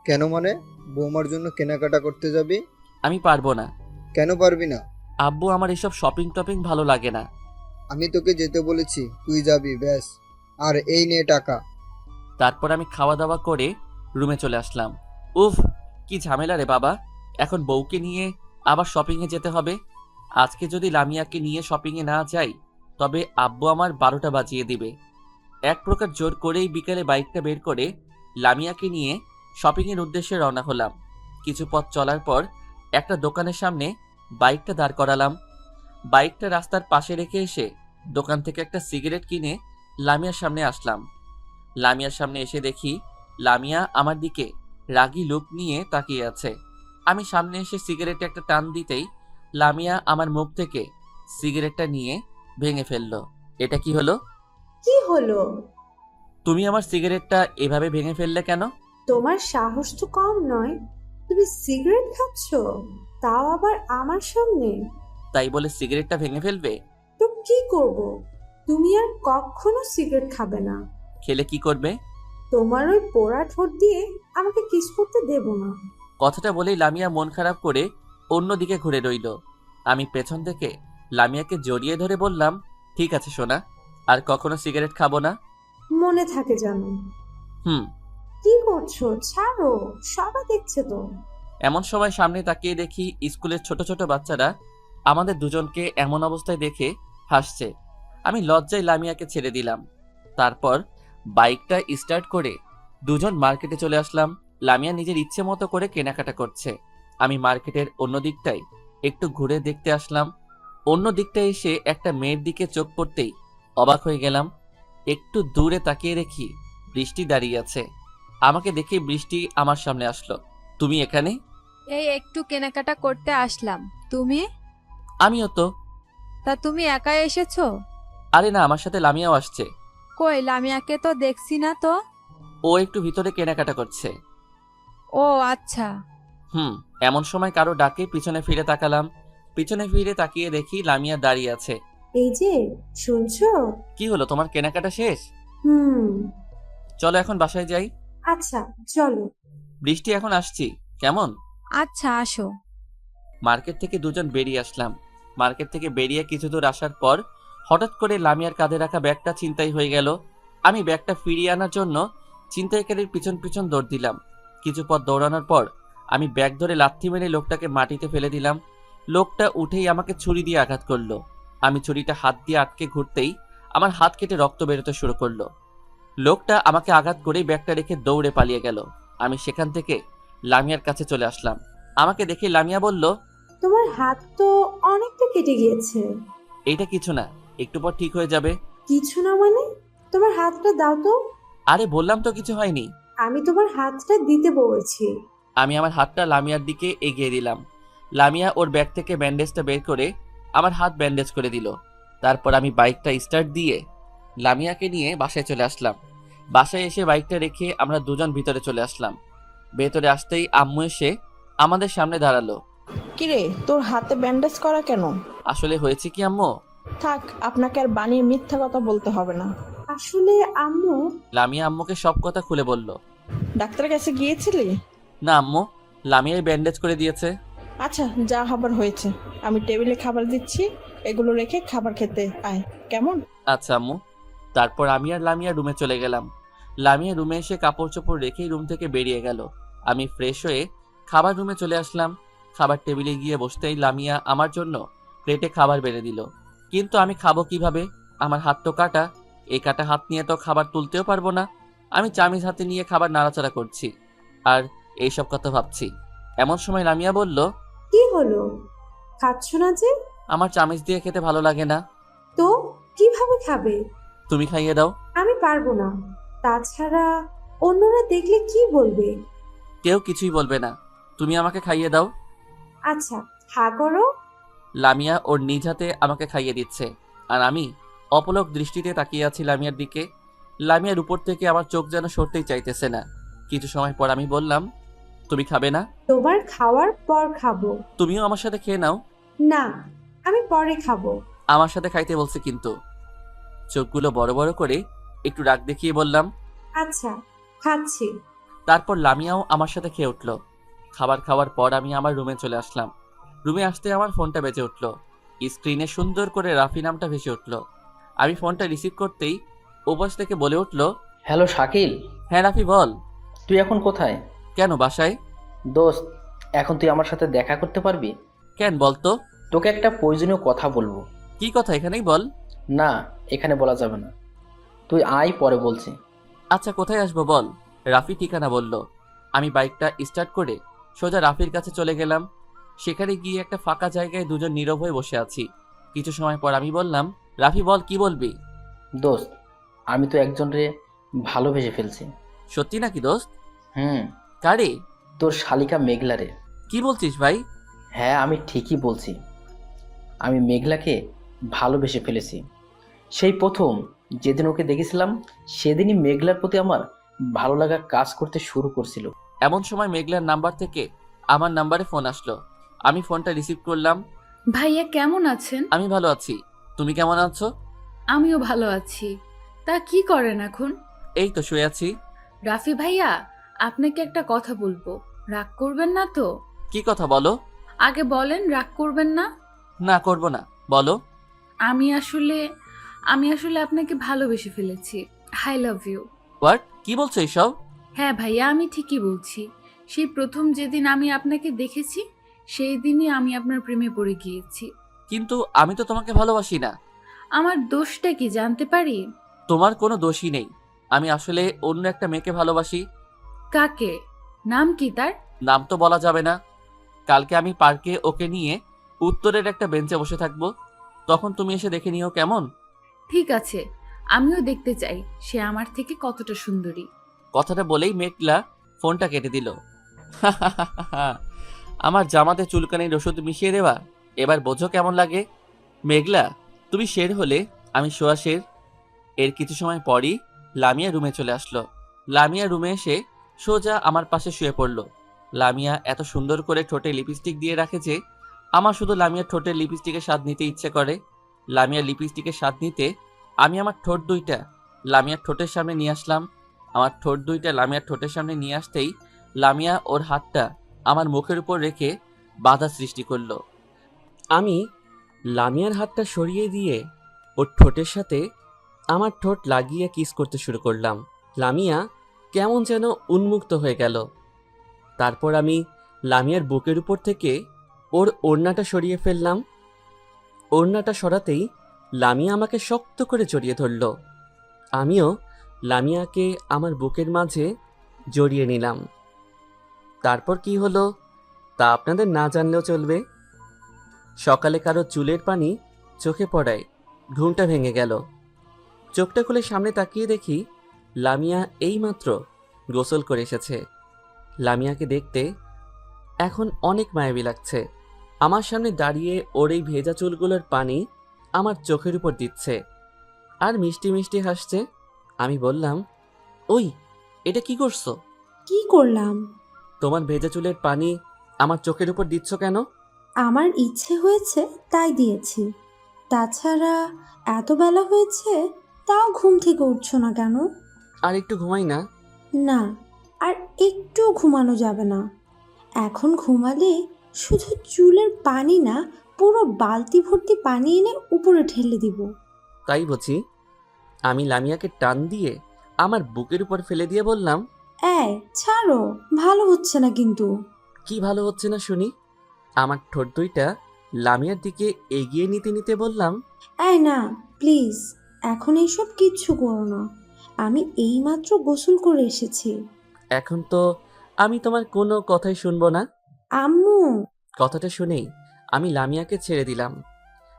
কেন মানে, বৌমার জন্য কেনাকাটা করতে যাবি। আমি পারবো না। কেন পারবি না? আব্বু, আমার এসব শপিং টপিং ভালো লাগে না। আমি তোকে যেতে বলেছি, তুই যাবি ব্যাস। আর এই নে টাকা। তারপর আমি খাওয়া দাওয়া করে রুমে চলে আসলাম। উফ, কি ঝামেলা রে বাবা। এখন বউকে নিয়ে আবার শপিংয়ে যেতে হবে। আজকে যদি লামিয়াকে নিয়ে শপিংয়ে না যাই, তবে আব্বু আমার 12টা বাজিয়ে দিবে। এক প্রকার জোর করেই বিকেলে বাইকটা বের করে লামিয়াকে নিয়ে শপিংয়ের উদ্দেশ্যে রওনা হলাম। কিছু পথ চলার পর একটা দোকানের সামনে বাইকটা দাঁড় করালাম। বাইকটা রাস্তার পাশে রেখে এসে দোকান থেকে একটা সিগারেট কিনে লামিয়ার সামনে আসলাম। লামিয়ার সামনে এসে দেখি লামিয়া আমার দিকে রাগী লুক নিয়ে তাকিয়ে আছে। আমি সামনে এসে সিগারেটে একটা টান দিতেই লামিয়া আমার মুখ থেকে সিগারেটটা নিয়ে ভেঙে ফেললো। এটা কি হলো? কি হলো? তুমি আমার সিগারেটটা এভাবে ভেঙে ফেললে কেন? তোমার সাহস তো কম নয়, তুমি সিগারেট খাচ্ছ, তাও আবার আমার সামনে। তাই বলে সিগারেটটা ভেঙে ফেলবে? তো কি করব? তুমি আর কখনো সিগারেট খাবে না। খেলে কি করবে? তোমার ওই পোড়া ঠোঁট দিয়ে আমাকে কিস করতে দেব না। কথাটা বলেই লামিয়া মন খারাপ করে অন্যদিকে ঘুরে রইল। আমি পেছন থেকে লামিয়াকে জড়িয়ে ধরে বললাম, ঠিক আছে সোনা, আর কখনো সিগারেট খাবো না। মনে থাকে জানো। হুম। কি করছো? ছাড়ো, সবাই দেখছে তো। এমন সময় সামনে তাকিয়ে দেখি স্কুলের ছোট ছোট বাচ্চারা আমাদের দুজনকে এমন অবস্থায় দেখে হাসছে। আমি লজ্জায় লামিয়াকে ছেড়ে দিলাম। তারপর বাইকটা স্টার্ট করে দুজন মার্কেটে চলে আসলাম। লামিয়া নিজের ইচ্ছে মতো করে কেনাকাটা করছে। আমি মার্কেটের অন্য দিকটায় একটু ঘুরে দেখতে আসলাম। অন্য দিকটায় এসে একটা মেয়ের দিকে চোখ পড়তেই অবাক হয়ে গেলাম। একটু দূরে তাকিয়ে দেখি বৃষ্টি দাঁড়িয়ে আছে। আমাকে দেখে বৃষ্টি আমার সামনে আসলো। তুমি এখানে? এই একটু কেনাকাটা করতে আসলাম। তুমি? আমিও তো। তা তুমি একাই এসেছো? আরে না, আমার সাথে লামিয়াও আসছে। কই, লামিয়াকে তো দেখছি না তো। ও একটু ভিতরে কেনাকাটা করছে। ও আচ্ছা। এমন সময় কারো ডাকে পিছনে ফিরে তাকালাম। পিছনে ফিরে তাকিয়ে দেখি লামিয়া দাঁড়িয়ে আছে। এই যে, শুনছো? কি হলো, তোমার কেনাকাটা শেষ? হুম। চলো এখন বাসায় যাই। আচ্ছা, চলো। বৃষ্টি, এখন আসছি কেমন? আচ্ছা, আসো। মার্কেট থেকে দুজন বেরিয়ে আসলাম। মার্কেট থেকে বেরিয়ে কিছু দূর আসার পর হঠাৎ করে লামিয়ার কাঁধে রাখা ব্যাগটা ছিনতাই হয়ে গেল। আমি ব্যাগটা ফিরিয়ে আনার জন্য ছিনতাইকারীর পিছন পিছন দৌড় দিলাম। কিছু পথ দৌড়ানোর পর আমি ব্যাগ ধরে লাথি মেরে লোকটাকে মাটিতে ফেলে দিলাম। লোকটা উঠেই আমাকে ছুরি দিয়ে আঘাত করলো। আমি ছুরিটা হাত দিয়ে আটকে ঘুরতেই আমার হাত কেটে রক্ত বেরোতে শুরু করলো। লোকটা আমাকে আঘাত করেই ব্যাগটা রেখে দৌড়ে পালিয়ে গেল। আমি সেখান থেকে লামিয়ার কাছে চলে আসলাম। আমাকে দেখে লামিয়া বলল, তোমার হাত তো অনেকটা কেটে গিয়েছে। এইটা কিছু না, একটু পর ঠিক হয়ে যাবে। কিছু না মানে? তোমার হাতটা দাও তো। আরে বললাম তো কিছু হয়নি। আমি তোমার হাতটা দিতে বলেছি। আমি আমার হাতটা লামিয়ার দিকে এগিয়ে দিলাম। লামিয়া ওর ব্যাগ থেকে ব্যান্ডেজটা বের করে আমার হাত ব্যান্ডেজ করে দিল। তারপর আমি বাইকটা স্টার্ট দিয়ে লামিয়াকে নিয়ে বাসায় চলে আসলাম। বাসায় এসে বাইকটা রেখে আমরা দুজন ভিতরে চলে আসলাম। ভেতরে আসতেই আম্মু এসে আমাদের সামনে দাঁড়ালো। কিরে, তোর হাতে ব্যান্ডেজ করা কেন? আসলে হয়েছে কি আম্মু? থাক, আপনাকে আর বানিয়ে মিথ্যা কথা বলতে হবে না। আসলে আম্মু। লামিয়া আম্মুকে সব কথা খুলে বলল। ডাক্তারের কাছে গিয়েছিলি? না আম্মু, লামিয়াই ব্যান্ডেজ করে দিয়েছে। আচ্ছা, যা হবার হয়েছে। আমি টেবিলে খাবার দিচ্ছি, এগুলো রেখে খাবার খেতে আয়, কেমন? আচ্ছা আম্মু। তারপর আমি আর লামিয়া রুমে চলে গেলাম। লামিয়া রুমে এসে কাপড় চোপড় রেখেই রুম থেকে বেরিয়ে গেল। আমি ফ্রেশ হয়ে খাবার রুমে চলে আসলাম। খাবার টেবিলে গিয়ে বসতেই লামিয়া আমার জন্য প্লেটে খাবার বেড়ে দিল। কিন্তু আমি খাবো কিভাবে? আমার হাত তো কাটা। এই কাটা হাত নিয়ে তো খাবার তুলতেও পারবো না। আমি চামিচ হাতে নিয়ে খাবার নাড়াচাড়া করছি আর এইসব কথা ভাবছি। এমন সময় লামিয়া বলল, কি হলো? খাচ্ছ না যে? আমার চামিচ দিয়ে খেতে ভালো লাগে না। তো কিভাবে খাবে? তুমি খাইয়ে দাও। আমি পারবো না। তাছাড়া অন্যরা দেখলে কি বলবে? কেউ কিছুই বলবে না, তুমি আমাকে খাইয়ে দাও। আচ্ছা, হা করো। লামিয়া ওর নিজ হাতে আমাকে খাইয়ে দিচ্ছে আর আমি অপলক দৃষ্টিতে তাকিয়ে আছি লামিয়ার দিকে। লামিয়ার উপর থেকে আমার চোখ যেন সরতেই চাইতেছে না। কিছু সময় পর আমি বললাম, তুমি খাবে না? তোমার খাওয়ার পর খাবো। তুমিও আমার সাথে খেয়ে নাও। না, আমি পরে খাবো। আমার সাথে খাইতে বলছে কিন্তু। চোখগুলো বড় বড় করে একটু রাগ দেখিয়ে বললাম, আচ্ছা, খাচ্ছি। তারপর লামিয়াও আমার সাথে খেয়ে উঠল। খাবার খাওয়ার পর আমি আমার রুমে চলে আসলাম। রুমে আসতে আমার ফোনটা বেজে উঠল। স্ক্রিনে সুন্দর করে রাফি নামটা ভেসে উঠল। আমি ফোনটা রিসিভ করতেই ওপাশ থেকে বলে উঠল, হ্যালো শাকিল। হ্যাঁ রাফি বল। তুই এখন কোথায়? কেন, বাসায়। দোস্ত, এখন তুই আমার সাথে দেখা করতে পারবি? কেন বলতো? তোকে একটা প্রয়োজনীয় কথা বলবো। কি কথা, এখানেই বল। না, এখানে বলা যাবে না, তুই আয়, পরে বলছি। আচ্ছা কোথায় আসবো বল। রাফি ঠিকানা বলল। আমি বাইকটা স্টার্ট করে সোজা রাফির কাছে চলে গেলাম। সেখানে গিয়ে একটা ফাঁকা জায়গায় দুজন নীরব হয়ে বসে আছি। কিছু সময় পর আমি বললাম, রাফি বল, কি বলবি? দোস্ত, আমি তো একজনরে ভালোবেসে ফেলছি। সত্যি নাকি দোস্ত? হুম। কারে? তোর শালিকা মেঘলারে। কি বলছিস ভাই? হ্যাঁ, আমি ঠিকই বলছি। আমি মেঘলাকে ভালোবেসে ফেলেছি। সেই প্রথম যেদিন ওকে দেখেছিলাম, সেদিনই মেঘলার প্রতি আমার ভালো লাগা কাজ করতে শুরু করছিল। এমন সময় মেঘলার নাম্বার থেকে আমার নাম্বারে ফোন আসলো। আমি ফোনটা রিসিভ করলাম। ভাইয়া কেমন আছেন? আমি ভালো আছি, তুমি কেমন আছো? আমিও ভালো আছি। তা কি করেন এখন? এই তো শুয়ে আছি। রাফি ভাইয়া, আপনাকে একটা কথা বলবো, রাগ করবেন না তো? কি কথা বলো? আগে বলেন, রাগ করবেন না? না, করব না, বলো। আমি আসলে আমি আসলে আপনাকে ভালোবেসে ফেলেছি। I love you. হোয়াট? কি বলছো এইসব? হ্যাঁ ভাইয়া, আমি ঠিকই বলছি। সেই প্রথম যেদিন আমি আপনাকে দেখেছি, সেই দিনই আমি আপনার প্রেমে পড়ে গিয়েছি। কিন্তু আমি তো তোমাকে ভালোবাসি না। আমার দোষটা কি জানতে পারি? তোমার কোনো দোষই নেই। আমি আসলে অন্য একটা মেয়েকে ভালোবাসি। কাকে? নাম কি তার? নাম তো বলা যাবে না। কালকে আমি পার্কে ওকে নিয়ে উত্তরের একটা বেঞ্চে বসে থাকবো, তখন তুমি এসে দেখে নিও, কেমন? ঠিক আছে, আমিও দেখতে চাই সে আমার থেকে কতটা সুন্দরী। কথাটা বলেই মেঘলা ফোনটা কেটে দিল। আমার জামাতে চুলকানির ওষুধ মিশিয়ে দেওয়া, এবার বোঝো কেমন লাগে। মেঘলা, তুমি শের হলে আমি শোয়া শের। এর কিছু সময় পরই লামিয়া রুমে চলে আসলো। লামিয়া রুমে এসে সোজা আমার পাশে শুয়ে পড়ল। লামিয়া এত সুন্দর করে ঠোঁটে লিপস্টিক দিয়ে রাখে যে আমার শুধু লামিয়ার ঠোঁটের লিপস্টিকের স্বাদ নিতে ইচ্ছে করে। লামিয়ার লিপস্টিকের স্বাদ নিতে আমি আমার ঠোঁট দুইটা লামিয়ার ঠোঁটের সামনে নিয়ে আসলাম। আমার ঠোঁট দুইটা লামিয়ার ঠোঁটের সামনে নিয়ে আসতেই লামিয়া ওর হাতটা আমার মুখের উপর রেখে বাধা সৃষ্টি করলো। আমি লামিয়ার হাতটা সরিয়ে দিয়ে ওর ঠোঁটের সাথে আমার ঠোঁট লাগিয়ে কিস করতে শুরু করলাম। লামিয়া কেমন যেন উন্মুক্ত হয়ে গেল। তারপর আমি লামিয়ার বুকের উপর থেকে ওর ওড়নাটা সরিয়ে ফেললাম। ওড়নাটা সরাতেই লামিয়া আমাকে শক্ত করে জড়িয়ে ধরল। আমিও লামিয়াকে আমার বুকের মাঝে জড়িয়ে নিলাম। তারপর কি হলো তা আপনাদের না জানলেও চলবে। সকালে কারো চুলের পানি চোখে পড়ায় ঘুমটা ভেঙে গেল। চোখটা খুলে সামনে তাকিয়ে দেখি লামিয়া এইমাত্র গোসল করে এসেছে। লামিয়াকে দেখতে এখন অনেক মায়াবী লাগছে। আমার সামনে দাঁড়িয়ে ওর এই ভেজা চুলগুলোর পানি আমার চোখের উপর দিচ্ছে আর মিষ্টি মিষ্টি হাসছে। আমি বললাম, ওই, এটা কি করছো? কি করলাম? তোমার ভেজা চুলের পানি আমার চোখের উপর দিচ্ছ কেন? আমার ইচ্ছে হয়েছে তাই দিয়েছি। তাছাড়া এত বেলা হয়েছে, তাও ঘুম থেকে উঠছো না কেন? আর একটু ঘুমাই না? না, আর একটু ঘুমানো যাবে না। এখন ঘুমালে শুধু চুলের পানি না, পুরো বালতি ভর্তি পানি এনে উপরে ঢেলে দিব। তাই বুঝি? আমি লামিয়াকে টান দিয়ে আমার বুকের উপর ফেলে দিয়ে বললাম, এই ছাড়ো, ভালো হচ্ছে না কিন্তু। কি ভালো হচ্ছে না শুনি? আমার ঠোঁট দুইটা লামিয়ার দিকে এগিয়ে নিতে নিতে বললাম, এই না, প্লিজ, এখন এইসব কিচ্ছু করো না। আমি এইমাত্র গোসল করে এসেছি। এখন তো আমি তোমার কোনো কথাই শুনবো না। আম্মু! কথাটা শুনেই আমি লামিয়াকে ছেড়ে দিলাম।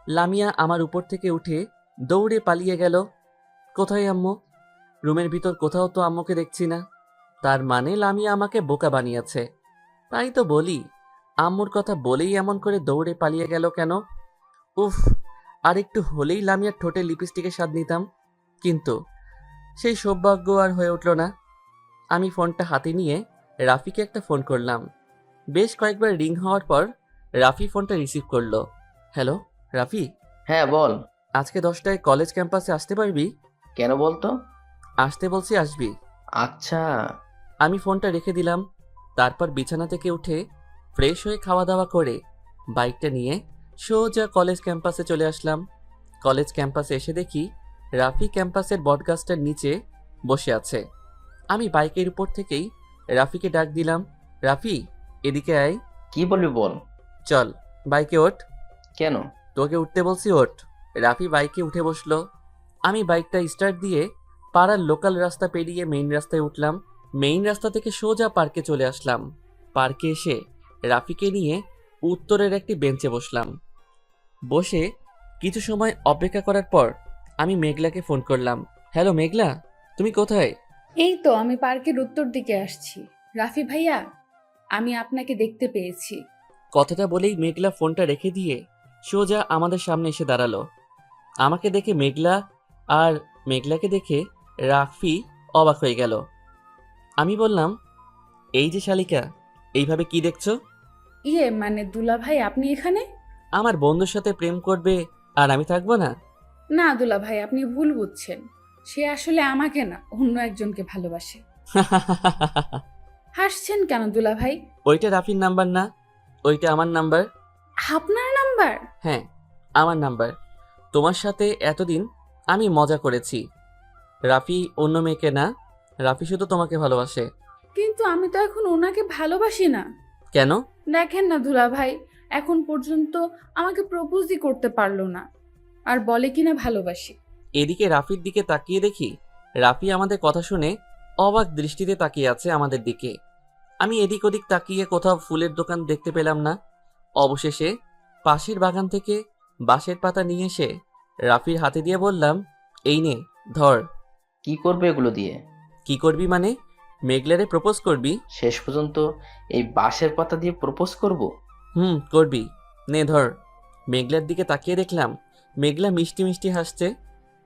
লামিয়া আমার উপর থেকে উঠে দৌড়ে পালিয়ে গেল। কোথায় আম্মু? রুমের ভিতর কোথাও তো আম্মুকে দেখছি না। তার মানে লামিয়া আমাকে বোকা বানিয়েছে। তাই তো বলি, আম্মুর কথা বলেই এমন করে দৌড়ে পালিয়ে গেল কেন? উফ, আর একটু হলেই লামিয়ার ঠোঁটে লিপস্টিকের স্বাদ নিতাম, কিন্তু সেই সৌভাগ্য আর হয়ে উঠল না। আমি ফোনটা হাতে নিয়ে রাফিকে একটা ফোন করলাম। বেশ কয়েকবার রিং হওয়ার পর রাফি ফোনটা রিসিভ করলো। হ্যালো রাফি, হ্যাঁ বল। আজকে 10টায় কলেজ ক্যাম্পাসে আসতে পারবি? কেন বলতো? আসতে বলছি, আসবি। আচ্ছা। আমি ফোনটা রেখে দিলাম। তারপর বিছানা থেকে উঠে ফ্রেশ হয়ে খাওয়া দাওয়া করে বাইকটা নিয়ে সোজা কলেজ ক্যাম্পাসে চলে আসলাম। কলেজ ক্যাম্পাসে এসে দেখি রাফি ক্যাম্পাসের বটগাছটার নিচে বসে আছে। আমি বাইকের উপর থেকেই রাফিকে ডাক দিলাম, রাফি এদিকে আয়। কি বলবি বল। চল বাইকে ওঠ। কেন? তোকে উঠতে বলছি, ওঠ। রাফি বাইকে উঠে বসলো। আমি বাইকটা স্টার্ট দিয়ে পাড়ার লোকাল রাস্তা পেরিয়ে মেইন রাস্তায় উঠলাম। মেইন রাস্তা থেকে সোজা পার্কে চলে আসলাম। পার্কে এসে রাফিকে নিয়ে উত্তরের একটি বেঞ্চে বসলাম। বসে কিছু সময় অপেক্ষা করার পর আমি মেঘলাকে ফোন করলাম। হ্যালো মেঘলা, তুমি কোথায়? এই তো আমি পার্কের উত্তর দিকে আসছি। রাফি ভাইয়া, আমি আপনাকে দেখতে পেয়েছি। কথাটা বলেই মেঘলা ফোনটা রেখে দিয়ে সোজা আমাদের সামনে এসে দাঁড়ালো। আমাকে দেখে মেঘলা আর মেঘলাকে দেখে রাফি অবাক হয়ে গেল। আমি বললাম, এই যে শালিকা, এইভাবে কি দেখছো? মানে দুলা ভাই, আপনি এখানে? আমার বন্ধুর সাথে প্রেম করবে আর আমি থাকবো না? না দুলা ভাই, আপনি ভুল বুঝছেন। সে আসলে আমাকে না, অন্য একজনকে ভালোবাসে। হাসছেন কেন দুলা ভাই? ওইটা রাফির নাম্বার না, ওইটা আমার নাম্বার। আপনার নাম্বার? হ্যাঁ, আমার নাম্বার। তোমার সাথে এতদিন আমি মজা করেছি। রাফি অন্য মেয়েকে না, রাফি শুধু তোমাকে ভালোবাসে। কিন্তু আমি তো এখন ওনাকে ভালোবাসি না। কেন? দেখেন না দুলা ভাই, এখন পর্যন্ত আমাকে প্রপোজই করতে পারলো না, আর বলে কিনা ভালোবাসি। এদিকে রাফির দিকে তাকিয়ে দেখি রাফি আমাদের কথা শুনে অবাক দৃষ্টিতে তাকিয়ে আছে আমাদের দিকে। আমি এদিক ওদিক তাকিয়ে কোথাও ফুলের দোকান দেখতে পেলাম না। অবশেষে পাশের বাগান থেকে বাঁশের পাতা নিয়ে এসে রাফির হাতে দিয়ে বললাম, এই নে ধর। কি করবে এগুলো দিয়ে? কি করবি মানে? মেঘলারে প্রপোজ করবি? শেষ পর্যন্ত এই বাঁশের পাতা দিয়ে প্রপোজ করব? করবি। নে ধর। মেঘলার দিকে তাকিয়ে দেখলাম মেঘলা মিষ্টি মিষ্টি হাসছে।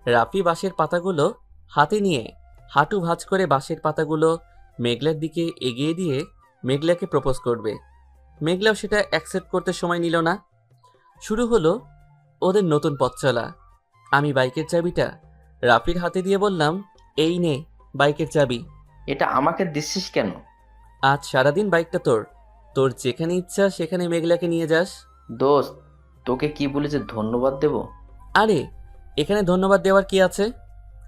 রাফি বাঁশের পাতাগুলো হাতে নিয়ে হাঁটু ভাঁজ করে বাঁশের পাতাগুলো মেঘলার দিকে এগিয়ে দিয়ে মেঘলাকে প্রপোজ করবে। মেঘলাও সেটা অ্যাকসেপ্ট করতে সময় নিল না। শুরু হলো ওদের নতুন পথ চলা। আমি বাইকের চাবিটা রাফির হাতে দিয়ে বললাম, এই নে বাইকের চাবি। এটা আমাকে দিচ্ছিস কেন? আজ সারাদিন বাইকটা তোর, তোর যেখানে ইচ্ছা সেখানে মেঘলাকে নিয়ে যাস। দোস্ত, তোকে কি বলে যে ধন্যবাদ দেব? আরে এখানে ধন্যবাদ দেওয়ার কি আছে?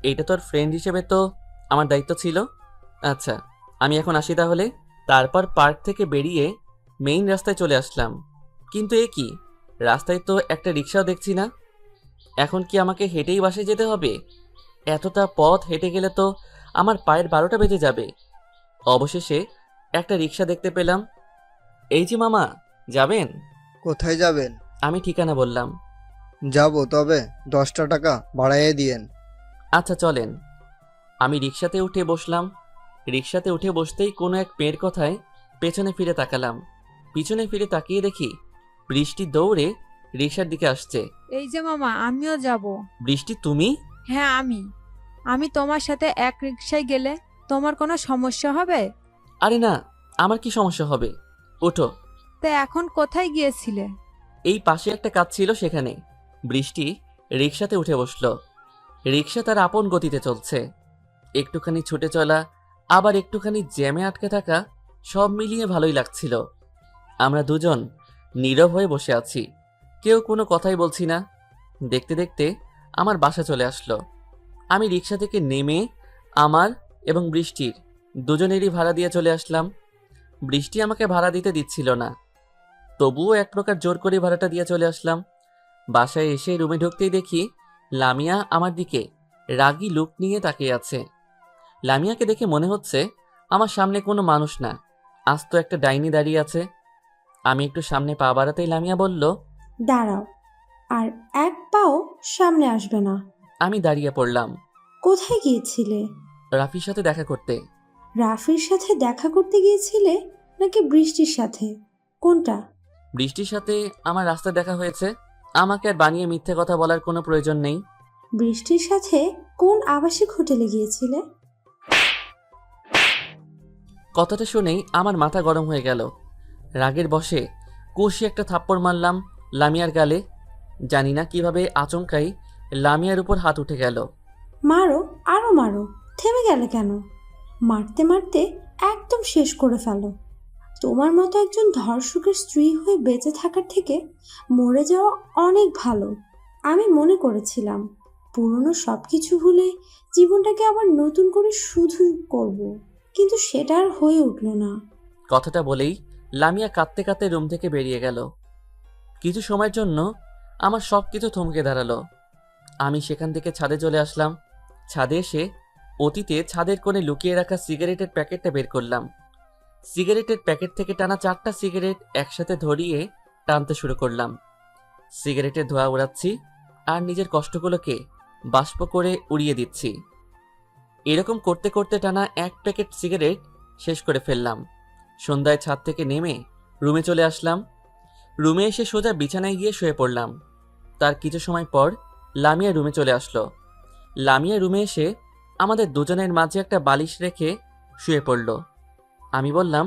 এইটা তোর ফ্রেন্ড হিসেবে তো আমার দায়িত্ব ছিল। আচ্ছা আমি এখন আসি তাহলে। তারপর পার্ক থেকে বেরিয়ে মেইন রাস্তায় চলে আসলাম। কিন্তু এ কি, রাস্তায় তো একটা রিক্সাও দেখছি না। এখন কি আমাকে হেঁটেই বাসে যেতে হবে? এতটা পথ হেঁটে গেলে তো আমার পায়ের 12টা বেজে যাবে। অবশেষে একটা রিক্সা দেখতে পেলাম। এই যে মামা, যাবেন? কোথায় যাবেন? আমি ঠিকানা বললাম। যাব, তবে 10টা টাকা বাড়াইয়ে দিয়েন। আচ্ছা চলেন। আমি রিক্সাতে উঠে বসলাম। রিক্সাতে উঠে বসতেই কোনো এক মেয়ের কথায় পেছনে ফিরে তাকালাম। পিছনে ফিরে তাকিয়ে দেখি বৃষ্টি দৌড়ে রিক্সার দিকে আসছে। এই যে মামা, আমিও যাব। বৃষ্টি তুমি? হ্যাঁ আমি তোমার সাথে এক রিকশায় গেলে তোমার কোনো সমস্যা হবে? আরে না, আমার কি সমস্যা হবে? ওঠো। তা এখন কোথায় গিয়েছিলে? এই পাশে একটা কাজ ছিল সেখানে। বৃষ্টি রিক্সাতে উঠে বসলো। রিক্সা তার আপন গতিতে চলছে। একটুখানি ছুটে চলা, আবার একটুখানি জ্যামে আটকে থাকা, সব মিলিয়ে ভালোই লাগছিল। আমরা দুজন নীরব হয়ে বসে আছি, কেউ কোনো কথাই বলছি না। দেখতে দেখতে আমার বাসা চলে আসলো। আমি রিক্সা থেকে নেমে আমার এবং বৃষ্টির দুজনেরই ভাড়া দিয়ে চলে আসলাম। বৃষ্টি আমাকে ভাড়া দিতে দিচ্ছিল না, তবুও এক প্রকার জোর করে ভাড়াটা দিয়ে চলে আসলাম। বাসায় এসে রুমে ঢুকতেই দেখি লামিয়া আমার দিকে রাগী লুক নিয়ে তাকিয়ে আছে। লামিয়াকে দেখে মনে হচ্ছে আমার সামনে কোনো মানুষ না, আস্ত একটা ডাইনি দাঁড়িয়ে আছে। আমি একটু সামনে পা বাড়াতেই লামিয়া বলল, দাঁড়াও, আর এক পাও সামনে আসবে না। আমি দাঁড়িয়ে পড়লাম। কোথায় গিয়েছিলে? রাফির সাথে দেখা করতে। রাফির সাথে দেখা করতে গিয়েছিলে নাকি বৃষ্টির সাথে? কোনটা? বৃষ্টির সাথে আমার রাস্তায় দেখা হয়েছে। আমাকে আর বানিয়ে মিথ্যে কথা বলার কোনো প্রয়োজন নেই। বৃষ্টির সাথে কোন আবাসিক হোটেলে গিয়েছিলে? কথাটা শুনেই আমার মাথা গরম হয়ে গেল। রাগের বশে কষি একটা থাপ্পড় মারলাম লামিয়ার গালে। জানি না কিভাবে আচমকাই লামিয়ার উপর হাত উঠে গেল। মারো, আরো মারো, থেমে গেলে কেন? মারতে মারতে একদম শেষ করে ফেলো। তোমার মতো একজন ধর্ষকের স্ত্রী হয়ে বেঁচে থাকার থেকে মরে যাওয়া অনেক ভালো। আমি মনে করেছিলাম পুরনো সব কিছু ভুলে জীবনটাকে আবার নতুন করে শুধু করব, কিন্তু সেটা আর হয়ে উঠল না। কথাটা বলেই লামিয়া কাঁদতে কাঁদতে রুম থেকে বেরিয়ে গেল। কিছু সময়ের জন্য আমার সব কিছু থমকে দাঁড়ালো। আমি সেখান থেকে ছাদে চলে আসলাম। ছাদে এসে অতীতে ছাদের কোণে লুকিয়ে রাখা সিগারেটের প্যাকেটটা বের করলাম। সিগারেটের প্যাকেট থেকে টানা 4টা সিগারেট একসাথে ধরিয়ে টানতে শুরু করলাম। সিগারেটের ধোঁয়া উড়াচ্ছি আর নিজের কষ্টগুলোকে বাষ্প করে উড়িয়ে দিচ্ছি। এরকম করতে করতে টানা 1 প্যাকেট সিগারেট শেষ করে ফেললাম। সন্ধ্যায় ছাদ থেকে নেমে রুমে চলে আসলাম। রুমে এসে সোজা বিছানায় গিয়ে শুয়ে পড়লাম। তার কিছু সময় পর লামিয়া রুমে চলে আসলো। লামিয়া রুমে এসে আমাদের দুজনের মাঝে একটা বালিশ রেখে শুয়ে পড়ল। আমি বললাম,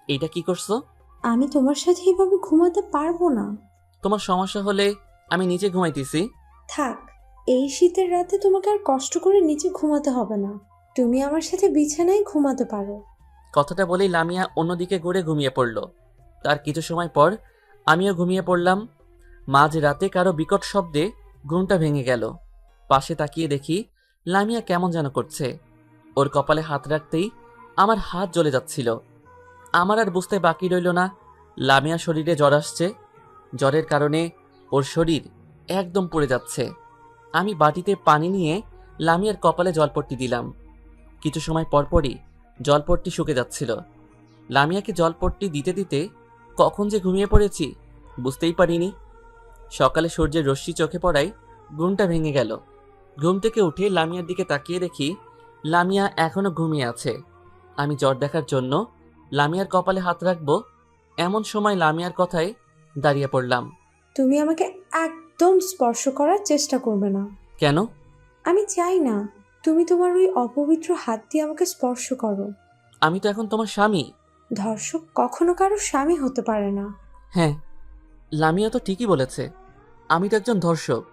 এইটা কি করছো? আমি তোমার সাথে এভাবে ঘুমাতে পারবো না। তোমার সমস্যা হলে আমি নিচে ঘুমাইতেছি। থাক, এই শীতের রাতে তোমাকে আর কষ্ট করে নিচে ঘুমাতে হবে না, তুমি আমার সাথে বিছানায় ঘুমাতে পারো। কথাটা বলেই লামিয়া অন্যদিকে ঘুরে ঘুমিয়ে পড়ল। তার কিছু সময় পর আমিও ঘুমিয়ে পড়লাম। মাঝ রাতে কারো বিকট শব্দে ঘুমটা ভেঙে গেল। পাশে তাকিয়ে দেখি লামিয়া কেমন যেন করছে। ওর কপালে হাত রাখতেই আমার হাত জ্বলে যাচ্ছিল। আমার আর বুঝতে বাকি রইল না লামিয়া শরীরে জ্বর আসছে। জ্বরের কারণে ওর শরীর একদম পুড়ে যাচ্ছে। আমি বাটিতে পানি নিয়ে লামিয়ার কপালে জলপট্টি দিলাম। কিছু সময় পরপরই জলপট্টি শুকে যাচ্ছিল। লামিয়াকে জলপট্টি দিতে দিতে কখন যে ঘুমিয়ে পড়েছি বুঝতেই পারিনি। সকালে সূর্যের রশ্মি চোখে পড়ায় ঘুমটা ভেঙে গেল। ঘুম থেকে উঠে লামিয়ার দিকে তাকিয়ে দেখি লামিয়া এখনো ঘুমিয়ে আছে। আমি জ্বর দেখার জন্য লামিয়ার কপালে হাত রাখবো, এমন সময় লামিয়ার কথায় দাঁড়িয়ে পড়লাম। তুমি আমাকে একদম স্পর্শ করার চেষ্টা করবে না। কেন? আমি চাই না তুমি তোমার ওই অপবিত্র হাত দিয়ে আমাকে স্পর্শ করো। আমি তো এখন তোমার স্বামী। ধর্ষক কখনো কারো স্বামী হতে পারে না। হ্যাঁ, লামিয়া তো ঠিকই বলেছে। আমি তো একজন ধর্ষক,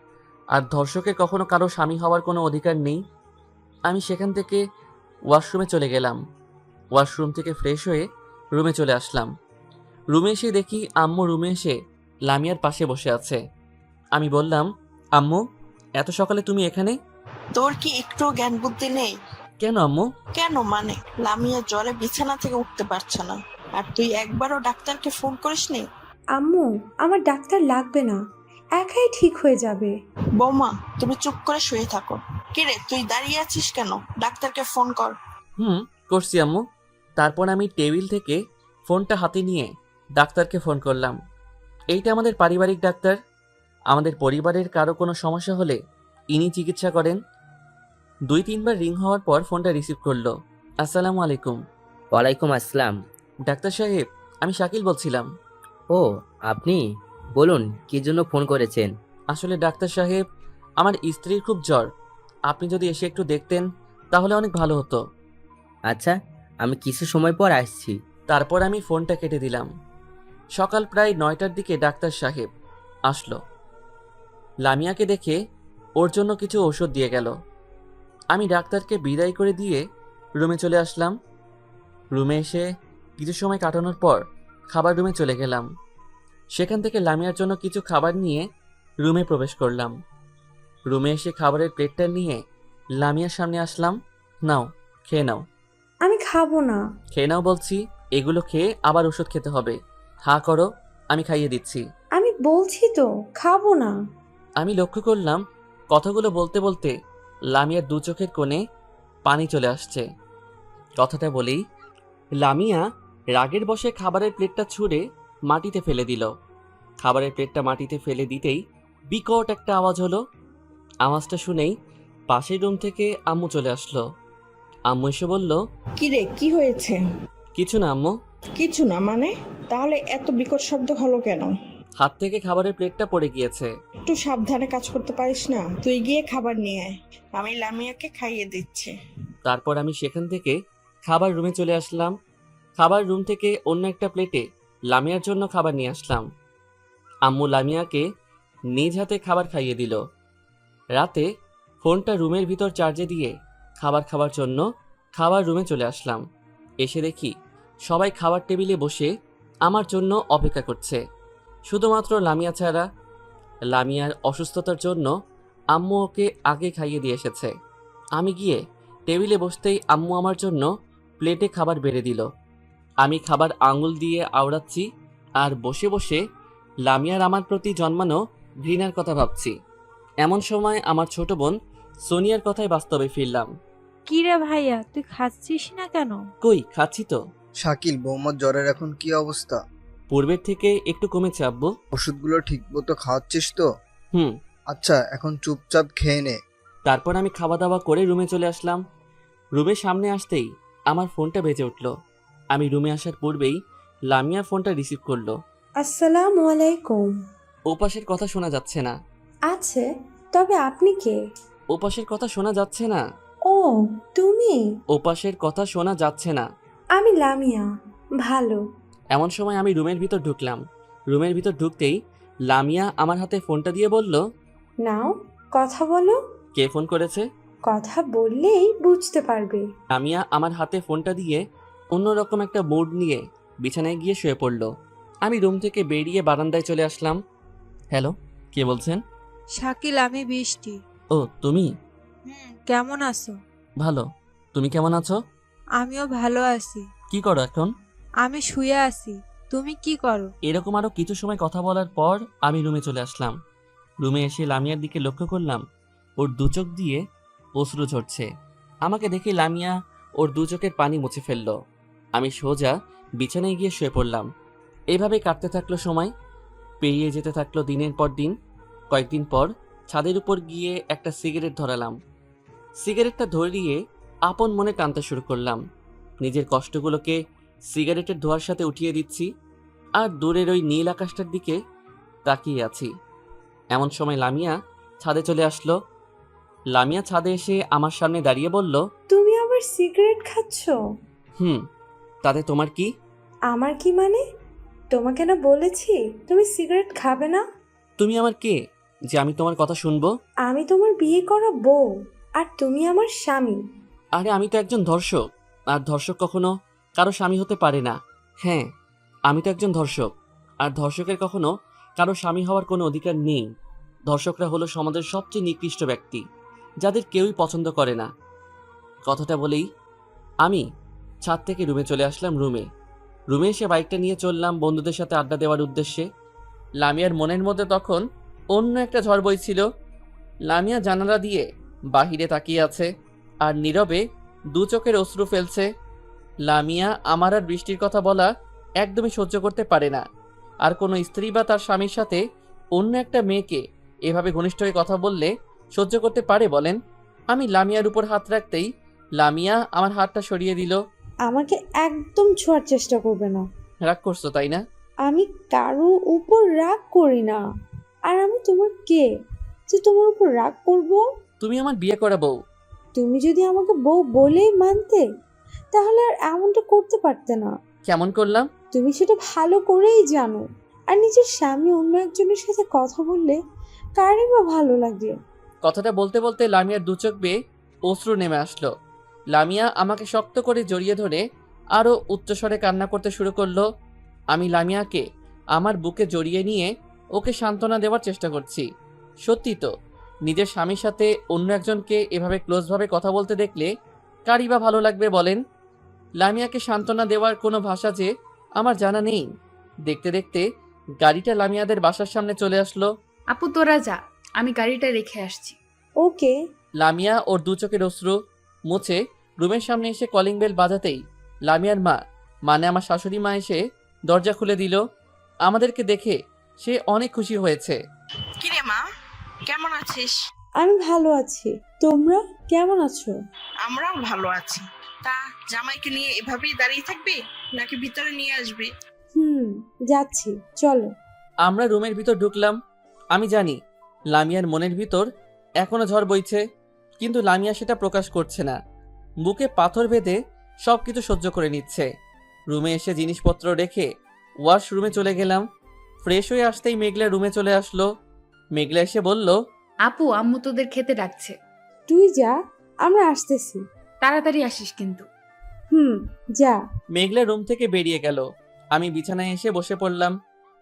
আর ধর্ষকের কখনো কারো স্বামী হওয়ার কোনো অধিকার নেই। আমি সেখান থেকে ওয়াশরুমে চলে গেলাম। ওয়াশরুম থেকে ফ্রেশ হয়ে রুমে চলে আসলাম। রুমে এসে দেখি আম্মু রুমে এসে লামিয়ার পাশে বসে আছে। আমি বললাম, আম্মু এত সকালে তুমি এখানে? তোর কি একটু জ্ঞান বুদ্ধি নেই? কেন আম্মু? কেন মানে, লামিয়া জ্বরে বিছানা থেকে উঠতে পারছে না, আর তুই একবারও ডাক্তারকে ফোন করিসনি? আম্মু, আমার ডাক্তার লাগবে না, একাই ঠিক হয়ে যাবে। বৌমা, তুমি চুপ করে শুয়ে থাকো। কিরে, তুই দাঁড়িয়ে আছিস কেন? ডাক্তারকে ফোন কর। করছি আম্মু। তারপর আমি টেবিল থেকে ফোনটা হাতে নিয়ে ডাক্তারকে ফোন করলাম। এইটা আমাদের পারিবারিক ডাক্তার। আমাদের পরিবারের কারো কোনো সমস্যা হলে ইনি চিকিৎসা করেন। 2-3 বার রিং হওয়ার পর ফোনটা রিসিভ করলো। আসসালামু আলাইকুম। ওয়ালাইকুম আসসালাম। ডাক্তার সাহেব, আমি শাকিল বলছিলাম। ও, আপনি বলুন কি জন্য ফোন করেছেন? আসলে ডাক্তার সাহেব, আমার স্ত্রীর খুব জ্বর। আপনি যদি এসে একটু দেখতেন তাহলে অনেক ভালো হতো। আচ্ছা, আমি কিছু সময় পর আসছি। তারপর আমি ফোনটা কেটে দিলাম। সকাল প্রায় 9টার দিকে ডাক্তার সাহেব আসলো। লামিয়াকে দেখে ওর জন্য কিছু ঔষধ দিয়ে গেল। আমি ডাক্তারকে বিদায় করে দিয়ে রুমে চলে আসলাম। রুমে এসে কিছু সময় কাটানোর পর খাবার রুমে চলে গেলাম। সেখান থেকে লামিয়ার জন্য কিছু খাবার নিয়ে রুমে প্রবেশ করলাম। রুমে এসে খাবারের প্লেটটা নিয়ে লামিয়ার সামনে আসলাম। নাও, খেয়ে নাও। আমি খাবো না। খেয়ে নাও বলছি। এগুলো খেয়ে আবার ওষুধ খেতে হবে। হা করো, আমি খাইয়ে দিচ্ছি। আমি বলছি তো খাবো না। আমি লক্ষ্য করলাম কথাগুলো বলতে বলতে লামিয়ার 2 চোখের কোণে পানি চলে আসছে। কথাটা বলেই লামিয়া রাগের বশে খাবারের প্লেটটা ছুঁড়ে মাটিতে ফেলে দিল। খাবারের প্লেটটা মাটিতে ফেলে দিতেই বিকট একটা আওয়াজ হলো। আওয়াজটা শুনেই পাশের রুম থেকে আম্মু চলে আসলো। আম্মু এসে বলল, কিরে, কি হয়েছে? কিছু না আম্মু। কিছু না মানে? তাহলে এত বিকট শব্দ হলো কেন? হাত থেকে খাবারের প্লেটটা পড়ে গিয়েছে। একটু সাবধানে কাজ করতে পারিস না? তুই গিয়ে খাবার নিয়ে আয়, আমি লামিয়াকে খাইয়ে দিচ্ছি। তারপর আমি সেখান থেকে খাবার রুমে চলে আসলাম। খাবার রুম থেকে অন্য একটা প্লেটে লামিয়ার জন্য খাবার নিয়ে আসলাম। আম্মু লামিয়াকে নিজ হাতে খাবার খাইয়ে দিল। রাতে ফোনটা রুমের ভিতর চার্জে দিয়ে খাবার খাওয়ার জন্য খাবার রুমে চলে আসলাম। এসে দেখি সবাই খাবার টেবিলে বসে আমার জন্য অপেক্ষা করছে, শুধুমাত্র লামিয়া ছাড়া। লামিয়ার অসুস্থতার জন্য আম্মু ওকে আগে খাইয়ে দিয়ে এসেছে। আমি গিয়ে টেবিলে বসতেই আম্মু আমার জন্য প্লেটে খাবার বেড়ে দিল। আমি খাবার আঙুল দিয়ে আওড়াচ্ছি আর বসে বসে লামিয়ার আমার প্রতি জন্মানো ঘৃণার কথা ভাবছি। এমন সময় আমার ছোট বোন সোনিয়ার কথায় বাস্তবে ফিরলাম। কি রে ভাইয়া, তুই খাচ্ছিস না কেন? কই, খাচ্ছি তো। শাকিল, বৌমার জ্বরের এখন কি অবস্থা? পূর্বের থেকে একটু কমেছে আব্বু। ওষুধগুলো ঠিক মতো খাওয়াচ্ছিস তো? হুম। আচ্ছা, এখন চুপচাপ খেয়ে নে। তারপর আমি খাওয়া দাওয়া করে রুমে চলে আসলাম। রুমের সামনে আসতেই আমার ফোনটা বেজে উঠল। আমি রুমে আসার পূর্বেই লামিয়া ফোনটা রিসিভ করলো। আসসালামু আলাইকুম। ওপাশের কথা শোনা যাচ্ছে না। আছে, তবে আপনি কে? ওপাশের কথা শোনা যাচ্ছে না। ও, তুমি? ওপাশের কথা শোনা যাচ্ছে না। আমি লামিয়া। ভালো। এমন সময় আমি রুমের ভিতর ঢুকলাম। রুমের ভিতর ঢুকতেই লামিয়া আমার হাতে ফোনটা দিয়ে বলল, নাও, কথা বলো। কে ফোন করেছে? কথা বললেই বুঝতে পারবে। লামিয়া আমার হাতে ফোনটা দিয়ে অন্যরকম একটা মুড নিয়ে বিছানায় গিয়ে শুয়ে পড়ল। আমি রুম থেকে বেরিয়ে বারান্দায় চলে আসলাম। হ্যালো, কে বলছেন? শাকিল, আমি বৃষ্টি। ও তুমি? কেমন আছো? ভালো। তুমি কেমন আছো? আমিও ভালো আছি। কি করো এখন? আমি শুয়ে আছি। তুমি কি করো? এরকম আরো কিছু সময় কথা বলার পর আমি রুমে চলে আসলাম। রুমে এসে লামিয়ার দিকে লক্ষ্য করলাম ওর দু চোখ দিয়ে অশ্রু ঝরছে। আমাকে দেখে লামিয়া ওর দু চোখের পানি মুছে ফেলল। আমি সোজা বিছানায় গিয়ে শুয়ে পড়লাম। এভাবে কাটতে থাকলো সময়, পেরিয়ে যেতে থাকলো দিনের পর দিন। কয়েকদিন পর ছাদের উপর গিয়ে একটা সিগারেট ধরালাম। সিগারেটটা ধরিয়ে আপন মনে টানতে শুরু করলাম। নিজের কষ্টগুলোকে সিগারেটের ধোঁয়ার সাথে উঠিয়ে দিচ্ছি আর দূরের ওই নীল আকাশটার দিকে তাকিয়ে আছি। এমন সময় লামিয়া ছাদে চলে আসলো। লামিয়া ছাদে এসে আমার সামনে দাঁড়িয়ে বলল, তুমি আবার সিগারেট খাচ্ছ? তাতে তোমার কি? আমার কি মানে? তোমাকে না বলেছি তুমি সিগারেট খাবে না? তুমি আমার কে যে আমি তোমার কথা শুনবো? আমি তোমার বিয়ে করা বউ, আর তুমি আমার স্বামী। আরে আমি তো একজন ধর্ষক, আর ধর্ষক কখনো কারো স্বামী হতে পারে না। হ্যাঁ, আমি তো একজন ধর্ষক, আর ধর্ষকের কখনো কারো স্বামী হওয়ার কোনো অধিকার নেই। ধর্ষকরা হলো সমাজের সবচেয়ে নিকৃষ্ট ব্যক্তি, যাদের কেউই পছন্দ করে না। কথাটা বলেই আমি ছাদ থেকে রুমে চলে আসলাম। রুমে এসে বাইকটা নিয়ে চললাম বন্ধুদের সাথে আড্ডা দেওয়ার উদ্দেশ্যে। লামিয়ার মনের মধ্যে তখন অন্য একটা ঝড় বইছিল। লামিয়া জানালা দিয়ে বাহিরে তাকিয়ে আছে আর নীরবে দু চোখের অশ্রু ফেলছে। লামিয়া আমার আর বৃষ্টির কথা বলা একদমই সহ্য করতে পারে না। আর কোনো স্ত্রী বা তার স্বামীর সাথে অন্য একটা মেয়েকে এভাবে ঘনিষ্ঠ হয়ে কথা বললে সহ্য করতে পারে বলেন? আমি লামিয়ার উপর হাত রাখতেই লামিয়া আমার হাতটা সরিয়ে দিল। আমাকে একদম ছোঁয়ার চেষ্টা করবে না। রাগ করছো তাই না? আমি কারো উপর রাগ করি না। আর আমি তোমার কে যে তোমার উপর রাগ করব? তুমি আমার বিয়ে করা বউ। তুমি যদি আমাকে বউ বলেই মানতে, তাহলে আর এমনটা করতে পারতে না। কেমন করলাম? তুমি সেটা ভালো করেই জানো। আর নিজের স্বামী অন্য একজনের সাথে কথা বললে কারই বা ভালো লাগে? কথাটা বলতে বলতে লামিয়ার দু চোখ বেয়ে অশ্রু নেমে আসলো। লামিয়া আমাকে শক্ত করে জড়িয়ে ধরে আরও উচ্চস্বরে কান্না করতে শুরু করলো। আমি লামিয়াকে আমার বুকে জড়িয়ে নিয়ে ওকে সান্ত্বনা দেওয়ার চেষ্টা করছি। সত্যি তো, নিজের স্বামীর সাথে অন্য একজনকে এভাবে ক্লোজভাবে কথা বলতে দেখলে কারই বা ভালো লাগবে বলেন? লামিয়াকে সান্ত্বনা দেওয়ার কোনো ভাষা যে আমার জানা নেই। দেখতে দেখতে গাড়িটা লামিয়াদের বাসার সামনে চলে আসলো। আপু তোরা যা, আমি গাড়িটা রেখে আসছি। ওকে। লামিয়া ওর দু চোখের অশ্রু মুছে রুমের সামনে এসে কলিং বেল বাজাতেই লামিয়ার মা, মানে আমার শাশুড়ি মা, এসে দরজা খুলে দিল। আমাদেরকে দেখে সে অনেক খুশি হয়েছে। কিরে মা, কেমন আছিস? আমি ভালো আছি। তোমরা কেমন আছো? আমরাও ভালো আছি। তা জামাইকে নিয়ে এভাবেই দাঁড়িয়ে থাকবি নাকি ভিতরে নিয়ে আসবি? যাচ্ছি, চলো। আমরা রুমের ভিতর ঢুকলাম। আমি জানি লামিয়ার মনের ভিতর এখনো ঝড় বইছে, কিন্তু লামিয়া সেটা প্রকাশ করছে না। বুকে পাথর বেঁধে সব কিছু সহ্য করে নিচ্ছে। রুমে এসে জিনিসপত্র রেখে ওয়াশরুমে চলে গেলাম। ফ্রেশ হয়ে আসতেই মেঘলা রুমে চলে আসলো। মেঘলা এসে বলল, আপু আম্মু তোদের খেতে ডাকছে। তুই যা, আমরা আসতেছি। তাড়াতাড়ি আসিস কিন্তু। যা। মেঘলা রুম থেকে বেরিয়ে গেল। আমি বিছানায় এসে বসে পড়লাম।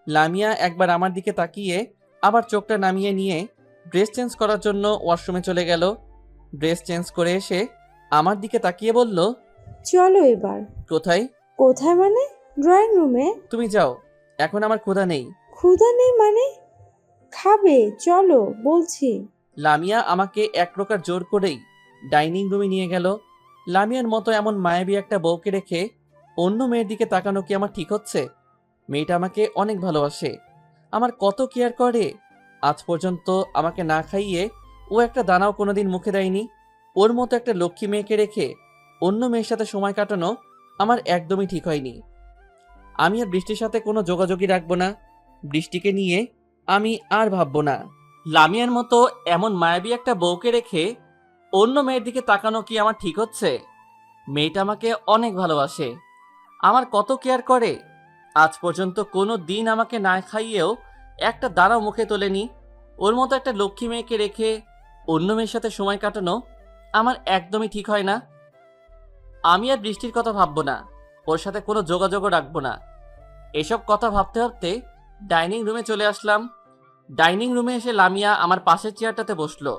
লামিয়া একবার আমার দিকে তাকিয়ে আবার চোখটা নামিয়ে নিয়ে ড্রেস চেঞ্জ করার জন্য ওয়াশরুমে চলে গেল। ড্রেস চেঞ্জ করে এসে আমার দিকে তাকিয়ে বলল, চলো এবার। কোথায়? কোথায় মানে? ড্রয়িং রুমে। তুমি যাও, এখন আমার ক্ষুধা নেই। ক্ষুধা নেই মানে? খাবে, চলো বলছি। লামিয়া আমাকে এক প্রকার জোর করেই ডাইনিং রুমে নিয়ে গেল। লামিয়ার মতো এমন মায়াবী একটা বউকে রেখে অন্য মেয়ের দিকে তাকানো কি আমার ঠিক হচ্ছে? মেয়েটা আমাকে অনেক ভালোবাসে, আমার কত কেয়ার করে। আজ পর্যন্ত আমাকে না খাইয়ে ও একটা দানাও কোনোদিন মুখে দেয়নি। ওর মতো একটা লক্ষ্মী মেয়েকে রেখে অন্য মেয়ের সাথে সময় কাটানো আমার একদমই ঠিক হয়নি। আমি আর বৃষ্টির সাথে কোনো যোগাযোগই রাখবো না। বৃষ্টিকে নিয়ে আমি আর ভাববো না। লামিয়ার মতো এমন মায়াবী একটা বউকে রেখে অন্য মেয়ের দিকে তাকানো কি আমার ঠিক হচ্ছে? মেয়েটা আমাকে অনেক ভালোবাসে, আমার কত কেয়ার করে। আজ পর্যন্ত কোনো দিন আমাকে না খাইয়েও একটা দানাও মুখে তোলেনি। ওর মতো একটা লক্ষ্মী মেয়েকে রেখে অন্য মেয়ের সাথে সময় কাটানো আমার একদমই ঠিক হয় না। আমি আর বৃষ্টির কথা ভাববো না, ওর সাথে কোনো যোগাযোগও রাখবো না। এসব কথা ভাবতে ভাবতে ডাইনিং রুমে চলে আসলাম। ডাইনিং রুমে এসে লামিয়া আমার পাশের চেয়ারটাতে বসলো।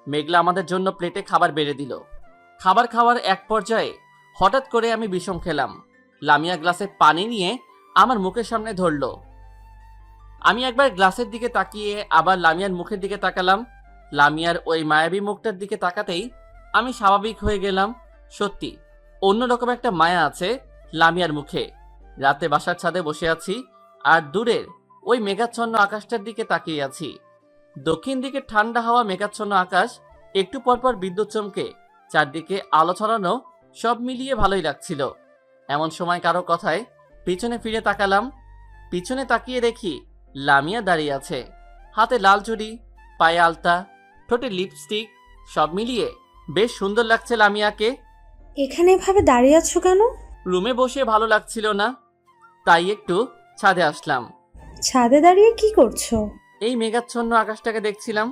মেঘলা আমাদের জন্য প্লেটে খাবার বেড়ে দিল। খাবার খাওয়ার এক পর্যায়ে হঠাৎ করে আমি বিষম খেলাম। লামিয়া গ্লাসে পানি নিয়ে আমার মুখের সামনে ধরলো। আমি একবার গ্লাসের দিকে তাকিয়ে আবার লামিয়ার মুখের দিকে তাকালাম। লামিয়ার ওই মায়াবী মুখটার দিকে তাকাতেই আমি স্বাভাবিক হয়ে গেলাম। সত্যি অন্যরকম একটা মায়া আছে লামিয়ার মুখে। রাতে বাসার ছাদে বসে আছি আর দূরের ওই মেঘাচ্ছন্ন আকাশটার দিকে তাকিয়ে আছি। দক্ষিণ দিকে ঠান্ডা হাওয়া, মেঘাচ্ছন্ন আকাশ, একটু পরপর বিদ্যুৎ চমকে, চারদিকে আলো ছড়ানো, সব মিলিয়ে ভালোই লাগছিল। এমন সময় কারো কথায় পিছনে ফিরে তাকালাম। পিছনে তাকিয়ে দেখি লামিয়া দাঁড়িয়ে আছে, হাতে লাল চুড়ি, পায়ে আলতা, ঠোঁটে লিপস্টিক, সব মিলিয়ে বেশ সুন্দর লাগছে লামিয়াকে। এখানে এভাবে দাঁড়িয়ে আছো কেন? রুমে বসে ভালো লাগছিল না, তাই একটু ছাদে আসলাম। ছাদে দাঁড়িয়ে কি করছো? এই মেঘাচ্ছন্ন আকাশটাকে দেখছিলাম।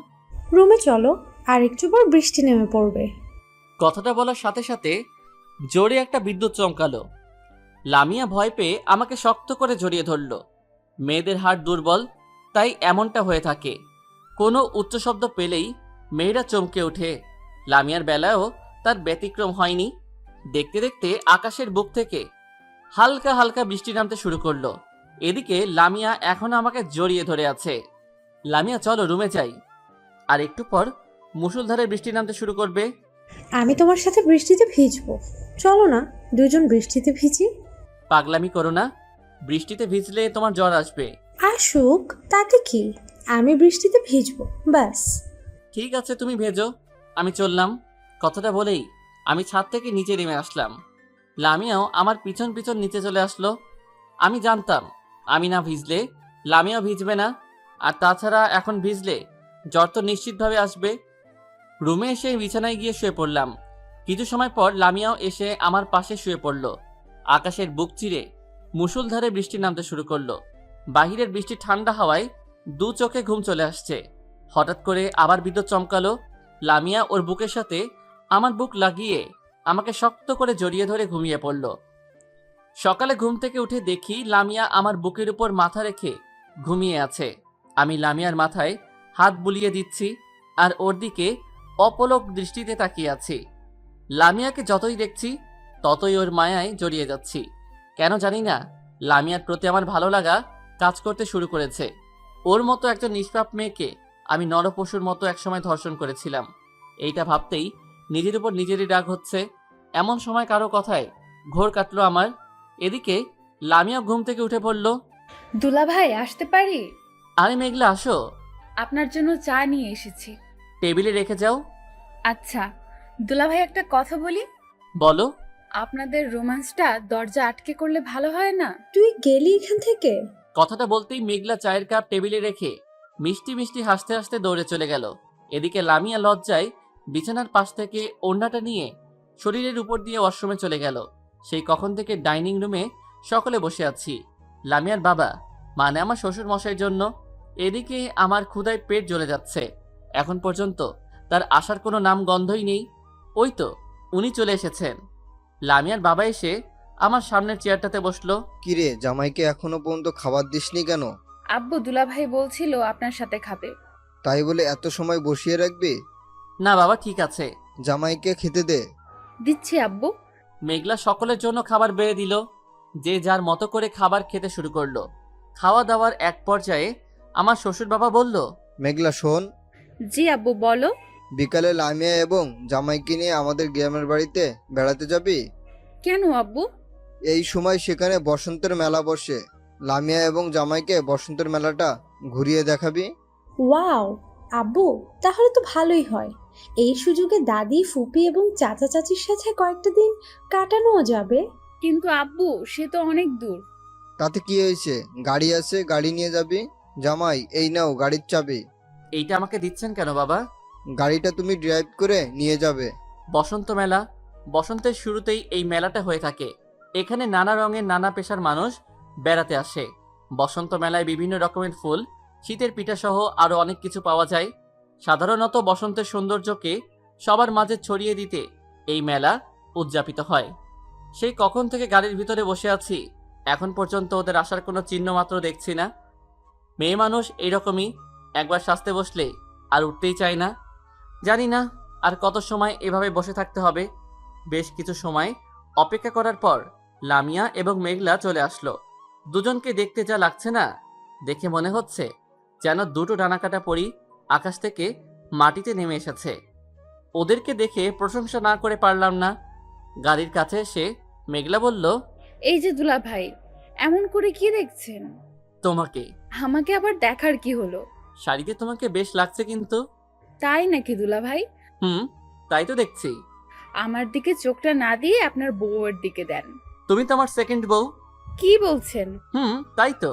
রুমে চলো, আর একটু পর বৃষ্টি নেমে পড়বে। কথাটা বলার সাথে সাথে জোরে একটা বিদ্যুৎ চমকালো। লামিয়া ভয় পেয়ে আমাকে শক্ত করে জড়িয়ে ধরল। মেয়েদের হাড় দুর্বল, তাই এমনটা হয়ে থাকে। কোনো উচ্চ শব্দ পেলেই মেয়েরা চমকে ওঠে। লামিয়ার বেলায়ও তার ব্যতিক্রম হয়নি। দেখতে দেখতে আকাশের বুক থেকে হালকা হালকা বৃষ্টি নামতে শুরু করলো। এদিকে লামিয়া এখনো আমাকে জড়িয়ে ধরে আছে। লামিয়া চলো রুমে যাই, আর একটু পর মুষলধারে বৃষ্টি নামতে শুরু করবে। আমি তোমার সাথে বৃষ্টিতে ভিজবো, চলো না দুজন বৃষ্টিতে ভিজি। পাগলামি করো না, বৃষ্টিতে ভিজলে তোমার জ্বর আসবে। আসুক, তাতে কি, আমি বৃষ্টিতে ভিজবো ব্যাস। ঠিক আছে তুমি ভেজো, আমি চললাম। কথাটা বলেই আমি ছাদ থেকে নিচে নেমে আসলাম। লামিয়াও আমার পিছন পিছন নিচে চলে আসলো। আমি জানতাম আমি না ভিজলে লামিয়াও ভিজবে না, আর তাছাড়া এখন ভিজলে জ্বর তো নিশ্চিতভাবে আসবে। রুমে এসে বিছানায় গিয়ে শুয়ে পড়লাম। কিছু সময় পর লামিয়াও এসে আমার পাশে শুয়ে পড়ল। আকাশের বুক চিরে মুষলধারে বৃষ্টি নামতে শুরু করলো। বাহিরের বৃষ্টি ঠান্ডা হাওয়ায় দু চোখে ঘুম চলে আসছে। হঠাৎ করে আবার বিদ্যুৎ চমকালো। লামিয়া ওর বুকের সাথে আমার বুক লাগিয়ে আমাকে শক্ত করে জড়িয়ে ধরে ঘুমিয়ে পড়ল। সকালে ঘুম থেকে উঠে দেখি লামিয়া আমার বুকের উপর মাথা রেখে ঘুমিয়ে আছে। আমি লামিয়ার মাথায় হাত বুলিয়ে দিচ্ছি আর ওর দিকে অপলক দৃষ্টিতে তাকিয়ে আছি। লামিয়াকে যতই দেখছি ততই ওর মায়ায় জড়িয়ে যাচ্ছি। কেন জানি না, লামিয়ার প্রতি আমার ভালো লাগা কাজ করতে শুরু করেছে। ওর মতো একজন নিষ্পাপ মেয়েকে আমি নরপশুর মতো একসময় ধর্ষণ করেছিলাম। এইটা ভাবতেই নিজের উপর নিজেরই রাগ হচ্ছে। এমন সময় কারো কথায় ঘোর কাটলো আমার। এদিকে লামিয়া ঘুম থেকে উঠে পড়ল। দুলা ভাই আসতে পারি? আরে মেঘলা আসো, আপনার জন্য চা নিয়ে এসেছি। টেবিলে রেখে যাও। আচ্ছা দুলা ভাই, একটা কথা বলি। বলো। আপনাদের রোমান্সটা দরজা আটকে করলে ভালো হয় না? তুই গেলি এখান থেকে? কথাটা বলতেই মেঘলা চায়ের কাপ টেবিলে রেখে মিষ্টি মিষ্টি হাসতে হাসতে দৌড়ে চলে গেল। এদিকে লামিয়া লজ্জায় বিছানার পাশ থেকে ওড়নাটা নিয়ে শরীরের উপর দিয়ে ওয়াশরুমে চলে গেল। সেই কখন থেকে ডাইনিং রুমে সকলে বসে আছি। লামিয়ার বাবা, মানে আমার শ্বশুর মশাইয়ের জন্য। এদিকে আমার ক্ষুধায় পেট জ্বলে যাচ্ছে। এখন পর্যন্ত তার আসার কোনো নাম গন্ধই নেই। ওই তো উনি চলে এসেছেন। লামিয়ার বাবা এসে আমার সামনের চেয়ারটাতে বসলো। কিরে, জামাইকে এখনো পর্যন্ত খাবার দিসনি কেন? আব্বু দুলা ভাই বলছিল আপনার সাথে খাবে। তাই বলে এত সময় বসিয়ে রাখবি? না বাবা, ঠিক আছে। জামাইকে খেতে দে। দিচ্ছি আব্বু। মেঘলা সকলের জন্য খাবার বেড়ে দিল। যে যার মতো করে খাবার খেতে শুরু করলো। খাওয়া দাওয়ার এক পর্যায়ে আমার শ্বশুর বাবা বলল, মেঘলা শোন, জি আব্বু বলো। বিকালে লামিয়া এবং জামাইকে নিয়ে আমাদের গ্রামের বাড়িতে বেড়াতে যাবি? কেন আব্বু? এই সময় সেখানে বসন্তের মেলা বসে। লামিয়া এবং জামাইকে বসন্তের মেলাটা ঘুরিয়ে দেখাবি। ওয়াও আব্বু, তাহলে তো ভালোই হয়। এই সুযোগে দাদি, ফুপি এবং চাচা চাচির সাথে কয়েকটা দিন কাটানোও যাবে। কিন্তু আব্বু সে তো অনেক দূর। তাতে কি হয়েছে, গাড়ি আছে, গাড়ি নিয়ে যাবি। জামাই, এই নাও গাড়ির চাবি। এইটা আমাকে দিচ্ছেন কেন বাবা? গাড়িটা তুমি ড্রাইভ করে নিয়ে যাবে। বসন্ত মেলা, বসন্তের শুরুতেই এই মেলাটা হয়ে থাকে। এখানে নানা রঙের নানা পেশার মানুষ বেড়াতে আসে। বসন্ত মেলায় বিভিন্ন রকমের ফুল, শীতের পিঠা সহ আরো অনেক কিছু পাওয়া যায়। সাধারণত বসন্তের সৌন্দর্যকে সবার মাঝে ছড়িয়ে দিতে এই মেলা উদযাপিত হয়। সেই কখন থেকে গাড়ির ভিতরে বসে আছি, এখন পর্যন্ত ওদের আসার কোনো চিহ্ন মাত্র দেখছি না। মেয়ে মানুষ এইরকমই, একবার সাজতে বসলে আর উঠতেই চায় না। জানি না আর কত সময় এভাবে বসে থাকতে হবে। বেশ কিছু সময় অপেক্ষা করার পর লামিয়া এবং মেঘলা চলে আসলো। দুজনকে দেখতে যা লাগছে না, দেখে মনে হচ্ছে যেন দুটো ডানাকাটা পরি আকাশ থেকে মাটিতে নেমে এসেছে। ওদেরকে দেখে প্রশংসা না করে পারলাম না। গাড়ির কাছে এসে মেঘলা বলল, এই যে দুলা ভাই, এমন করে কি দেখছেন? তোমাকে। আমাকে আবার দেখার কি হলো? শাড়িতে তোমাকে বেশ লাগছে কিন্তু। তাই নাকি দুলা ভাই? তাই তো দেখছি। আমার দিকে চোখটা না দিয়ে আপনার বউয়ের দিকে দেন। তুমি তো আমার সেকেন্ড বউ। কি বলছেন? তাই তো।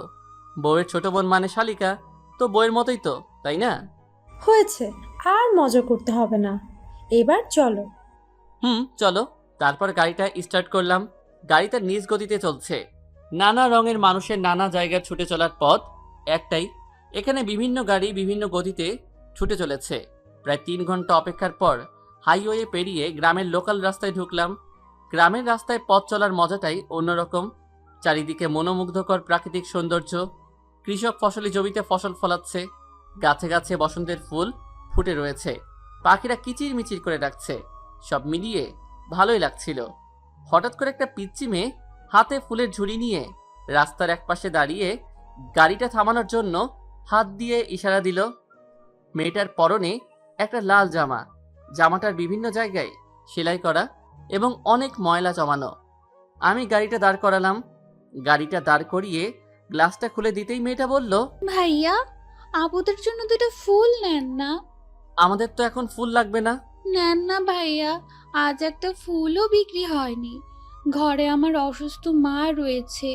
বউয়ের ছোট বোন মানে শালিকা, তো বউয়ের মতোই তো, তাই না? হয়েছে, আর মজা করতে হবে না, এবার চলো। চলো। তারপর গাড়িটা স্টার্ট করলাম। গাড়িটা নিজ গতিতে চলছে। নানা রঙের মানুষের নানা জায়গায় ছুটে চলার পথ একটাই। এখানে বিভিন্ন গাড়ি বিভিন্ন গতিতে ছুটে চলেছে। প্রায় 3 ঘন্টা অপেক্ষার পর হাইওয়ে পেরিয়ে গ্রামের লোকাল রাস্তায় ঢুকলাম। গ্রামের রাস্তায় পথ চলার মজাটাই অন্যরকম। চারিদিকে মনোমুগ্ধকর প্রাকৃতিক সৌন্দর্য। কৃষক ফসলি জমিতে ফসল ফলাচ্ছে। গাছে গাছে বসন্তের ফুল ফুটে রয়েছে। পাখিরা কিচির মিচির করে ডাকছে। সব মিলিয়ে ভালোই লাগছিল। হঠাৎ করে একটা পিচ্চি মেয়ে হাতে ফুলের ঝুড়ি নিয়ে রাস্তার একপাশে দাঁড়িয়ে গাড়িটা থামানোর জন্য হাত দিয়ে ইশারা দিল। মেয়েটার পরনে একটা লাল জামা। জামাটার বিভিন্ন জায়গায় সেলাই করা এবং অনেক ময়লা জমানো। আমি গাড়িটা দাঁড় করালাম। গাড়িটা দাঁড় করিয়ে গ্লাসটা খুলে দিতেই মেয়েটা বলল, ভাইয়া, আপুদের জন্য দুটো ফুল নেন না। আমাদের তো এখন ফুল লাগবে না। নেন না ভাইয়া, আজ একটা ফুলও বিক্রি হয়নি। ঘরে আমার অসুস্থ মা রয়েছে।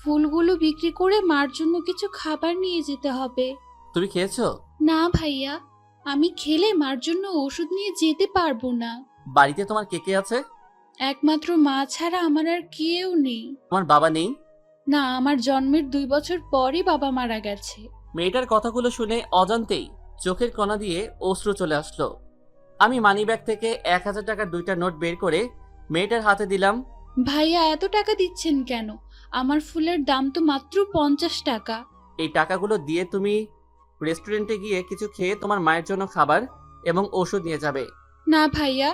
ফুলগুলো বিক্রি করে মার জন্য কিছু খাবার নিয়ে যেতে হবে। তুমি খেয়েছো? না ভাইয়া, আমি খেলে মার জন্য ওষুধ নিয়ে যেতে পারবো না। বাড়িতে তোমার কে কে আছে? একমাত্র মা ছাড়া আমার আর কেউ নেই। তোমার বাবা নেই? না, আমার জন্মের 2 বছর পরই বাবা মারা গেছে। মেয়েটার কথাগুলো শুনে অজান্তেই চোখের কোণা দিয়ে অশ্রু চলে আসলো। আমি মানিব্যাগ থেকে 1000 টাকার 2টা নোট বের করে মেয়েটার হাতে দিলাম। ভাইয়া, এত টাকা দিচ্ছেন কেন? আমার ফুলের দাম তো মাত্র 50 টাকা। এই টাকাগুলো দিয়ে তুমি রেস্টুরেন্টে গিয়ে কিছু খেয়ে তোমার মায়ের জন্য খাবার এবং ওষুধ নিয়ে যাবে। না ভাইয়া,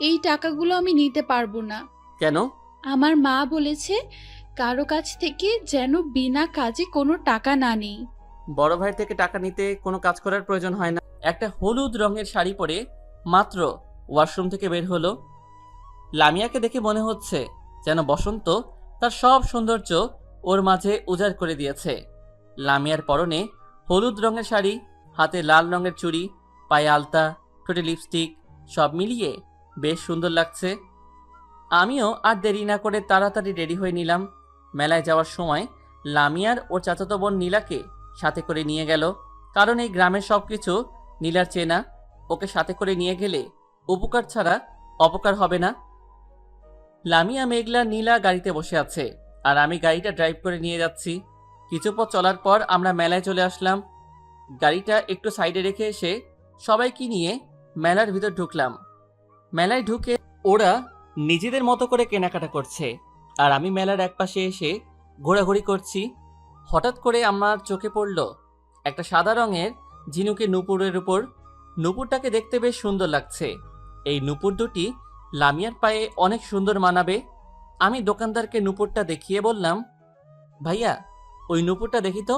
এই টাকাগুলো আমি নিতে পারবো না। কেন? আমার মা বলেছে কারো কাছ থেকে যেন বিনা কাজে কোনো টাকা না নেই। বড় ভাই থেকে টাকা নিতে কোনো কাজ করার প্রয়োজন হয় না। একটা হলুদ রঙের শাড়ি পরে মাত্র ওয়াশরুম থেকে বের হলো। লামিয়াকে দেখে মনে হচ্ছে যেন বসন্ত তার সব সৌন্দর্য ওর মাঝে উজাড় করে দিয়েছে। লামিয়ার পরনে হলুদ রঙের শাড়ি, হাতে লাল রঙের চুড়ি, পায়ে আলতা, ঠোঁটে লিপস্টিক, সব মিলিয়ে বেশ সুন্দর লাগছে। আমিও আর দেরি না করে তাড়াতাড়ি রেডি হয়ে নিলাম। মেলায় যাওয়ার সময় লামিয়ার ওর চাচাতো বোন নীলাকে সাথে করে নিয়ে গেল, কারণ এই গ্রামের সবকিছু নীলার চেনা। ওকে সাথে করে নিয়ে গেলে উপকার ছাড়া অপকার হবে না। লামিয়া, মেঘলা, নীলা গাড়িতে বসে আছে আর আমি গাড়িটা ড্রাইভ করে নিয়ে যাচ্ছি। কিছু পথ চলার পর আমরা মেলায় চলে আসলাম। গাড়িটা একটু সাইডে রেখে এসে সবাইকে নিয়ে মেলার ভিতর ঢুকলাম। মেলায় ঢুকে ওরা নিজেদের মতো করে কেনাকাটা করছে আর আমি মেলার একপাশে এসে ঘোরাঘুরি করছি। হঠাৎ করে আমার চোখে পড়ল একটা সাদা রঙের ঝিনুকে নূপুরের উপর। নূপুরটাকে দেখতে বেশ সুন্দর লাগছে। এই নূপুর দুটি লামিয়ার পায়ে অনেক সুন্দর মানাবে। আমি দোকানদারকে নূপুরটা দেখিয়ে বললাম, ভাইয়া, ওই নূপুরটা দেখি তো।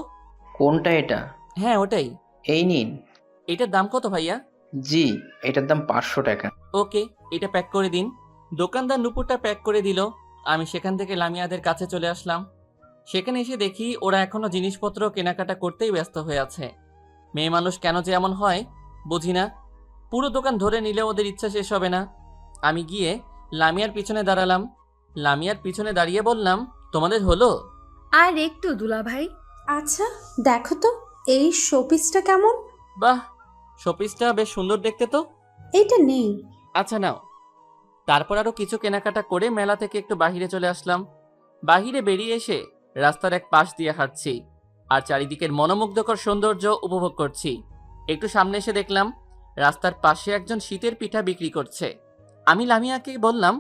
কোনটা এটা? হ্যাঁ, ওটাই। এই নিন। এটার দাম কত ভাইয়া? জি, এটার দাম 500 টাকা। ওকে, এটা প্যাক করে দিন। দোকানদার নূপুরটা প্যাক করে দিল। আমি সেখান থেকে লামিয়াদের কাছে চলে আসলাম। সেখানে এসে দেখি ওরা এখনো জিনিসপত্র কেনাকাটা করতেই ব্যস্ত হয়ে আছে। মেয়ে মানুষ কেন যে এমন হয় বুঝি না। পুরো দোকান ধরে নিলে ওদের ইচ্ছা শেষ হবে না। আমি গিয়ে লামিয়ার পিছনে দাঁড়ালাম। লামিয়ার পিছনে দাঁড়িয়ে বললাম, তোমাদের হলো? আর একটু দুলা ভাই। আচ্ছা, দেখো তো এই শোপিসটা কেমন। বাহ, শোপিসটা বেশ সুন্দর দেখতে তো। এইটা নেই। আচ্ছা, নাও। তারপর আরো কিছু কেনাকাটা করে মেলা থেকে একটু বাহিরে চলে আসলাম। বাহিরে বেরিয়ে এসে রাস্তার এক পাশ দিয়ে হাঁটছি আর চারিদিকের মনোমুগ্ধকর সৌন্দর্য উপভোগ করছি। একটু সামনে এসে দেখলাম রাস্তার পাশে একজন শীতের পিঠা বিক্রি করছে। আমি লামিয়াকে বললাম,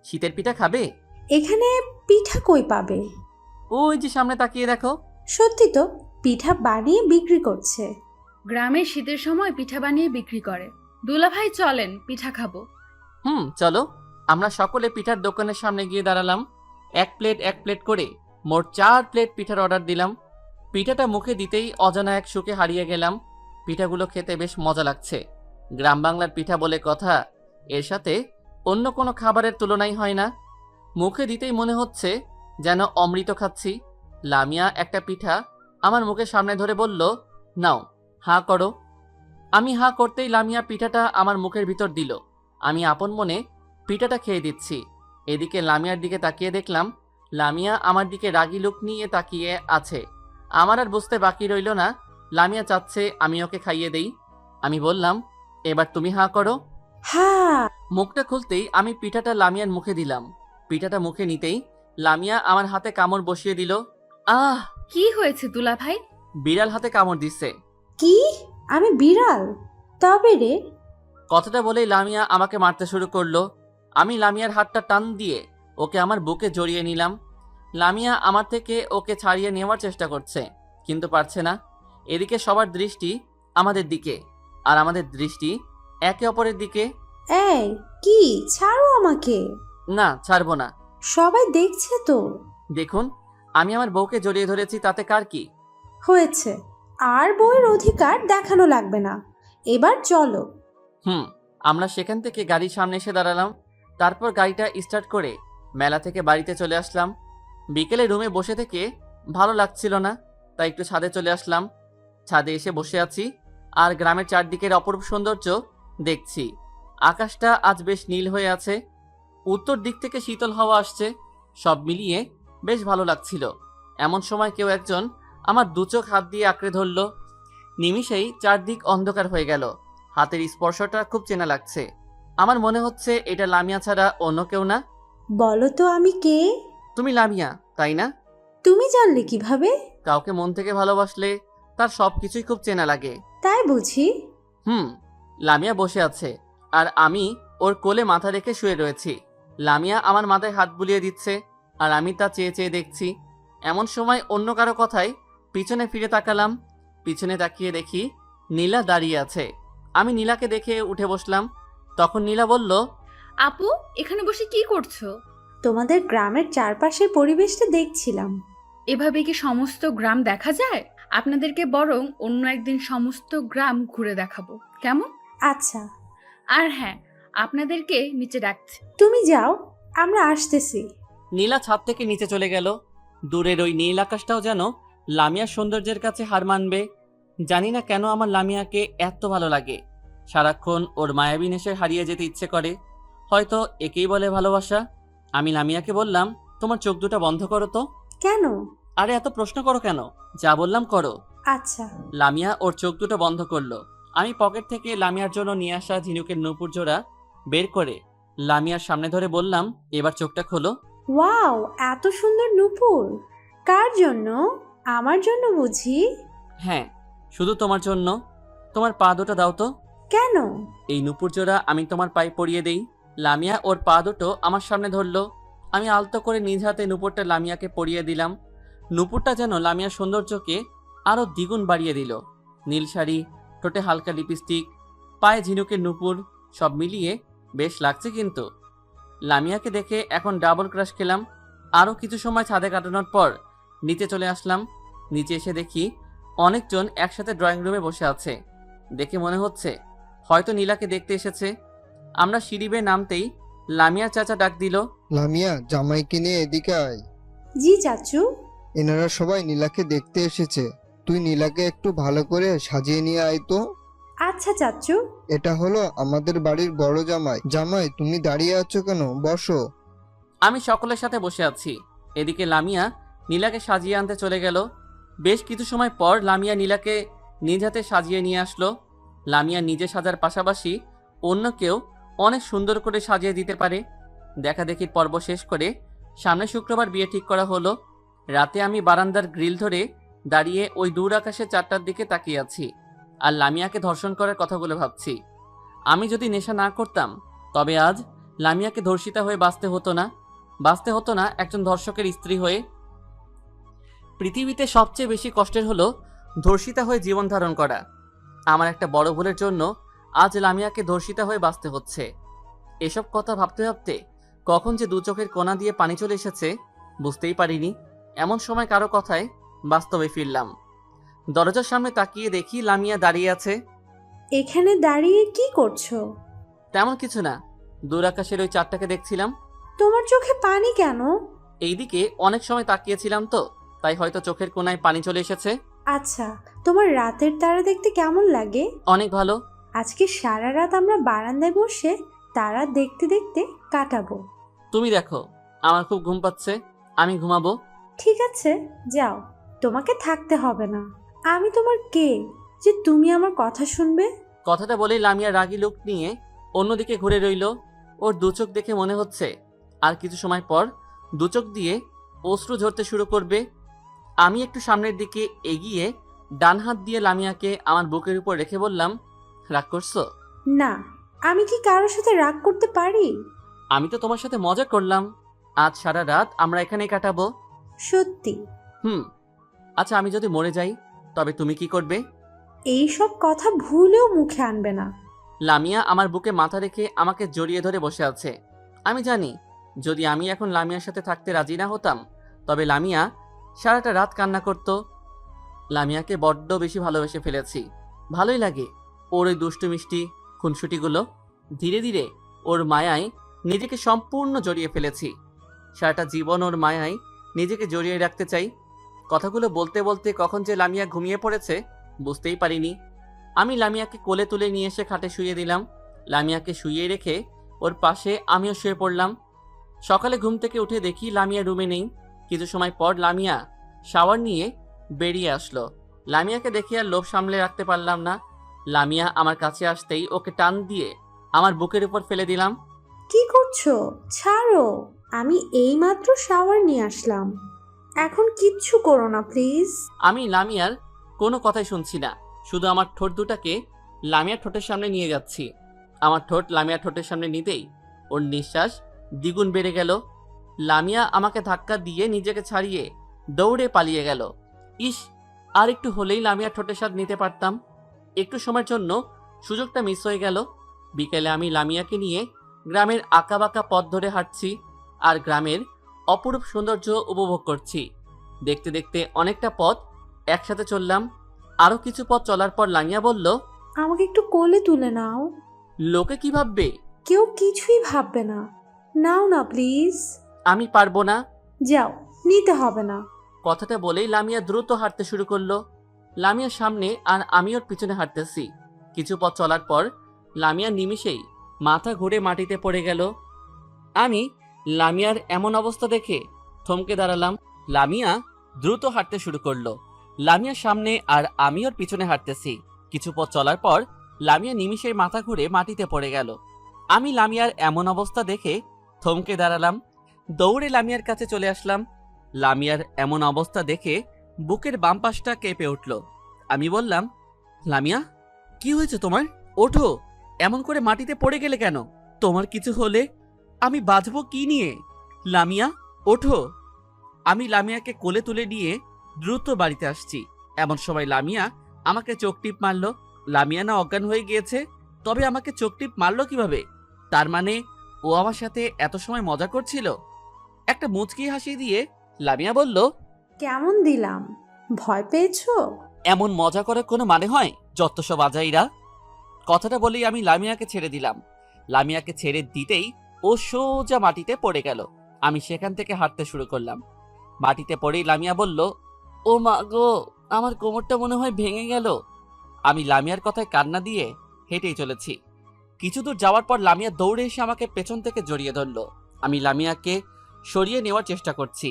শীতের পিঠা খাবে? এখানে পিঠা কই পাবে? ওই যে সামনে তাকিয়ে দেখো। সত্যি তো, পিঠা বানিয়ে বিক্রি করছে। গ্রামে শীতের সময় পিঠা বানিয়ে বিক্রি করে। দুলাভাই চলেন, পিঠা খাবো। চলো। আমরা সকলে পিঠার দোকানের সামনে গিয়ে দাঁড়ালাম। এক প্লেট করে মোট 4 প্লেট পিঠার অর্ডার দিলাম। পিঠাটা মুখে দিতেই অজানা এক সুখে হারিয়ে গেলাম। পিঠাগুলো খেতে বেশ মজা লাগছে। গ্রাম বাংলার পিঠা বলে কথা, এর সাথে অন্য কোনো খাবারের তুলনাই হয় না। মুখে দিতেই মনে হচ্ছে যেন অমৃত খাচ্ছি। লামিয়া একটা পিঠা আমার মুখের সামনে ধরে বলল, নাও হাঁ করো। আমি হাঁ করতেই লামিয়া পিঠাটা আমার মুখের ভিতর দিল। আমি আপন মনে পিঠাটা খেয়ে দিচ্ছি। এদিকে লামিয়ার দিকে তাকিয়ে দেখলাম লামিয়া আমার দিকে রাগী লুক নিয়ে তাকিয়ে আছে। আমার আর বুঝতে বাকি রইল না, লামিয়া চাচ্ছে আমি ওকে খাইয়ে দেই। আমি বললাম, এবার তুমি হাঁ করো। হ্যাঁ। মুখটা খুলতেই আমি পিঠাটা লামিয়ার মুখে দিলাম। পিঠাটা মুখে নিতেই লামিয়া আমার হাতে কামড় বসিয়ে দিল। আহ! কি হয়েছে দুলাভাই? বিড়াল হাতে কামড় দিচ্ছে। কি? আমি বিড়াল? তবে রে। কথাটা বলেই লামিয়া আমাকে মারতে শুরু করলো। আমি লামিয়ার হাতটা টান দিয়ে ওকে আমার বুকে জড়িয়ে নিলাম। লামিয়া আমার থেকে ওকে ছাড়িয়ে নেওয়ার চেষ্টা করছে, কিন্তু পারছে না। এদিকে সবার দৃষ্টি আমাদের দিকে, আর আমাদের দৃষ্টি একে অপরের দিকে। এই, কি? ছাড়ো আমাকে। না, ছাড়বো না। সবাই দেখছে তো। দেখুন, আমি আমার বউকে জড়িয়ে ধরেছি, তাতে কার কি? হয়েছে, আর বউয়ের অধিকার দেখানো লাগবে না। এবার চলো। আমরা সেখান থেকে গাড়ির সামনে এসে দাঁড়ালাম। তারপর গাড়িটা স্টার্ট করে মেলা থেকে বাড়িতে চলে আসলাম। বিকেলে রুমে বসে থেকে ভালো লাগছিল না, তাই একটু ছাদে চলে আসলাম। ছাদে এসে বসে আছি আর গ্রামের চারদিকের অপরূপ সৌন্দর্য দেখছি। আকাশটা আজ বেশ নীল হয়ে আছে, উত্তর দিক থেকে শীতল হাওয়া আসছে। সব মিলিয়ে বেশ ভালো লাগছিল। এমন সময় কেউ একজন আমার দু চোখ হাত দিয়ে আঁকড়ে ধরল। নিমিষেই চারদিক অন্ধকার হয়ে গেল। হাতের স্পর্শটা খুব চেনা লাগছে। আমার মনে হচ্ছে এটা লামিয়া ছাড়া অন্য কেউ না। বলো তো আমি কে? তুমি লামিয়া, তাই না? তুমি জানলে কিভাবে? কাউকে মন থেকে ভালোবাসলে তার সবকিছুই খুব চেনা লাগে। তাই বুঝি? লামিয়া বসে আছে আর আমি ওর কোলে মাথা রেখে শুয়ে রয়েছি। লামিয়া আমার মাথায় হাত বুলিয়ে দিচ্ছে আর আমি তা চেয়ে চেয়ে দেখছি। এমন সময় অন্য কারো কথায় পিছনে ফিরে তাকালাম। পিছনে তাকিয়ে দেখি নীলা দাঁড়িয়ে আছে। আমি নীলাকে দেখে উঠে বসলাম। তখন নীলা বলল, আপু, এখানে বসে কি করছো? তোমাদের গ্রামের চারপাশের পরিবেশটা দেখছিলাম। এভাবে কি সমস্ত গ্রাম দেখা যায়? আপনাদেরকে বরং অন্য একদিন সমস্ত গ্রাম ঘুরে দেখাবো, কেমন? আচ্ছা। আর হ্যাঁ, আপনাদেরকে নিচে ডাকছি। তুমি যাও, আমরা আসতেছি। নীলা ছাদ থেকে নিচে চলে গেল। দূরের ওই নীল আকাশটাও যেন লামিয়ার সৌন্দর্যের কাছে হার মানবে। জানি না কেন আমার লামিয়াকে এত ভালো লাগে। সারাক্ষণ ওর মায়াবী নেশে হারিয়ে যেতে ইচ্ছে করে। হয়তো একেই বলে ভালোবাসা। আমি লামিয়াকে বললাম, তোমার চোখ দুটো বন্ধ করো তো। কেন? আরে এত প্রশ্ন করো কেন? যা বললাম করো। আচ্ছা। লামিয়া ওর চোখ দুটো বন্ধ করলো। আমি পকেট থেকে লামিয়ার জন্য নিয়ে আসা ঝিনুকের নূপুর জোড়া বের করে লামিয়ার সামনে ধরে বললাম, এবার চোখটা খোলো। ওয়াও, এত সুন্দর নূপুর! কার জন্য? আমার জন্য বুঝি? হ্যাঁ, শুধু তোমার জন্য। তোমার পা দুটো দাও তো। কেন? এই নূপুর জোড়া আমি তোমার পায়ে পরিয়ে দেই। লামিয়া ওর পা দুটো আমার সামনে ধরলো। আমি আলতো করে নিজ হাতে নূপুরটা লামিয়াকে পরিয়ে দিলাম। নূপুরটা যেন লামিয়ার সৌন্দর্যকে আরও দ্বিগুণ বাড়িয়ে দিল। নীল শাড়ি, ঠোঁটে হালকা লিপস্টিক, পায়ে ঝিনুকের নূপুর, সব মিলিয়ে বেশ লাগছে। কিন্তু লামিয়াকে দেখে এখন ডাবল ক্রাশ খেলাম। আরও কিছু সময় ছাদে কাটানোর পর নিচে চলে আসলাম। নিচে এসে দেখি অনেকজন একসাথে ড্রয়িং রুমে বসে আছে। দেখে মনে হচ্ছে হয়তো নীলাকে দেখতে এসেছে। আমরা সিঁড়ি বেয়ে নামতেই লামিয়ার চাচা ডাক দিল, লামিয়া, জামাইকে নিয়ে এদিকে আয়। জি চাচু। এনারা সবাই নীলাকে দেখতে এসেছে। তুই নীলাকে একটু ভালো করে সাজিয়ে নিয়ে আয় তো। আচ্ছা চাচু। এটা হলো আমাদের বাড়ির বড় জামাই। জামাই, তুমি দাঁড়িয়ে আছো কেন? বসো। আমি সকলের সাথে বসে আছি। এদিকে লামিয়া নীলাকে সাজিয়ে আনতে চলে গেল। বেশ কিছু সময় পর লামিয়া নীলাকে নিজ হাতে সাজিয়ে নিয়ে আসলো। লামিয়া নিজে সাজার পাশাপাশি অন্য কেউ অনেক সুন্দর করে সাজিয়ে দিতে পারে। দেখাদেখির পর্ব শেষ করে সামনে শুক্রবার বিয়ে ঠিক করা হলো। রাতে আমি বারান্দার গ্রিল ধরে দাঁড়িয়ে ওই দূর আকাশে 4টার দিকে তাকিয়ে আছি। আর লামিয়াকে ধর্ষণ করার কথাগুলো ভাবছি। আমি যদি নেশা না করতাম তবে আজ লামিয়াকে ধর্ষিতা হয়ে বাঁচতে হতো না একজন ধর্ষকের স্ত্রী হয়ে। পৃথিবীতে সবচেয়ে বেশি কষ্টের হলো ধর্ষিতা হয়ে জীবন ধারণ করা। আমার একটা বড় ভুলের জন্য আজ লামিয়াকে ধর্ষিতা হয়ে বাঁচতে হচ্ছে। এসব কথা ভাবতে ভাবতে কখন যে দু চোখের কোণা দিয়ে পানি চলে এসেছে বুঝতেই পারিনি। এমন সময় কারো কথায় বাস্তবে ফিরলাম। দরজার সামনে তাকিয়ে দেখি লামিয়া দাঁড়িয়ে আছে। এখানে দাঁড়িয়ে কি করছো? তেমন কিছু না, দূর আকাশের ওই চাঁদটাকে দেখছিলাম। তোমার চোখে পানি কেন? এইদিকে অনেক সময় তাকিয়েছিলাম তো, তাই হয়তো চোখের কোণায় পানি চলে এসেছে। আচ্ছা, তোমার রাতের তারা দেখতে কেমন লাগে? অনেক ভালো। আজকে সারা রাত আমরা বারান্দায় বসে তারা দেখতে দেখতে কাটাবো। তুমি দেখো, আমার খুব ঘুম পাচ্ছে, আমি ঘুমাবো। ঠিক আছে, যাও, তোমাকে থাকতে হবে না। আমি তোমার কে যে তুমি আমার কথা শুনবে? কথাটা বলেই লামিয়া রাগী লুক নিয়ে অন্যদিকে ঘুরে রইল। ওর দু চোখ দেখে মনে হচ্ছে আর কিছু সময় পর দু চোখ দিয়ে অশ্রু ঝরতে শুরু করবে। আমি একটু সামনের দিকে এগিয়ে ডান হাত দিয়ে লামিয়াকে আমার বুকের উপর রেখে বললাম, রাগ করছো? না, আমি কি কারোর সাথে রাগ করতে পারি? আমি তো তোমার সাথে মজা করলাম। আজ সারা রাত আমরা এখানেই কাটাবো। সত্যি? আচ্ছা, আমি যদি মরে যাই তবে তুমি কি করবে? এই সব কথা ভুলেও মুখে আনবে না। লামিয়া আমার বুকে মাথা রেখে আমাকে জড়িয়ে ধরে বসে আছে। আমি জানি যদি আমি এখন লামিয়ার সাথে থাকতে রাজি না হতাম তবে লামিয়া সারাটা রাত কান্না করত। লামিয়াকে বড্ড বেশি ভালোবেসে ফেলেছি। ভালোই লাগে ওর ওই দুষ্টু মিষ্টি খুনসুটিগুলো। ধীরে ধীরে ওর মায়ায় নিজেকে সম্পূর্ণ জড়িয়ে ফেলেছি। সারাটা জীবন ওর মায়ায় নিজেকে জড়িয়ে রাখতে চাই। কথাগুলো বলতে বলতে কখন যে লামিয়া ঘুমিয়ে পড়েছে বুঝতেই পারিনি। আমি লামিয়াকে কোলে তুলে নিয়ে এসে খাটে শুইয়ে দিলাম। লামিয়াকে শুইয়ে রেখে ওর পাশে আমিও শুয়ে পড়লাম। সকালে ঘুম থেকে উঠে দেখি লামিয়া রুমে নেই। কিছু সময় পর লামিয়া শাওয়ার নিয়ে বেরিয়ে আসলো। লামিয়াকে দেখে আর লোভ সামলে রাখতে পারলাম না। লামিয়া আমার কাছে আসতেই ওকে টান দিয়ে আমার বুকের উপর ফেলে দিলাম। কি করছো? ছাড়ো, আমি এইমাত্র শাওয়ার নিয়ে আসলাম। এখন কিচ্ছু করো না প্লিজ। আমি লামিয়ার কোনো কথাই শুনছি না, শুধু আমার ঠোঁট দুটাকে লামিয়ার ঠোঁটের সামনে নিয়ে যাচ্ছি। আমার ঠোঁট লামিয়ার ঠোঁটের সামনে নিতেই ওর নিঃশ্বাস দ্বিগুণ বেড়ে গেল। লামিয়া আমাকে ধাক্কা দিয়ে নিজেকে ছাড়িয়ে দৌড়ে পালিয়ে গেল। ইস, আর একটু হলেই লামিয়ার ঠোঁটের স্বাদ নিতে পারতাম। একটু সময়ের জন্য সুযোগটা মিস হয়ে গেল। বিকেলে আমি লামিয়াকে নিয়ে গ্রামের আঁকাবাঁকা পথ ধরে হাঁটছি আর গ্রামের অপরূপ সৌন্দর্য উপভোগ করছি। দেখতে দেখতে অনেকটা পথ একসাথে চললাম। আরো কিছু পথ চলার পর লামিয়া বলল, আমাকে একটু কোলে তুলে নাও। লোকে কি ভাববে? কেউ কিছুই ভাববে না। নাও না প্লিজ। আমি পারবো না। যাও, নিতে হবে না। কথাটা বলেই লামিয়া দ্রুত হাঁটতে শুরু করলো। লামিয়ার সামনে আর আমি ওর পিছনে হাঁটতেছি। কিছু পথ চলার পর লামিয়া নিমিষেই মাথা ঘুরে মাটিতে পড়ে গেল। আমি লামিয়ার এমন অবস্থা দেখে থমকে দাঁড়ালাম। লামিয়া দ্রুত হাঁটতে শুরু করলো। লামিয়ার সামনে আর আমি ওর পিছনে হাঁটতেছি। কিছু পথ চলার পর লামিয়া নিমিষেই মাথা ঘুরে মাটিতে পড়ে গেল। আমি লামিয়ার এমন অবস্থা দেখে থমকে দাঁড়ালাম। দৌড়ে লামিয়ার কাছে চলে আসলাম। লামিয়ার এমন অবস্থা দেখে বুকের বাম পাশটা কেঁপে উঠল। আমি বললাম, লামিয়া, কি হয়েছে তোমার? ওঠো, এমন করে মাটিতে পড়ে গেলে কেন? তোমার কিছু হলে আমি বাঁচবো কি নিয়ে? লামিয়া, ওঠো। আমি লামিয়াকে কোলে তুলে নিয়ে দ্রুত বাড়িতে আসছি। এমন সময় লামিয়া আমাকে চোখ টিপ মারল। লামিয়া না অজ্ঞান হয়ে গিয়েছে, তবে আমাকে চোখ টিপ মারল কিভাবে? তার মানে ও আমার সাথে এত সময় মজা করছিল। একটা মুচকি হাসি দিয়ে লামিয়া বলল, কেমন দিলাম? ভয় পেয়েছো? এমন মজা করার কোনো মানে হয়? যত সব আজাইরা। কথাটা বলেই আমি লামিয়াকে ছেড়ে দিলাম। লামিয়াকে ছেড়ে দিতেই ও সোজা মাটিতে পড়ে গেল। আমি সেখান থেকে হাঁটতে শুরু করলাম। মাটিতে পড়েই লামিয়া বলল, ও মা গো, আমার কোমরটা মনে হয় ভেঙে গেল। আমি লামিয়ার কথায় কান্না দিয়ে হেঁটেই চলেছি। কিছু দূর যাওয়ার পর লামিয়া দৌড়ে এসে আমাকে পেছন থেকে জড়িয়ে ধরল। আমি লামিয়াকে সরিয়ে নেওয়ার চেষ্টা করছি,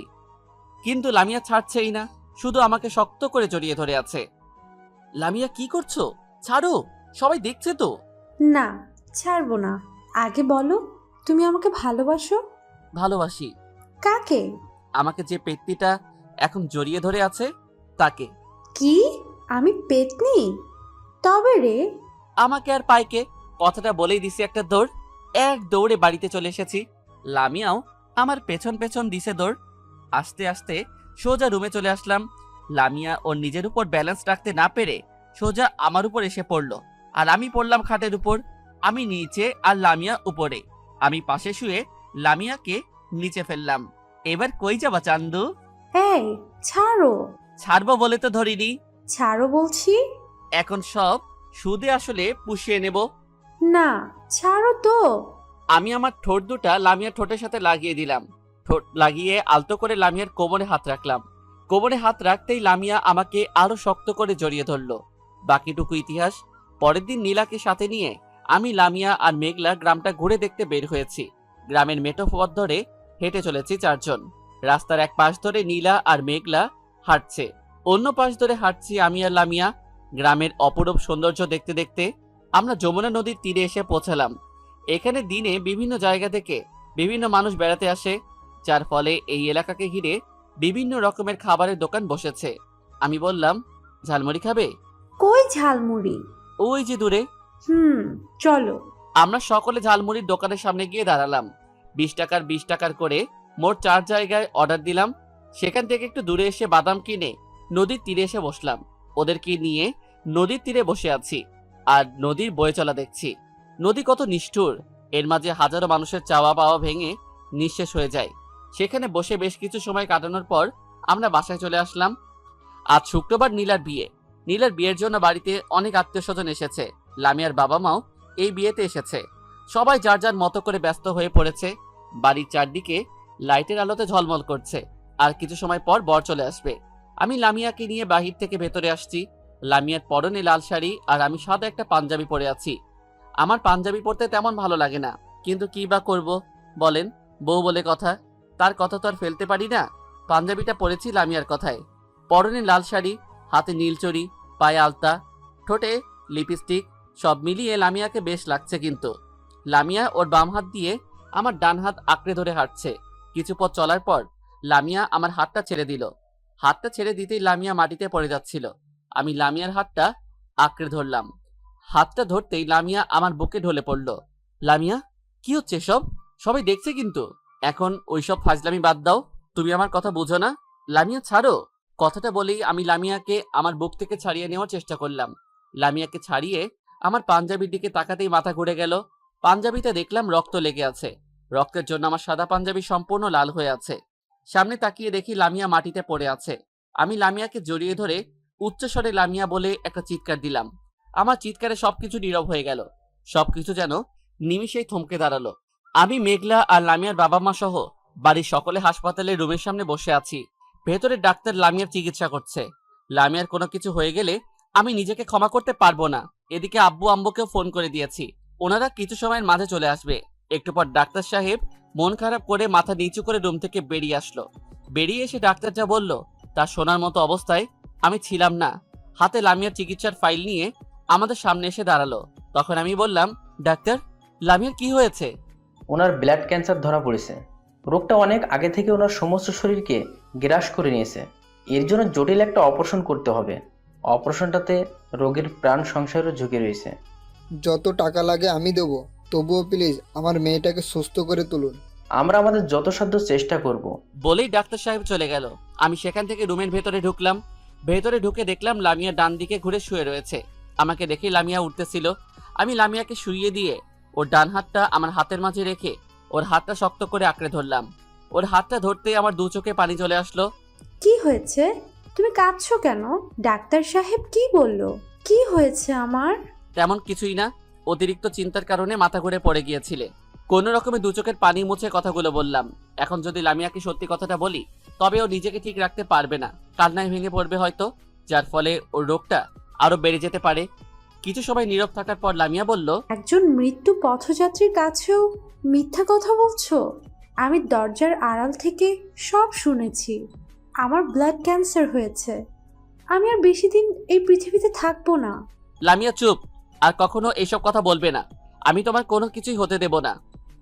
কিন্তু লামিয়া ছাড়ছেই না, শুধু আমাকে শক্ত করে জড়িয়ে ধরে আছে। লামিয়া, কি করছো? ছাড়ো, সবাই দেখছে তো। না, ছাড়বো না। আগে বলো, তুমি আমাকে ভালোবাসো? ভালোবাসি। কাকে? আমাকে যে পেত্নিটা এখন জড়িয়ে ধরে আছে তাকে। কি? আমি পেতনি? তবে রে, আমাকে আর পাইকে, কথাটা বলেই দিছি একটা দৌড়। এক দৌড়ে বাড়িতে চলে এসেছি। লামিয়াও আমার পেছন পেছন দিছে দৌড়। আস্তে আস্তে সোজা রুমে চলে আসলাম। লামিয়া ওর নিজের উপর ব্যালেন্স রাখতে না পেরে সোজা আমার উপর এসে পড়লো, আর আমি পড়লাম খাটের উপর। আমি নিচে আর লামিয়া উপরে। আমি পাশে শুয়ে লামিয়াকে নিচে ফেললাম। এবার কই যাবা চান্দু? এই ছাড়ো, ছাড়বো বলে তো ধরিনি। ছাড়ো বলছি। এখন সব সুদে আসলে পুষিয়ে নেব। না, ছাড়ো তো। আমি আমার ঠোঁট দুটা লামিয়ার ঠোঁটের সাথে লাগিয়ে দিলাম। ঠোঁট লাগিয়ে আলতো করে লামিয়ার কোমরে হাত রাখলাম। কোমরে হাত রাখতেই লামিয়া আমাকে আরো শক্ত করে জড়িয়ে ধরলো। বাকিটুকু ইতিহাস। পরের দিন নীলাকে সাথে নিয়ে আমি, লামিয়া আর মেঘলা গ্রামটা ঘুরে দেখতে বের হয়েছি। গ্রামের মেঠো পথ ধরে হেঁটে চলেছি চারজন। রাস্তার এক পাশ ধরে নীলা আর মেঘলা হাঁটছে, অন্য পাশ ধরে হাঁটছি আমি আর লামিয়া। গ্রামের অপরূপ সৌন্দর্য দেখতে দেখতে আমরা যমুনা নদীর তীরে এসে পৌঁছালাম। এখানে দিনে বিভিন্ন জায়গা থেকে বিভিন্ন মানুষ বেড়াতে আসে, যার ফলে এই এলাকাকে ঘিরে বিভিন্ন রকমের খাবারের দোকান বসেছে। আমি বললাম, ঝালমুড়ি খাবে? কই ঝালমুড়ি? ওই যে দূরে। চলো। আমরা সকলে ঝালমুড়ির দোকানের সামনে গিয়ে দাঁড়ালাম। 20 টাকার 20 টাকার করে মোট 4 জায়গায় অর্ডার দিলাম। সেখান থেকে একটু দূরে এসে বাদাম কিনে নদীর তীরে এসে বসলাম। ওদেরকে নিয়ে নদীর তীরে বসে আছি আর নদীর বয়ে চলা দেখছি। নদী কত নিষ্ঠুর, এর মাঝে হাজারো মানুষের চাওয়া পাওয়া ভেঙে নিঃশেষ হয়ে যায়। সেখানে বসে বেশ কিছু সময় কাটানোর পর আমরা বাসায় চলে আসলাম। আজ শুক্রবার নীলার বিয়ে। নীলার বিয়ের জন্য বাড়িতে অনেক আত্মীয় স্বজন এসেছে। লামিয়ার বাবা মাও এই বিয়েতে এসেছে। সবাই যার যার মতো করে ব্যস্ত হয়ে পড়েছে। বাড়ির চারদিকে লাইটের আলোতে ঝলমল করছে। আর কিছু সময় পর বর চলে আসবে। আমি লামিয়াকে নিয়ে বাহির থেকে ভেতরে আসছি। লামিয়ার পরনে লাল শাড়ি আর আমি সাদা একটা পাঞ্জাবি পরে আছি। আমার পাঞ্জাবি পরতে তেমন ভালো লাগে না, কিন্তু কি বা করব বলেন, বউ বলে কথা, তার কথা তো আর ফেলতে পারি না। পাঞ্জাবিটা পরেছি লামিয়ার কথায়। পরনে লাল শাড়ি, হাতে নীল চড়ি, পায়ে আলতা, ঠোঁটে লিপস্টিক, সব মিলিয়ে লামিয়াকে বেশ লাগছে। কিন্তু লামিয়া ওর বাম হাত দিয়ে আমার ডান হাত আঁকড়ে ধরে হাঁটছে। কিছু পথ চলার পর লামিয়া আমার হাতটা ছেড়ে দিল। হাতটা ছেড়ে দিতেই লামিয়া মাটিতে পড়ে যাচ্ছিল। আমি লামিয়ার হাতটা আঁকড়ে ধরলাম। হাতটা ধরতেই লামিয়া আমার বুকে ঢলে পড়ল। লামিয়া, কি হচ্ছে সব? সবাই দেখছে কিন্তু। এখন ওইসব ফাজলামি বাদ দাও, তুমি আমার কথা বুঝো না? লামিয়া ছাড়ো। কথাটা বলেই আমি লামিয়াকে আমার বুক থেকে ছাড়িয়ে নেওয়ার চেষ্টা করলাম। লামিয়াকে ছাড়িয়ে আমার পাঞ্জাবির দিকে তাকাতেই মাথা ঘুরে গেল। পাঞ্জাবিতে দেখলাম রক্ত লেগে আছে। রক্তের জন্য আমার সাদা পাঞ্জাবি সম্পূর্ণ লাল হয়ে আছে। সামনে তাকিয়ে দেখি লামিয়া মাটিতে পড়ে আছে। আমি লামিয়াকে জড়িয়ে ধরে উচ্চস্বরে লামিয়া বলে একটা চিৎকার দিলাম। আমার চিৎকারে সবকিছু নীরব হয়ে গেল। সবকিছু যেন নিমিষেই থমকে দাঁড়ালো। আমি, মেঘলা আর লামিয়ার বাবা মা সহ বাড়ির সকলে হাসপাতালের রুমের সামনে বসে আছি। ভেতরে ডাক্তার লামিয়ার চিকিৎসা করছে। লামিয়ার কোনো কিছু হয়ে গেলে আমি নিজেকে ক্ষমা করতে পারবো না। এদিকে আব্বু আম্মুকেও ফোন করে দিয়েছি, ওনারা কিছু সময়ের মাঝে চলে আসবে। একটু পর ডাক্তার সাহেব মন খারাপ করে মাথা নিচু করে রুম থেকে বেরিয়ে আসলো। বেরিয়ে এসে ডাক্তার যা বলল তা শোনার মতো অবস্থায় আমি ছিলাম না। হাতে লামিয়ার চিকিৎসার ফাইল নিয়ে আমাদের সামনে এসে দাঁড়ালো। তখন আমি বললাম, ডাক্তার, লামিয়ার কি হয়েছে? ওনার ব্লাড ক্যান্সার ধরা পড়েছে। রোগটা অনেক আগে থেকে ওনার সমস্ত শরীরকে গ্রাস করে নিয়েছে। এর জন্য জটিল একটা অপারেশন করতে হবে। অপারেশনটাতে রোগীর প্রাণ সংশয়েরও ঝুঁকি রয়েছে। যত টাকা লাগে আমি দেবো, তবুও প্লিজ আমার মেয়েটাকে সুস্থ করে তুলুন। আমরা আমাদের যথাসাধ্য চেষ্টা করব। বলেই ডাক্তার সাহেব চলে গেল। আমি সেখান থেকে রুমের ভেতরে ঢুকলাম। ভেতরে ঢুকে দেখলাম লামিয়া ডান দিকে ঘুরে শুয়ে রয়েছে। আমাকে দেখে লামিয়া উঠতেছিল। আমি লামিয়াকে শুইয়ে দিয়ে ওর ডান হাতটা আমার হাতের মাঝে রেখে ওর হাতটা শক্ত করে আঁকড়ে ধরলাম। ওর হাতটা ধরতেই আমার দু চোখে পানি চলে আসলো। কি হয়েছে? তুমি কাঁদছো কেন? ডাক্তার সাহেব কি বললো? কি হয়েছে আমার? তেমন কিছুই না, অতিরিক্ত চিন্তার কারণে মাথা ঘুরে পড়ে গিয়েছিলে। কোনো রকমে দু চোখের পানি মুছে কথাগুলো বললাম। এখন যদি লামিয়াকে সত্যি কথাটা বলি তবে ও নিজেকে ঠিক রাখতে পারবে না, কান্নায় ভেঙে পড়বে হয়তো, যার ফলে ওর রোগটা আরো বেড়ে যেতে পারে। কিছু সময় নীরব থাকার পর লামিয়া বলল, একজন মৃত্যু পথযাত্রীর কাছেও মিথ্যা কথা বলছো? আমি দরজার আড়াল থেকে সব শুনেছি। আমার ব্লাড ক্যান্সার হয়েছে। আমি আর বেশি দিন এই পৃথিবীতে থাকবো না। লামিয়া চুপ, আর কখনো এইসব কথা বলবে না। আমি তোমার কোনো কিছুই হতে দেব না।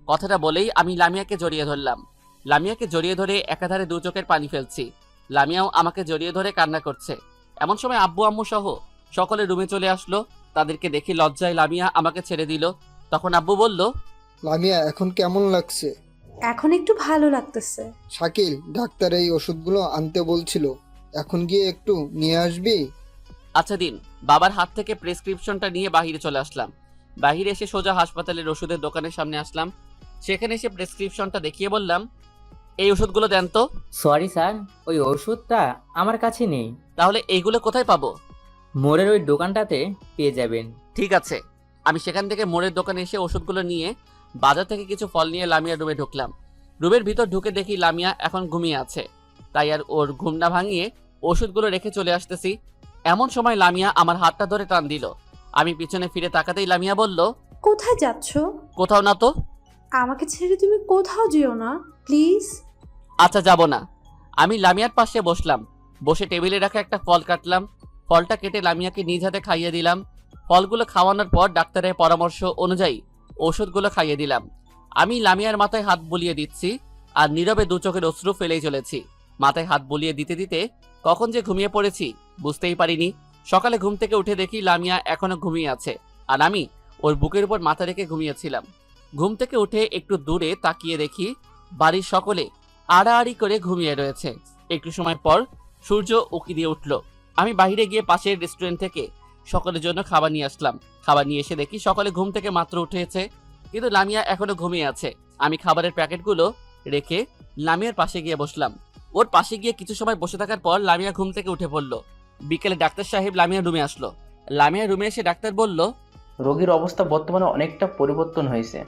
কথাটা বলেই আমি লামিয়াকে জড়িয়ে ধরলাম। লামিয়াকে জড়িয়ে ধরে একাধারে দু চোখের পানি ফেলছি। লামিয়াও আমাকে জড়িয়ে ধরে কান্না করছে। এমন সময় আব্বু আম্মু সহ সকলে রুমে চলে আসলো। তাদেরকে দেখে লজ্জায় লামিয়া আমাকে ছেড়ে দিল। তখন আব্বু বলল, লামিয়া এখন কেমন লাগছে? এখন একটু ভালো লাগতেছে। শাকিল, ডাক্তার এই ওষুধগুলো আনতে বলছিল, এখন গিয়ে একটু নিয়ে আসবি? আচ্ছা দিন। বাবার হাত থেকে প্রেসক্রিপশনটা নিয়ে বাহিরে চলে আসলাম। বাহিরে এসে সোজা হাসপাতালের ওষুধের দোকানের সামনে আসলাম। সেখানে এসে প্রেসক্রিপশনটা দেখিয়ে বললাম, এই ওষুধগুলো দেন তো। সরি স্যার, ওই ওষুধটা আমার কাছে নেই। তাহলে এইগুলো কোথায় পাবো? মোড়ের ওই দোকানটাতে পেয়ে যাবেন। ঠিক আছে। আমি সেখান থেকে মোড়ের দোকানে এসে ওষুধগুলো নিয়ে বাজার থেকে কিছু ফল নিয়ে লামিয়ার রুমে ঢুকলাম। রুমের ভিতর ঢুকে দেখি লামিয়া এখন ঘুমিয়ে আছে। তাই আর ওর ঘুম না ভাঙিয়ে ওষুধগুলো রেখে চলে আসতেছি। এমন সময় লামিয়া আমার হাতটা ধরে টান দিল। আমি পিছনে ফিরে তাকাতেই লামিয়া বলল, কোথায় যাচ্ছ? কোথাও না তো। আমাকে ছেড়ে তুমি কোথাও যেও না প্লিজ। আচ্ছা যাব না। আমি লামিয়ার পাশে বসলাম। বসে টেবিলে রাখা একটা ফল কাটলাম। ফলটা কেটে লামিয়াকে নিজ হাতে খাইয়ে দিলাম। ফলগুলো খাওয়ানোর পর ডাক্তারের পরামর্শ অনুযায়ী ওষুধগুলো খাইয়ে দিলাম। আমি লামিয়ার মাথায় হাত বুলিয়ে দিচ্ছি আর নীরবে দু চোখের অশ্রু ফেলেই চলেছি। মাথায় হাত বুলিয়ে দিতে দিতে কখন যে ঘুমিয়ে পড়েছি বুঝতেই পারিনি। সকালে ঘুম থেকে উঠে দেখি লামিয়া এখনো ঘুমিয়ে আছে আর আমি ওর বুকের উপর মাথা রেখে ঘুমিয়েছিলাম। ঘুম থেকে উঠে একটু দূরে তাকিয়ে দেখি বাড়ির সকলে আড়াআড়ি করে ঘুমিয়ে রয়েছে। একটু সময় পর সূর্য উঁকি দিয়ে উঠল। আমি বাইরে গিয়ে পাশের রেস্টুরেন্ট থেকে সকলের জন্য খাবার নিয়ে আসলাম। খাবার নিয়ে এসে দেখি সকলে ঘুম থেকে মাত্র উঠেছে, কিন্তু লামিয়া এখনো ঘুমিয়ে আছে। আমি খাবারের প্যাকেটগুলো রেখে লামিয়ার পাশে গিয়ে বসলাম। ওর পাশে গিয়ে কিছু সময় বসে থাকার পর লামিয়া ঘুম থেকে উঠে পড়ল। বিকেলে ডাক্তার সাহেব লামিয়ার রুমে আসলো। লামিয়ার রুমে এসে ডাক্তার বলল, রোগীর অবস্থা বর্তমানে অনেকটা পরিবর্তন হয়েছে,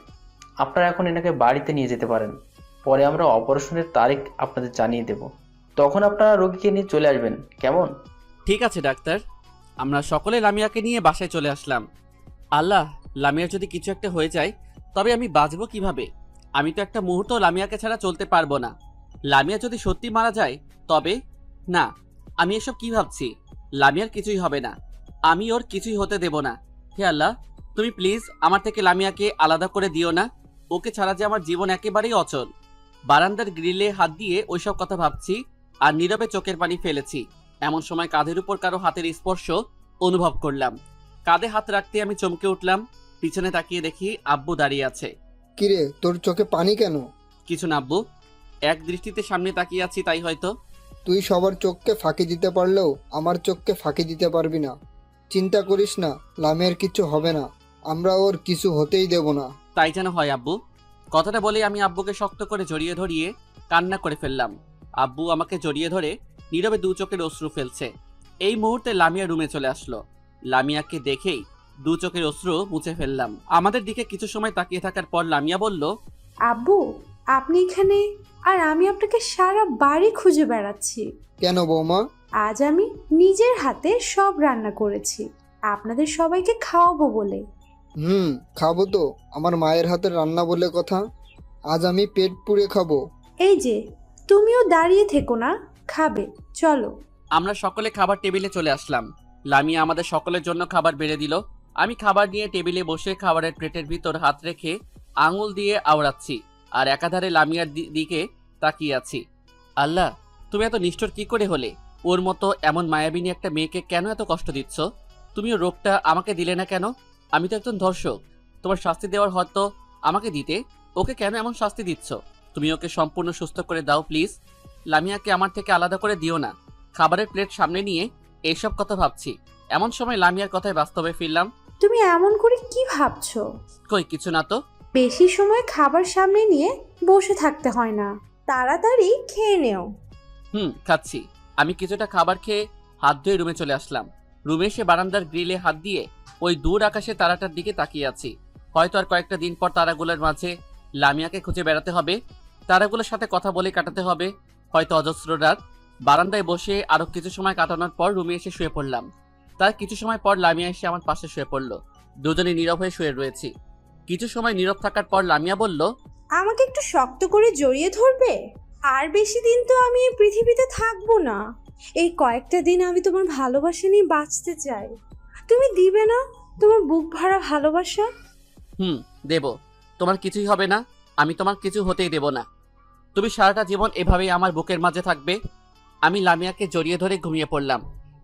আপনারা এখন এনাকে বাড়িতে নিয়ে যেতে পারেন। পরে আমরা অপারেশনের তারিখ আপনাদের জানিয়ে দেব, তখন আপনারা রোগীকে নিয়ে চলে আসবেন, কেমন? ঠিক আছে ডাক্তার। আমরা সকলে লামিয়াকে নিয়ে বাসায় চলে আসলাম। আল্লাহ, লামিয়ার যদি কিছু একটা হয়ে যায় তবে আমি বাঁচবো কিভাবে? আমি তো একটা মুহূর্ত লামিয়াকে ছাড়া চলতে পারবো না। লামিয়া যদি সত্যি মারা যায় তবে? না, আমি এসব কি ভাবছি? লামিয়ার কিছুই হবে না, আমি ওর কিছুই হতে দেব না। হে আল্লাহ, তুমি প্লিজ আমার থেকে লামিয়াকে আলাদা করে দিও না। ওকে ছাড়া যে আমার জীবন একেবারেই অচল। বারান্দার গ্রিলে হাত দিয়ে ওইসব কথা ভাবছি আর নীরবে চোখের পানি ফেলেছি। এমন সময় কাঁধের উপর কারো হাতের স্পর্শ অনুভব করলাম। কাঁধে হাত রাখতে আমি চমকে উঠলাম। পিছনে তাকিয়ে দেখি আব্বু দাঁড়িয়ে আছে। কিরে, তোর চোখে পানি কেন? কিছু না আব্বু, এক দৃষ্টিতে সামনে তাকিয়ে আছি তাই হয়তো। তুই সবার চোখকে ফাঁকি দিতে পারলেও আমার চোখকে ফাঁকি দিতে পারবি না। চিন্তা করিস না, লামিয়ার কিছু হবে না, আমরা ওর কিছু হতেই দেব না। তাই যেন হয় আব্বু। কথাটা বলে আমি আব্বুকে শক্ত করে জড়িয়ে ধরিয়ে কান্না করে ফেললাম। আব্বু আমাকে জড়িয়ে ধরে নীরবে দু চোখের অশ্রু ফেলছে। এই মুহূর্তে লামিয়া রুমে চলে আসলো। লামিয়াকে দেখেই দু চোখের অশ্রু মুছে ফেললাম। আমাদের দিকে কিছু সময় তাকিয়ে থাকার পর লামিয়া বলল, আব্বু, আপনি এখানে আর আমি আপনাকে সারা বাড়ি খুঁজে বেড়াচ্ছি। কেন বৌমা? আজ আমি নিজের হাতে সব রান্না করেছি আপনাদের সবাইকে খাওয়াবো বলে। খাবো তো, আমার মায়ের হাতের রান্না বলে কথা। আজ আমি পেট পুড়ে খাবো। এই যে, তুমিও দাঁড়িয়ে থেকো না, খাবে, চলো। আমরা সকলে খাবার টেবিলে চলে আসলাম। লামিয়া আমাদের সকলের জন্য খাবার বেড়ে দিল। আমি খাবার নিয়ে টেবিলে বসে খাবারের প্লেটের ভিতর হাত রেখে আঙুল দিয়ে আওড়াচ্ছি আর একাধারে লামিয়ার দিকে তাকিয়ে আছি। আল্লাহ, তুমি এত নিষ্ঠুর কি করে হলে? ওর মতো এমন মায়াবিনী একটা মেয়েকে কেন এত কষ্ট দিচ্ছ? তুমি ওর রোগটা আমাকে দিলে না কেন? আমি তো একজন ধর্ষক। তোমার শাস্তি দেওয়ার হয়তো আমাকে দিতে, ওকে কেন এমন শাস্তি দিচ্ছ? তুমি ওকে সম্পূর্ণ সুস্থ করে দাও প্লিজ। লামিয়াকে আমার থেকে আলাদা করে দিও না। খাবারের প্লেট সামনে নিয়ে এইসব কথা ভাবছি। এমন সময় লামিয়ার কথায় বাস্তবে ফিরলাম। তুমি এমন করে কি ভাবছো? কই কিছু না তো। বেশি সময় খাবার সামনে নিয়ে বসে থাকতে হয় না, তাড়াতাড়ি খেয়ে নেও। খাচ্ছি। আমি কিছুটা খাবার খেয়ে হাত ধুয়ে রুমে চলে আসলাম। রুমে এসে বারান্দার গ্রিলে হাত দিয়ে ওই দূর আকাশে তারাটার দিকে তাকিয়ে আছি। হয়তো আর কয়েকটা দিন পর তারাগুলোর মাঝে লামিয়াকে খুঁজে বেড়াতে হবে, তারাগুলোর সাথে কথা বলে কাটাতে হবে হয়তো অজস্র রাত। বারান্দায় বসে আরো কিছু সময় কাটানোর পর রুমে এসে শুয়ে পড়লাম। তার কিছু সময় পর লামিয়া এসে আমার পাশে শুয়ে পড়ল। দুজনে নীরব হয়ে শুয়ে রয়েছি। কিছু সময় নীরব থাকার পর লামিয়া বলল, আমাকে একটু শক্ত করে জড়িয়ে ধরবে? আর বেশি দিন তো আমি এই পৃথিবীতে থাকবো না। এই কয়েকটা দিন আমি তোমার ভালোবাসা নিয়ে বাঁচতে চাই। তুমি দিবে না তোমার বুক ভরা ভালোবাসা? দেব। তোমার কিছুই হবে না, আমি তোমার কিছু হতেই দেব না। তুমি সারাটা জীবন এভাবেই আমার বুকের মাঝে থাকবে। আমি লামিয়াকে জড়িয়ে ধরে ঘুমিয়ে পড়লাম।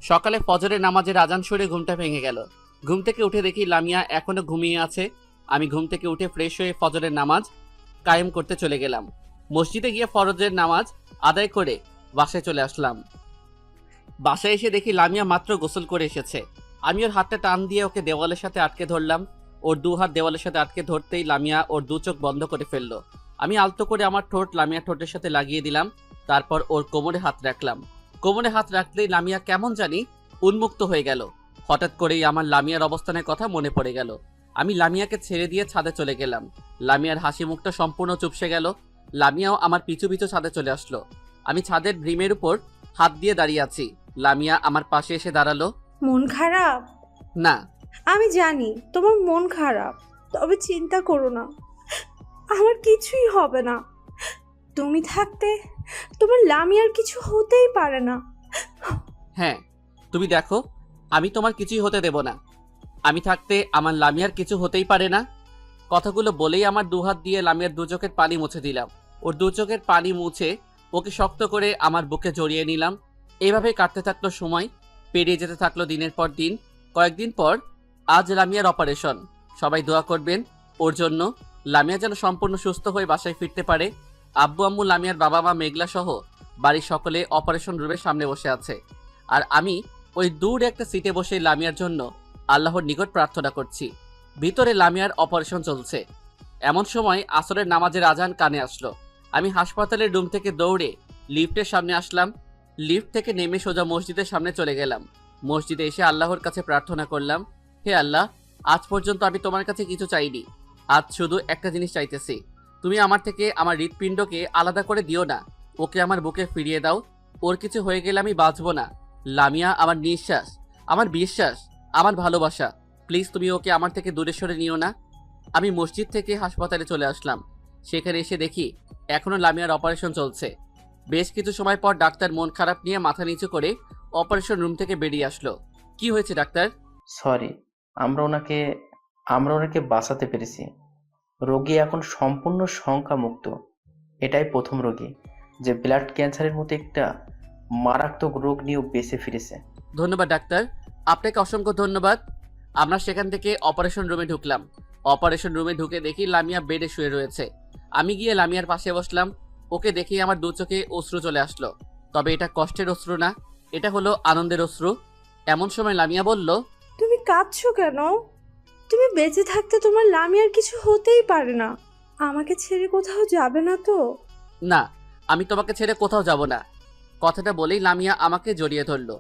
সকালে ফজরের নামাজের আজান শুনে ঘুমটা ভেঙে গেল। ঘুম থেকে উঠে দেখি লামিয়া এখনো ঘুমিয়ে আছে। আমি ঘুম থেকে উঠে ফ্রেশ হয়ে ফজরের নামাজ কায়েম করতে চলে গেলাম। মসজিদে গিয়ে ফরজের নামাজ আদায় করে বাসায় চলে আসলাম। বাসায় এসে দেখি লামিয়া মাত্র গোসল করে এসেছে। আমি ওর হাতটা টান দিয়ে ওকে দেওয়ালের সাথে আটকে ধরলাম। ওর দু হাত দেওয়ালের সাথে আটকে ধরতেই লামিয়া ওর দু চোখ বন্ধ করে ফেললো। আমি আলতো করে আমার ঠোঁট লামিয়ার ঠোঁটের সাথে লাগিয়ে দিলাম। তারপর ওর কোমরে হাত রাখলাম। কোমরে হাত রাখলেই লামিয়া কেমন জানি উন্মুক্ত হয়ে গেল। হঠাৎ করেই আমার লামিয়ার অবস্থানের কথা মনে পড়ে গেল। আমি লামিয়াকে ছেড়ে দিয়ে ছাদে চলে গেলাম। লামিয়ার হাসি মুখটা সম্পূর্ণ চুপসে গেল। লামিয়াও আমার পিছু পিছু ছাদে চলে আসলো। আমি ছাদের ভ্রিমের উপর হাত দিয়ে দাঁড়িয়ে আছি। লামিয়া আমার পাশে এসে দাঁড়ালো। মন খারাপ? না। আমি জানি তোমার মন খারাপ, তবে চিন্তা করো না, আমার কিছুই হবে না। তুমি থাকতে তোমার লামিয়ার কিছু হতেই পারে না। হ্যাঁ, তুমি দেখো, আমি তোমার কিছুই হতে দেব না। আমি থাকতে আমার লামিয়ার কিছু হতেই পারে না। কথাগুলো বলেই আমার দুহাত দিয়ে লামিয়ার দু চোখের পানি মুছে দিলাম। ওর দু চোখের পানি মুছে ওকে শক্ত করে আমার বুকে জড়িয়ে নিলাম। এইভাবে কাটতে থাকলো সময়, পেরিয়ে যেতে থাকলো দিনের পর দিন। কয়েকদিন পর আজ লামিয়ার অপারেশন। সবাই দোয়া করবেন ওর জন্য, লামিয়া যেন সম্পূর্ণ সুস্থ হয়ে বাসায় ফিরতে পারে। আব্বু আম্মু, লামিয়ার বাবা মা, মেঘলা সহ বাড়ির সকলে অপারেশন রুমের সামনে বসে আছে। আর আমি ওই দূর একটা সিটে বসে লামিয়ার জন্য আল্লাহর নিকট প্রার্থনা করছি। ভিতরে লামিয়ার অপারেশন চলছে। এমন সময় আসরের নামাজের আজান কানে আসলো। আমি হাসপাতালের রুম থেকে দৌড়ে লিফটের সামনে আসলাম। লিফট থেকে নেমে সোজা মসজিদের সামনে চলে গেলাম। মসজিদে এসে আল্লাহর কাছে প্রার্থনা করলাম, হে আল্লাহ, আজ পর্যন্ত আমি তোমার কাছে কিছু চাইনি। আজ শুধু একটা জিনিস চাইতেছি, তুমি আমার থেকে আমার হৃৎপিণ্ডকে আলাদা করে দিও না। ওকে আমার বুকে ফিরিয়ে দাও। ওর কিছু হয়ে গেলে আমি বাঁচবো না। লামিয়া আমার নিঃশ্বাস, আমার বিশ্বাস, আমার ভালোবাসা। প্লিজ তুমি ওকে আমার থেকে দূরে সরে নিও না। আমি মসজিদ থেকে হাসপাতালে চলে আসলাম। সেখানে এসে দেখি এখনো লামিয়ার অপারেশন চলছে। বেশ কিছু সময় পর ডাক্তার মন খারাপ নিয়ে মাথা নিচু করে অপারেশন রুম থেকে বেরিয়ে আসলো। কি হয়েছে ডাক্তার? সরি, আমরা ওনাকে বাঁচাতে পেরেছি। রোগী এখন সম্পূর্ণ শঙ্কামুক্ত। এটাই প্রথম রোগী যে ব্লাড ক্যান্সারের মতো একটা মারাত্মক রোগ নিয়েও বেঁচে ফিরেছে। ধন্যবাদ ডাক্তার, আপনাকে অসংখ্য ধন্যবাদ। আমরা সেখান থেকে অপারেশন রুমে ঢুকলাম। অপারেশন রুমে ঢুকে দেখি লামিয়া বেডে শুয়ে রয়েছে। আমি গিয়ে লামিয়ার পাশে বসলাম। ওকে দেখেই আমার দু চোখে অশ্রু চলে আসলো। তবে এটা কষ্টের অশ্রু না, এটা হলো আনন্দের অশ্রু। এমন সময় লামিয়া বলল, তুমি কাঁদছো কেন? তুমি বেঁচে থাকতে তোমার লামিয়ার কিছু হতেই পারে না। আমাকে ছেড়ে কোথাও যাবে না তো? না, আমি তোমাকে ছেড়ে কোথাও যাব না। কথাটা বলেই লামিয়া আমাকে জড়িয়ে ধরলো।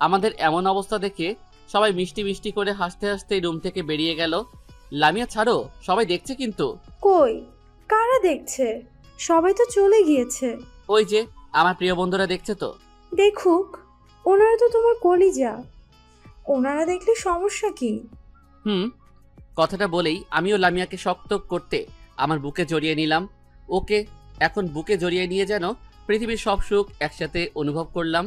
আমাদের এমন অবস্থা দেখে সবাই মিষ্টি মিষ্টি করে হাসতে হাসতে রুম থেকে বেরিয়ে গেল। লামিয়া ছাড়ো, সবাই দেখছে কিন্তু। কই, কারা দেখছে? সবাই তো চলে গিয়েছে। ওই যে আমার প্রিয় বন্ধুরা দেখছে তো। দেখুক, ওনারা তো তোমার কলিজা, ওনারা দেখলে সমস্যা কি? কথাটা বলেই আমিও লামিয়াকে শক্ত করতে আমার বুকে জড়িয়ে নিলাম। ওকে এখন বুকে জড়িয়ে নিয়ে যেন পৃথিবীর সব সুখ একসাথে অনুভব করলাম।